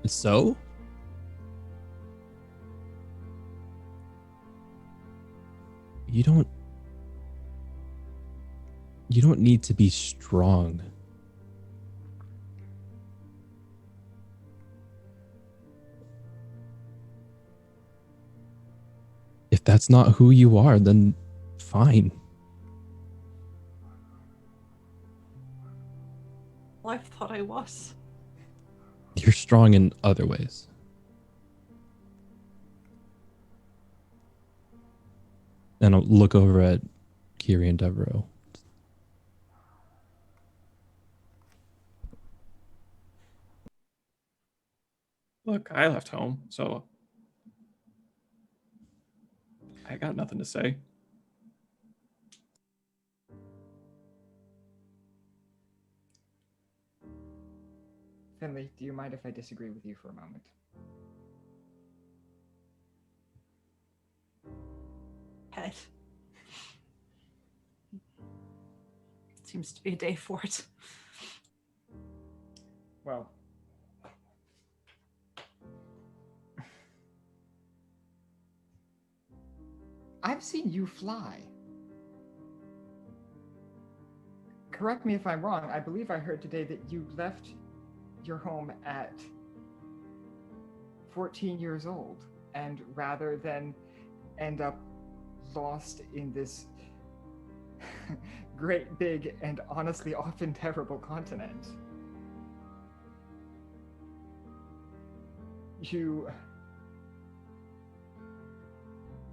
So? You don't need to be strong. If that's not who you are, then fine. Well, I thought I was. You're strong in other ways. And I'll look over at Kiri and Devereaux. Look, I left home, so I got nothing to say. Finley, do you mind if I disagree with you for a moment? Head. Seems to be a day for it. Well, I've seen you fly. Correct me if I'm wrong. I believe I heard today that you left your home at 14 years old, and rather than end up lost in this great big and honestly often terrible continent, you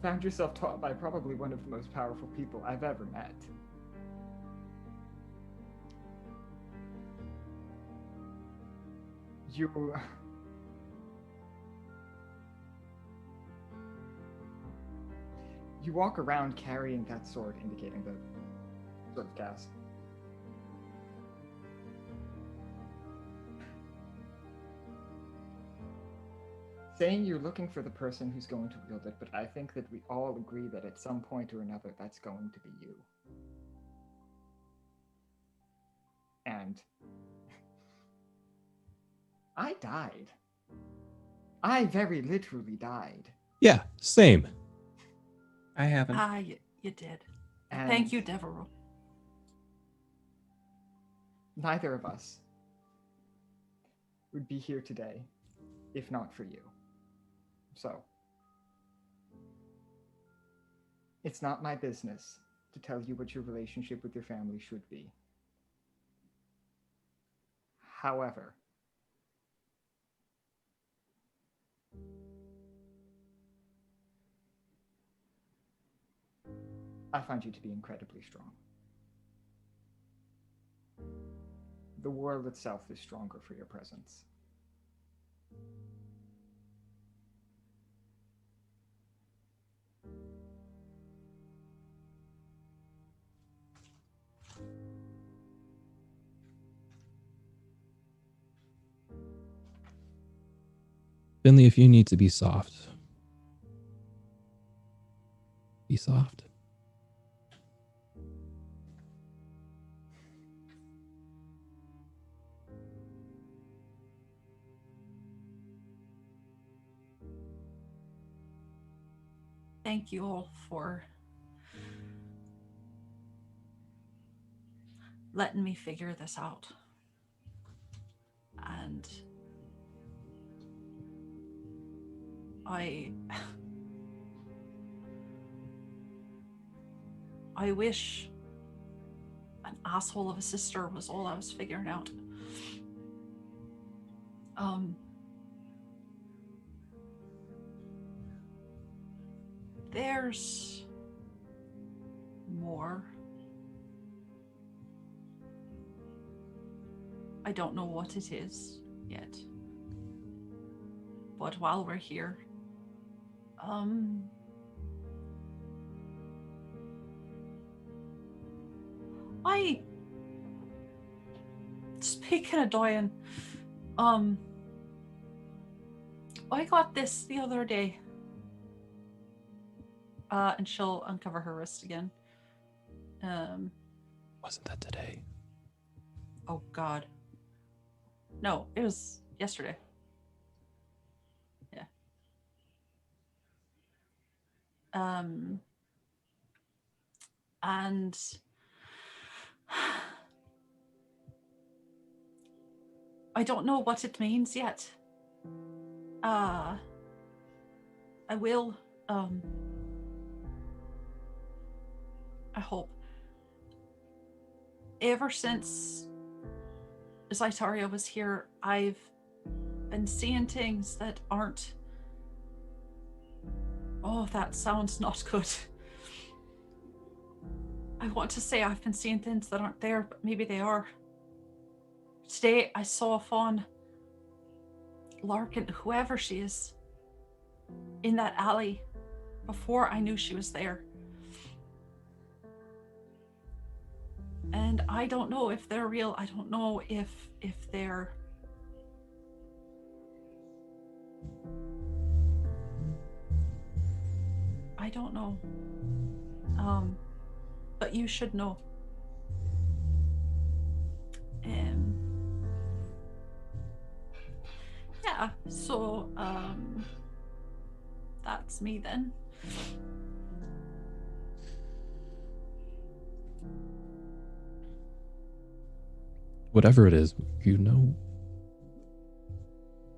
found yourself taught by probably one of the most powerful people I've ever met. You walk around carrying that sword, indicating the sword of Cass. Saying you're looking for the person who's going to wield it, but I think that we all agree that at some point or another that's going to be you. And I died. I very literally died. Yeah, same. I haven't. You did. And Thank you, Devereaux. neither of us would be here today if not for you. So, it's not my business to tell you what your relationship with your family should be. However, I find you to be incredibly strong. The world itself is stronger for your presence. Finley, if you need to be soft, be soft. Thank you all for letting me figure this out. And I wish an asshole of a sister was all I was figuring out. There's more. I don't know what it is yet. But while we're here, speaking of Doyen, I got this the other day. And she'll uncover her wrist again. Wasn't that today? Oh God. No, it was yesterday. Yeah. And I don't know what it means yet. I will, I hope. Ever since Zaitaria was here, I've been seeing things that aren't... Oh, that sounds not good. I want to say I've been seeing things that aren't there, but maybe they are. Today, I saw Fawn Larkin, whoever she is, in that alley before I knew she was there. And I don't know if they're real. I don't know if they're... I don't know. But you should know. Yeah, so that's me then. whatever it is, you know,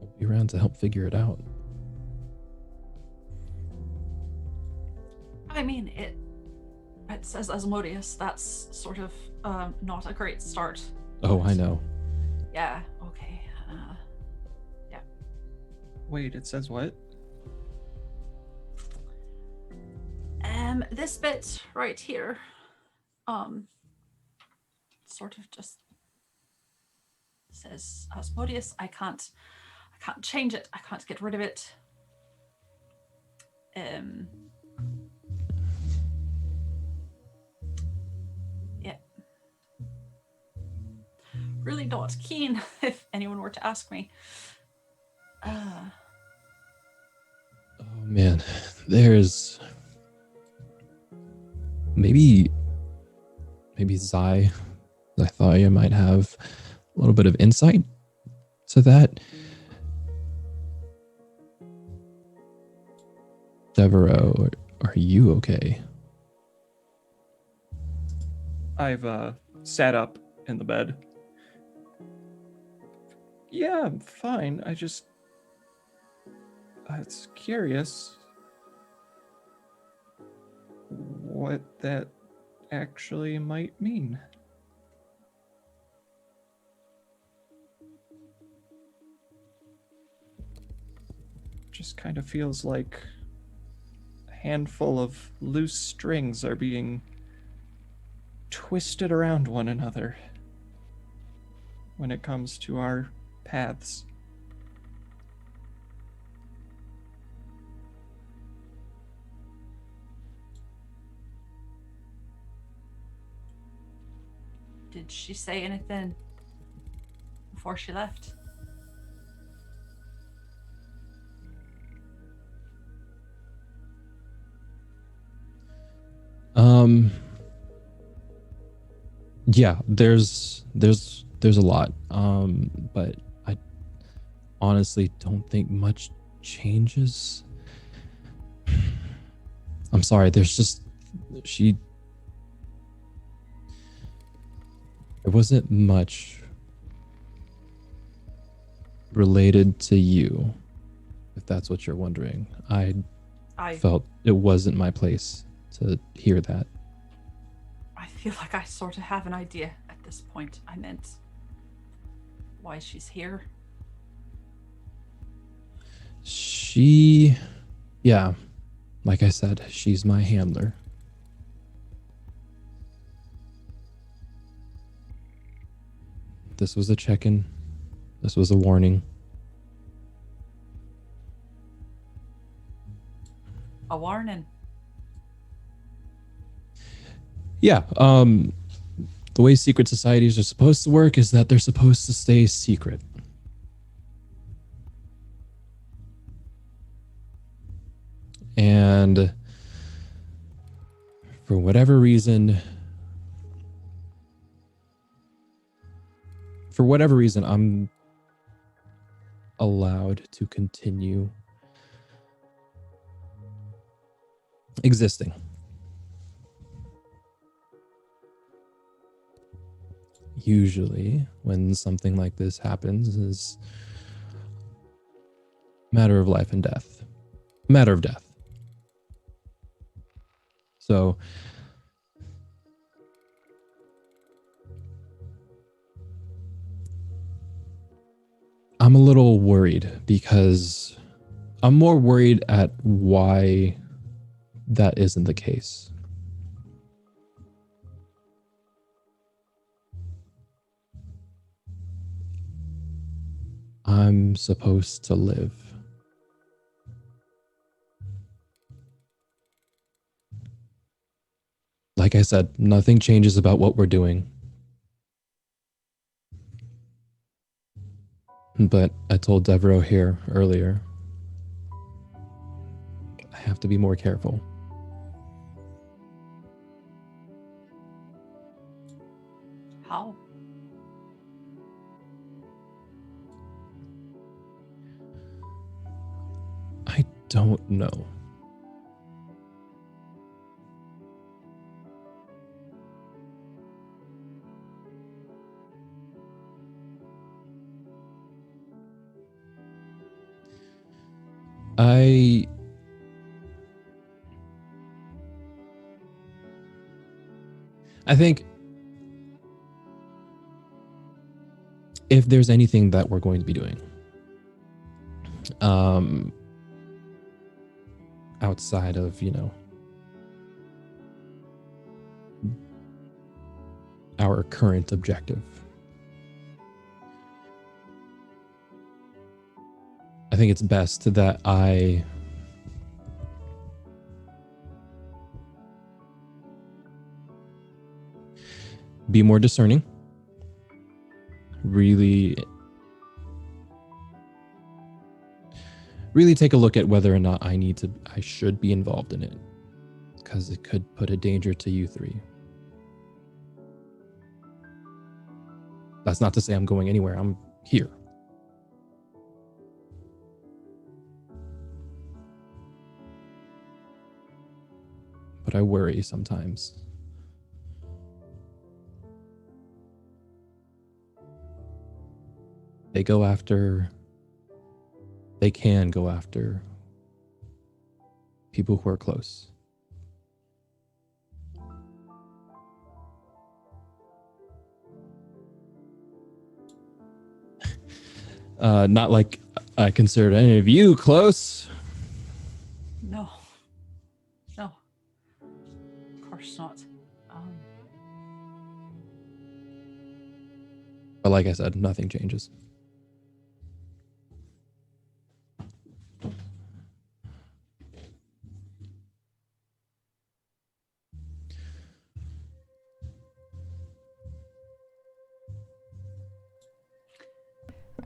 I'll be around to help figure it out. I mean, it says Asmodeus. That's sort of not a great start. Oh, I know. Yeah, okay. Yeah. Wait, it says what? This bit right here, sort of just says Asmodeus. I can't change it. I can't get rid of it. Yeah. Really not keen, if anyone were to ask me. Oh man, there's maybe Zythia might have a little bit of insight to that. Devereaux, are you okay? I've sat up in the bed. Yeah, I'm fine. I just... it's curious what that actually might mean. Just kind of feels like a handful of loose strings are being twisted around one another when it comes to our paths. Did she say anything before she left? Yeah, there's a lot. But I honestly don't think much changes. I'm sorry, there wasn't much related to you, if that's what you're wondering. I felt it wasn't my place to hear that. I feel like I sort of have an idea at this point. I meant why she's here. Yeah, like I said, she's my handler. This was a check-in. This was a warning. A warning. Yeah, the way secret societies are supposed to work is that they're supposed to stay secret. And for whatever reason, I'm allowed to continue existing. Usually, when something like this happens, is a matter of life and death. A matter of death. So, I'm a little worried because I'm more worried at why that isn't the case. I'm supposed to live. Like I said, nothing changes about what we're doing. But I told Devereaux here earlier, I have to be more careful. How? I don't know. I think if there's anything that we're going to be doing, outside of, our current objective, I think it's best that I be more discerning, really take a look at whether or not I should be involved in it, because it could put a danger to you three. That's not to say I'm going anywhere. I'm here. But I worry sometimes. They can go after people who are close. Not like I considered any of you close. No. No. Of course not. But like I said, nothing changes.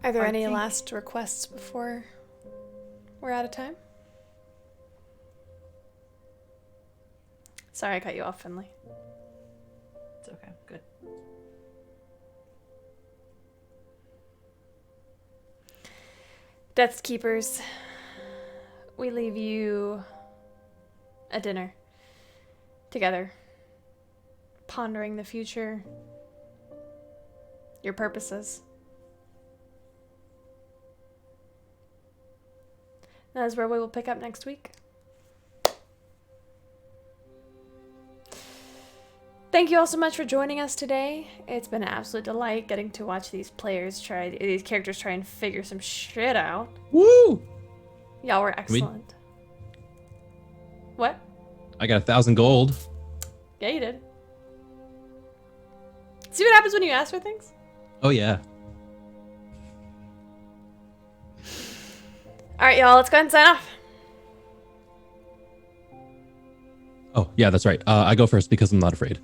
Are there I any think- last requests before we're out of time? Sorry I cut you off, Finley. It's okay. Good. Death Keepers, we leave you a dinner together, pondering the future, your purposes. That is where we will pick up next week. Thank you all so much for joining us today. It's been an absolute delight getting to watch these characters try and figure some shit out. Woo! Y'all were excellent. What? I got 1,000 gold. Yeah, you did. See what happens when you ask for things? Oh yeah. All right, y'all, let's go ahead and sign off. Oh yeah, that's right. I go first because I'm not afraid.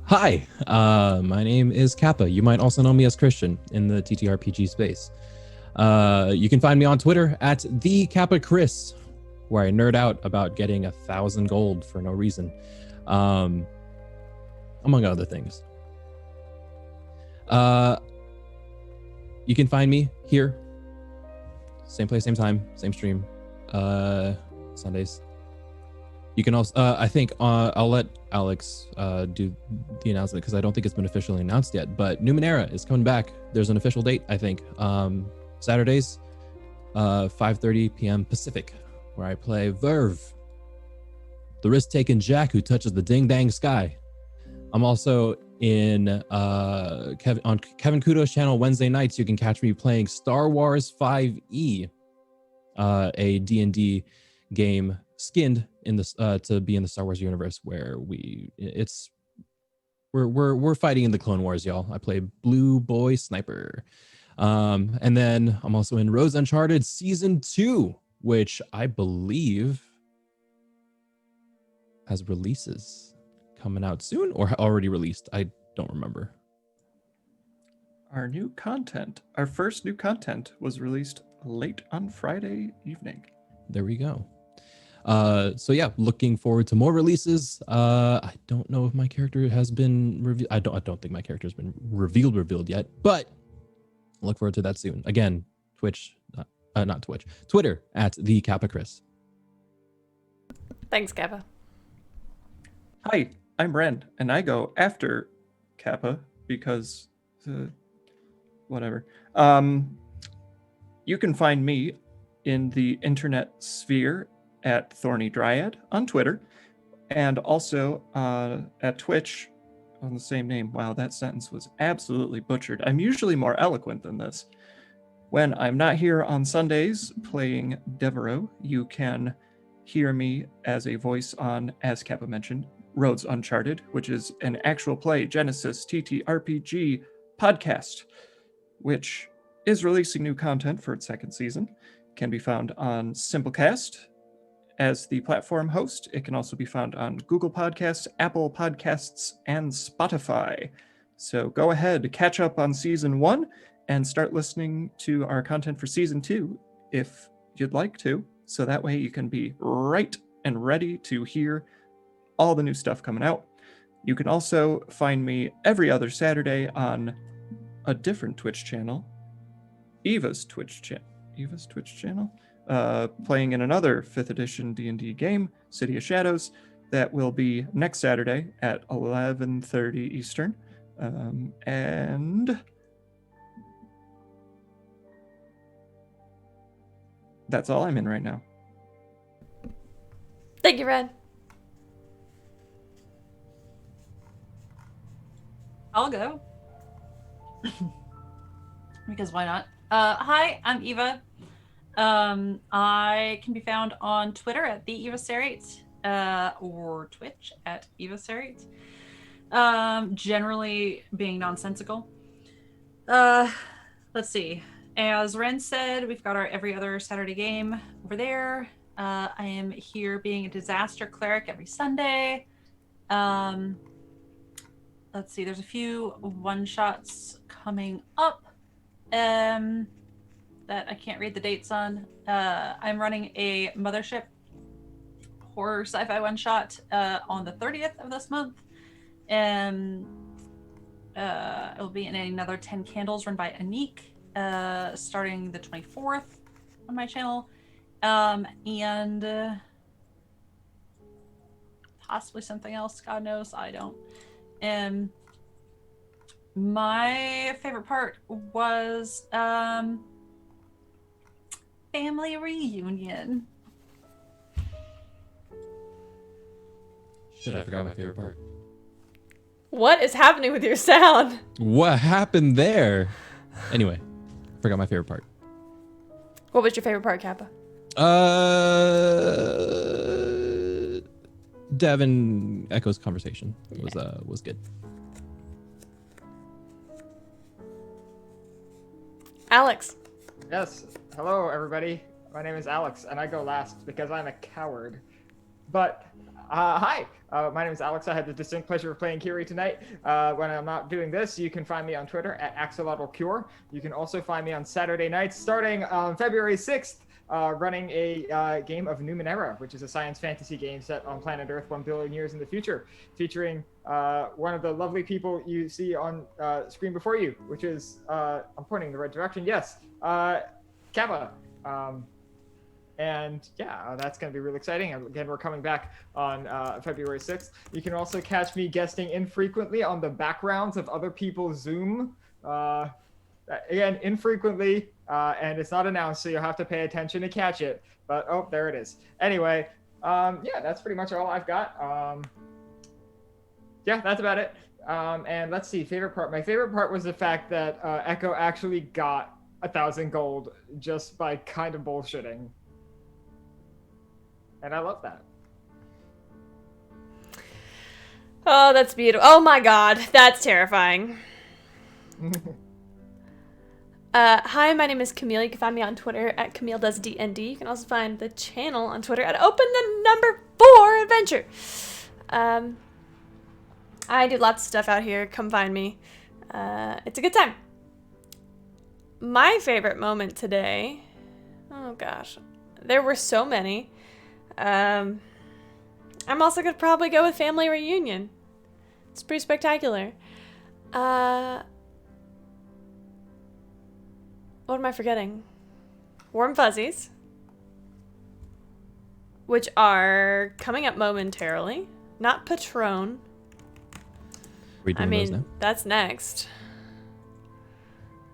Hi, my name is Kappa. You might also know me as Christian in the TTRPG space. You can find me on Twitter at @TheKappaChris, where I nerd out about getting 1,000 gold for no reason, among other things. You can find me here, same place, same time, same stream, Sundays. You can also, I think, I'll let Alex do the announcement because I don't think it's been officially announced yet, but Numenera is coming back. There's an official date, I think. Saturdays, 5:30 p.m. Pacific, where I play Verve, the risk-taking Jack who touches the ding-dang sky. I'm also on Kevin Kudo's channel Wednesday nights. You can catch me playing Star Wars 5e, a D&D game skinned in this to be in the Star Wars universe, where we're fighting in the Clone Wars, y'all. I play Blue Boy Sniper. And then I'm also in Rose Uncharted Season 2, which I believe has releases coming out soon or already released. I don't remember. Our first new content was released late on Friday evening. There we go. So yeah, looking forward to more releases. I don't know if my character has been revealed. I don't think my character has been revealed yet, but look forward to that soon. Again, not Twitch, Twitter at @TheKappaChris. Thanks, Kappa. Hi, I'm Ren, and I go after Kappa because whatever. You can find me in the internet sphere at Thorny Dryad on Twitter, and also at Twitch on the same name. Wow, that sentence was absolutely butchered. I'm usually more eloquent than this. When I'm not here on Sundays playing Devereaux, you can hear me as a voice on, as Kappa mentioned, Roads Uncharted, which is an actual play Genesis TTRPG podcast, which is releasing new content for its second season. It can be found on Simplecast as the platform host. It can also be found on Google Podcasts, Apple Podcasts, and Spotify. So go ahead, catch up on season 1 and start listening to our content for season 2 if you'd like to. So that way you can be right and ready to hear all the new stuff coming out. You can also find me every other Saturday on a different Twitch channel, Eva's Twitch channel, playing in another 5th edition D&D game, City of Shadows, that will be next Saturday at 11:30 Eastern. And that's all I'm in right now. Thank you, Red. I'll go. Because why not? Hi, I'm Eva. I can be found on Twitter at the Eva Serrate, or Twitch at Eva Serrate. Generally being nonsensical. Let's see. As Ren said, we've got our every other Saturday game over there. I am here being a disaster cleric every Sunday. Let's see, there's a few one-shots coming up that I can't read the dates on. I'm running a Mothership horror sci-fi one-shot on the 30th of this month. It'll be in another 10 Candles run by Anik, starting the 24th on my channel. And possibly something else, God knows, I don't. My favorite part was family reunion. Shit, I forgot my favorite part. What is happening with your sound? What happened there? Anyway, forgot my favorite part. What was your favorite part, Kappa? Dev and Echo's conversation was good. Alex. Yes. Hello, everybody. My name is Alex, and I go last because I'm a coward. But, hi. My name is Alex. I had the distinct pleasure of playing Kiri tonight. When I'm not doing this, you can find me on Twitter at AxolotLCure. You can also find me on Saturday nights, starting on February 6th, running a game of Numenera, which is a science fantasy game set on planet Earth 1 billion years in the future, featuring one of the lovely people you see on screen before you, which is, I'm pointing in the right direction, yes, Kappa. And yeah, that's going to be really exciting. Again, we're coming back on February 6th. You can also catch me guesting infrequently on the backgrounds of other people's Zoom. Again, infrequently, and it's not announced, so you'll have to pay attention to catch it. But, oh, there it is. Anyway, yeah, that's pretty much all I've got. Yeah, that's about it. And let's see, favorite part. My favorite part was the fact that Echo actually got 1,000 gold just by kind of bullshitting. And I love that. Oh, that's beautiful. Oh my god, that's terrifying. Hi, my name is Camille. You can find me on Twitter at CamilleDoesDND. You can also find the channel on Twitter at OpenTheNumber4Adventure. I do lots of stuff out here. Come find me. It's a good time. My favorite moment today... Oh gosh. There were so many. I'm also going to probably go with family reunion. It's pretty spectacular. What am I forgetting? Warm Fuzzies, which are coming up momentarily. Not Patron. I mean, that's next.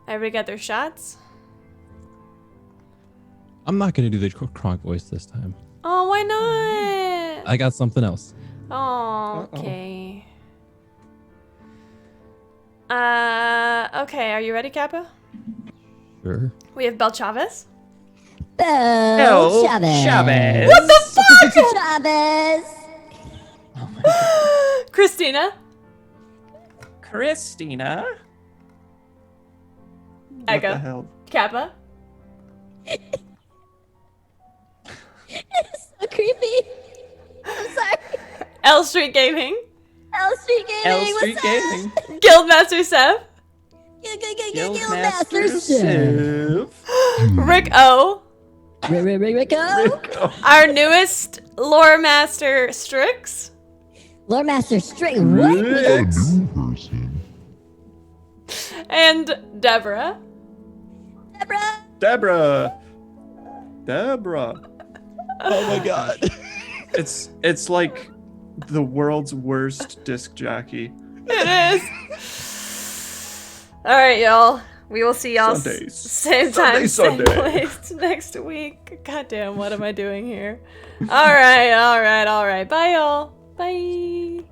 Everybody got their shots? I'm not gonna do the Kronk voice this time. Oh, why not? I got something else. Oh, okay. Okay, are you ready, Kappa? Sure. We have Bel Chavez. Bel Chavez. What the fuck? Chavez. Christina. Christina? Echo. What the hell? Kappa. It's so creepy. I'm sorry. L Street Gaming. L Street Gaming. L Street what's Gaming. up? Guildmaster Seth. Guildmaster Sif. Rick O. Rico. Our newest lore master Strix. Lord Master Straight. What? And Deborah. Deborah. Deborah. Oh my god. It's like the world's worst disc jockey. It is. All right, y'all. We will see y'all Sundays. same time, same Sunday. place next week. Goddamn, what am I doing here? All right. Bye, y'all. Bye.